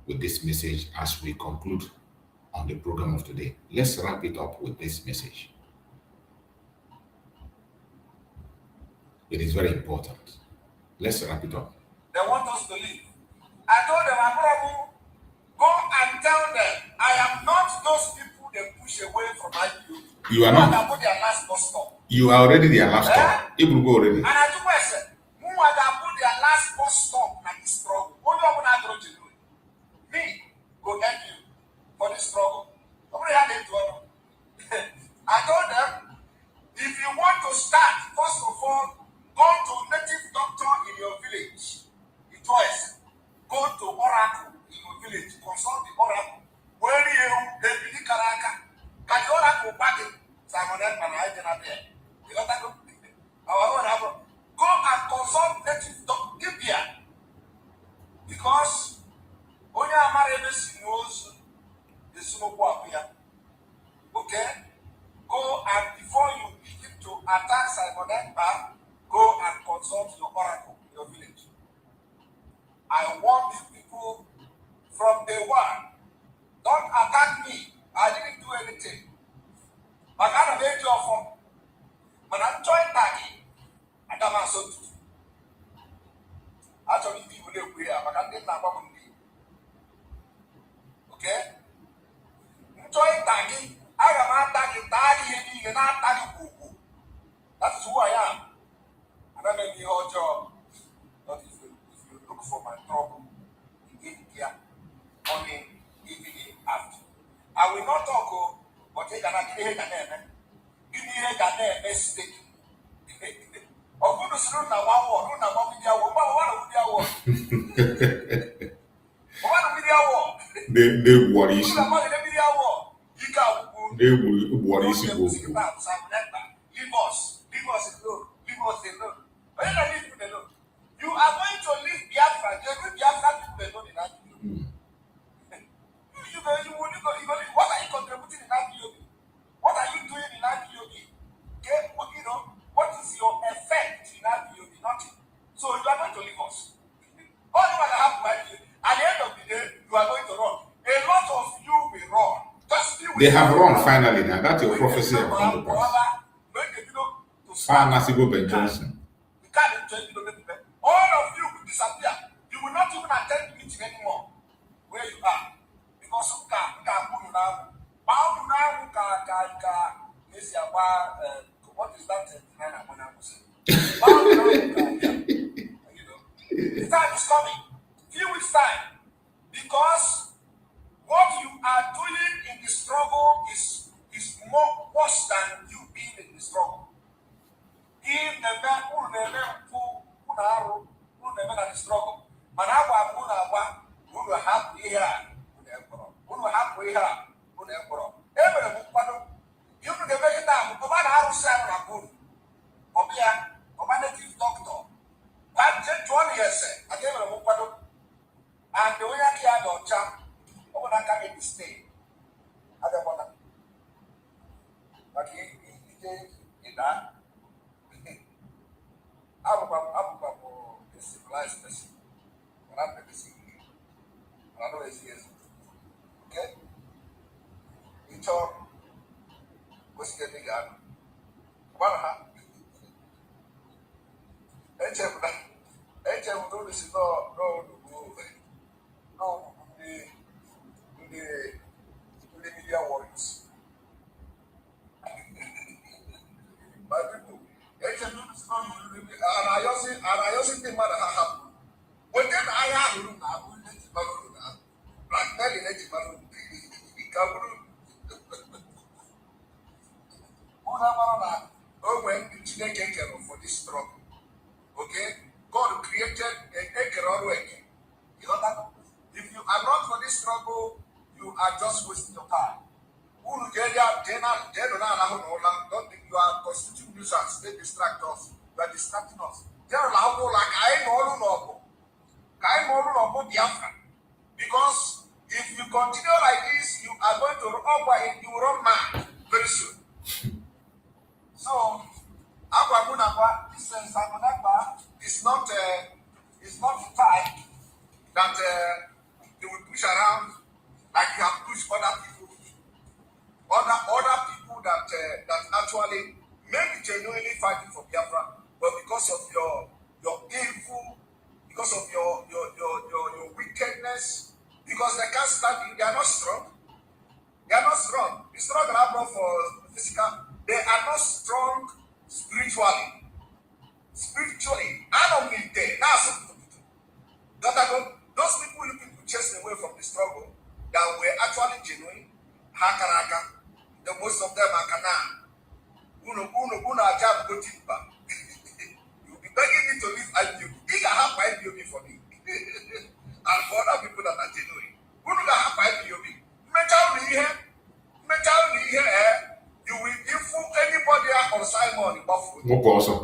with this message as we conclude on the program of today. Let's wrap it up with this message. It is very important. Let's wrap it up. They want us to leave. I told them, Abraham, go and tell them, I am not those people they push away from my view. You are not. Put their last bus stop. You are already their last stop. It will go already. And I told myself, who are going to put their last bus stop at the struggle? Only one I don't do. Me go help you for the struggle. I told them, if you want to start, first of all, go to native doctor in your village. It was go to Oracle in your village, consult the Oracle. Where you they be Karaka, can the Oracle back it? Simon and I did not there. You know that go. knows the Sunobu here. Okay? Go and before you begin to attack Simon Ekpa, go and consult your oracle, your village. I warn you people from day one. Don't attack me. I didn't do anything. But I don't make your phone. But I'm trying tagging. And I'm also to. Actually, people live here, but I'm not going to be. Okay? I'm trying tagging. I am tagging, and I'm tagging. That's who I am. And I may be your job. But if you look for my trouble, you give here, morning, evening, after. I will not talk, but they cannot give me a name. Give me a mistake. Of good is run now, one video, one video. They worry. They worry. Leave us alone. Leave us alone. But you don't leave people alone. You are going to leave Biafra. You will Biafra people alone in that video. What are you contributing in that video? What are you doing in that video? Okay, what is your effect in that video? Nothing. So you are going to leave us. All you want to have to do, at the end of the day, you are going to run. A lot of you will run. They have run finally now. That's your prophecy of the past. Nasibo Ben Johnson. All of you will disappear. You will not even attend the meeting anymore. Where you are. Because what is that? The time is coming. Few weeks time. Because what you are doing in the struggle is more worse than you being in the struggle. If the man who the struggle, but I will have here, who have here, you know the very time, a native doctor. But just 20 years, I gave a mupado, and the way I had on jump, over that can be stay. I don't want to. But he did that. I'm a civilized person. But I'm the same. I know it's years. Okay? He told what's getting out. One half. HM notice no, the media warriors. My people, HM notice no, and I also think what happened. When then I have a room, I will let you know. Like Nelly, let you know. When did you take care of for this struggle? Okay? God created a again. You know that? If you are not for this struggle, you are just wasting your time. Don't think you are constituting nuisance. They distract us. You are distracting us. Because if you continue like this, you are going to run mad very soon. So, this Simon Ekpa is not the type that they will push around like you have pushed other people. Other people that actually may be genuinely fighting for Biafra, but because of your evil, because of your wickedness, because they can't stand you, they are not strong. They are not strong. The strong are not for physical. They are not strong spiritually. I don't mean they. That's those people looking to chase away from the struggle that were actually genuine. Hakaraka. The most of them are kana. Uno ajab go deeper. You'll be begging me to leave IPOB. You can have IPOB for me. And for other people that are genuine. Who do have IPOB? You will info anybody on Simon in Buffalo. No person.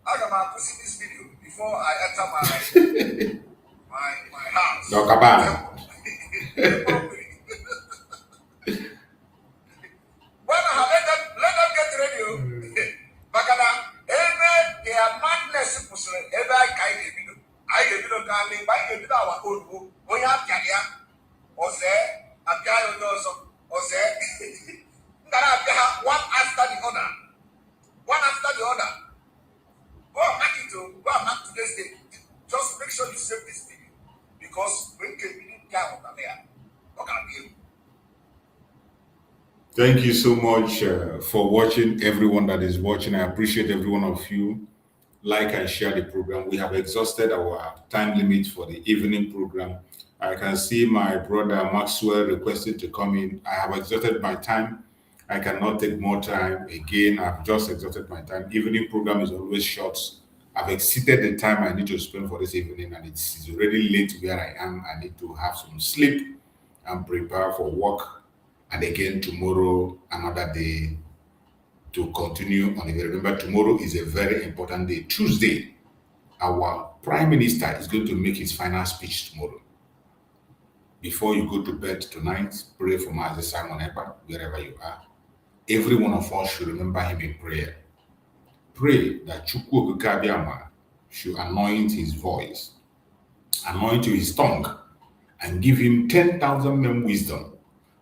I'm going to see this video before I enter my Your cabana. Let them get ready. Bakana, every their madness, every kind of video. I get it on Kali, buy it with our own book. We have Kaya, or say, a guy who knows, or say, one after the other. One after the other. Go back to this day. Just make sure you save this video. Because when you get on there, what can you? Thank you so much for watching, everyone that is watching. I appreciate every one of you. Like and share the program. We have exhausted our time limit for the evening program. I can see my brother Maxwell requested to come in. I have exhausted my time. I cannot take more time. Again, I've just exhausted my time. Evening program is always short. I've exceeded the time I need to spend for this evening, and it's already late where I am. I need to have some sleep and prepare for work. And again, tomorrow, another day to continue on it. Remember, tomorrow is a very important day. Tuesday, our Prime Minister is going to make his final speech tomorrow. Before you go to bed tonight, pray for Mazi Simon Ekpa, wherever you are. Every one of us should remember him in prayer. Pray that Chukwu Okike should anoint his voice, anoint his tongue, and give him 10,000 men wisdom.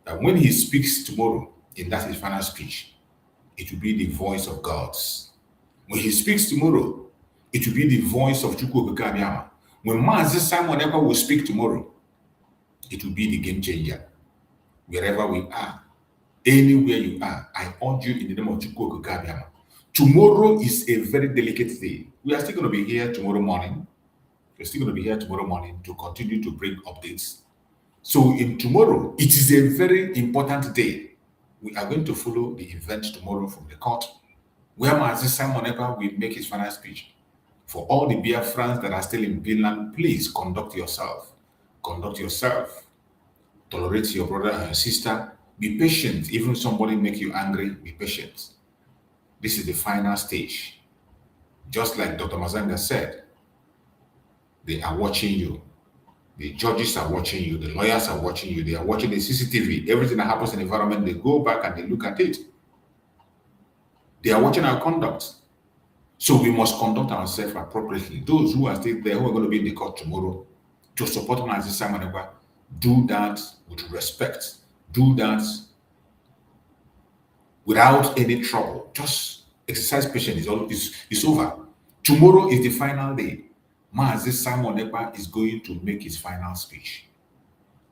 That when he speaks tomorrow, in that his final speech, it will be the voice of God's. When he speaks tomorrow, it will be the voice of Chukwu Okike. When Mazi Simon Ekpa will speak tomorrow, it will be the game changer. Wherever we are, anywhere you are, I urge you in the name of Chukwu Okike. Tomorrow is a very delicate day. We are still going to be here tomorrow morning. We're still going to be here tomorrow morning to continue to bring updates. So in tomorrow, it is a very important day. We are going to follow the event tomorrow from the court, where Mazi Simon Ekpa will make his final speech. For all the Biafra'S that are still in Finland, please conduct yourself. Conduct yourself. Tolerate your brother and your sister. Be patient. Even somebody make you angry, be patient. This is the final stage. Just like Dr. Mazanga said, they are watching you. The judges are watching you. The lawyers are watching you. They are watching the CCTV. Everything that happens in the environment, they go back and they look at it. They are watching our conduct. So we must conduct ourselves appropriately. Those who are still there, who are going to be in the court tomorrow, to support Mazi Simon Ekpa, do that with respect. Do that without any trouble. Just exercise patience. It's over. Tomorrow is the final day. Mazi Simon Ekpa is going to make his final speech.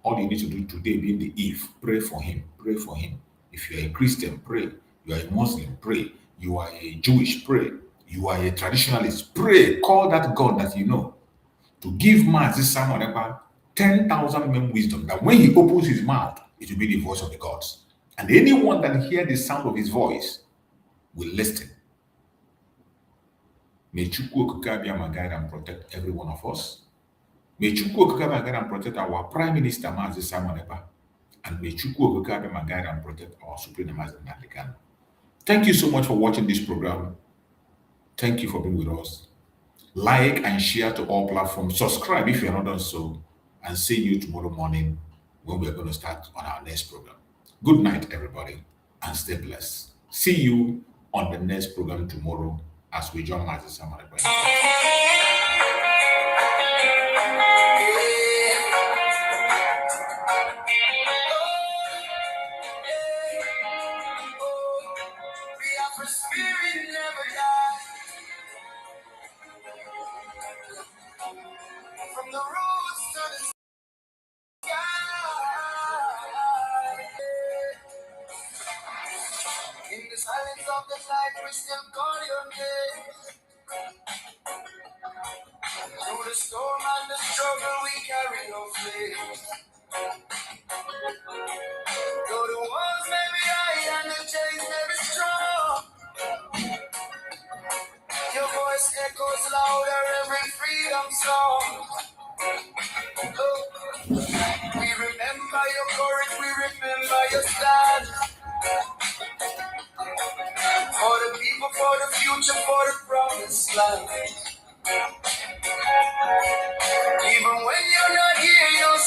All you need to do today, being the eve, pray for him. Pray for him. If you are a Christian, pray. You are a Muslim, pray. You are a Jewish, pray. You are a traditionalist, pray. Call that God that you know to give Mazi Simon Ekpa 10,000 men wisdom, that when he opens his mouth, it will be the voice of the gods. And anyone that hears the sound of his voice will listen. May Chukwu Okike guide and protect every one of us. May Chukwu Okike guide and protect our Prime Minister, Mazi Simon Ekpa. And may Chukwu Okike guide and protect our Supreme Mazi Nnamdi Kanu. Thank you so much for watching this program. Thank you for being with us. Like and share to all platforms. Subscribe if you are not done so. And see you tomorrow morning when we are going to start on our next program. Good night, everybody, and stay blessed. See you on the next program tomorrow as we join Mazi Simon Ekpa. From the roots to the sky. In the silence of the night, we still call your name. Through the storm and the struggle, we carry your flame. Though the walls may be high and the chains may be strong, your voice echoes louder every freedom song. Oh, we remember your courage, we remember your stand. For the people, for the future, for the promised land. Even when you're not here, you're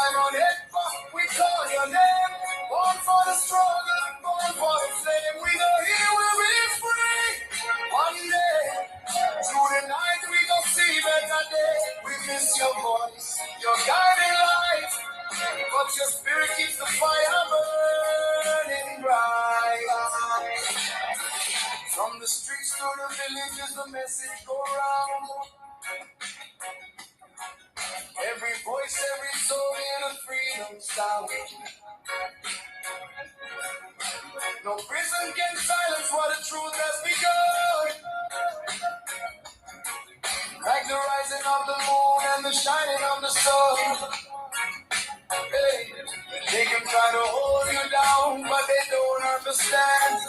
Simon Ekpa'S, we call your name. Born for the struggle, born for the flame. We know he will be free. One day, through the night, we gon' see better day. We miss your voice, your guiding light. But your spirit keeps the fire burning bright. From the streets to the villages, the message go round. Every voice, every soul in a freedom sound. No prison can silence what the truth has begun. Like the rising of the moon and the shining of the sun. Hey, they can try to hold you down, but they don't understand.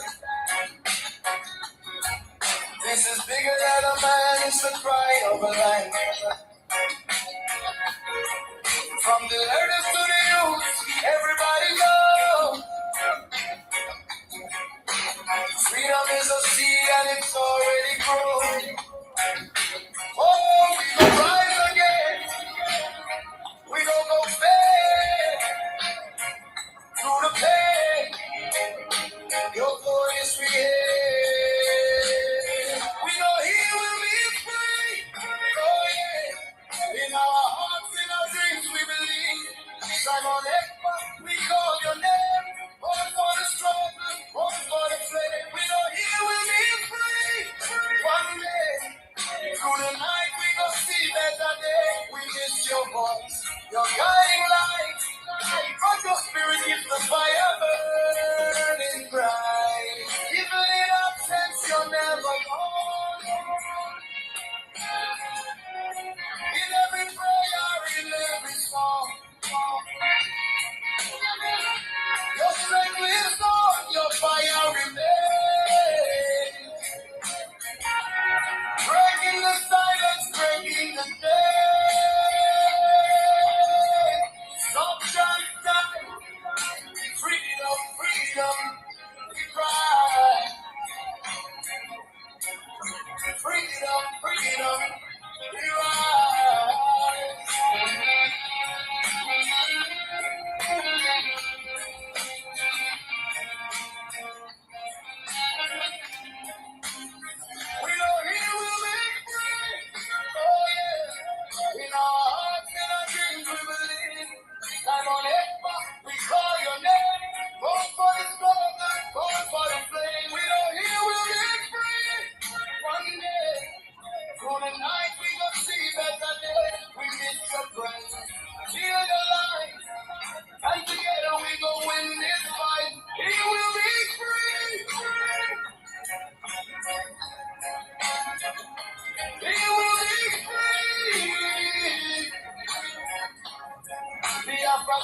This is bigger than a man, it's the cry of a lion. From the elders to the youth, everybody go. Freedom is a seed and it's already grown. Oh, we gon' rise again. We gon' go back through the pain. Your voice we hear. We know he will be free. Oh yeah. In our hearts, in our dreams, we believe. Simon Ekpa'S, we call your name. Born for the struggle, born for the flame. We know he will be free. One day, through the night, we gon' see better day. We miss your voice, your guiding light. But your spirit keeps the fire burning bright. Even in absence, you're never gone. In every prayer, in every song. Your strength lives on, your fire remains. Breaking the silence, breaking the day. Sunshine time, freedom, freedom, we cry. Freedom, freedom, we rise. We know he will make free. Oh yeah. In our hearts and our dreams we believe. Simon Ekpa'S, we call your name. Born for the struggle, born for the flame. We know he will make free. One day, through the night we gon' see better day. We miss your praise, feel the light. And together we gon' win this fight. He will be free. He will be free. Biafra.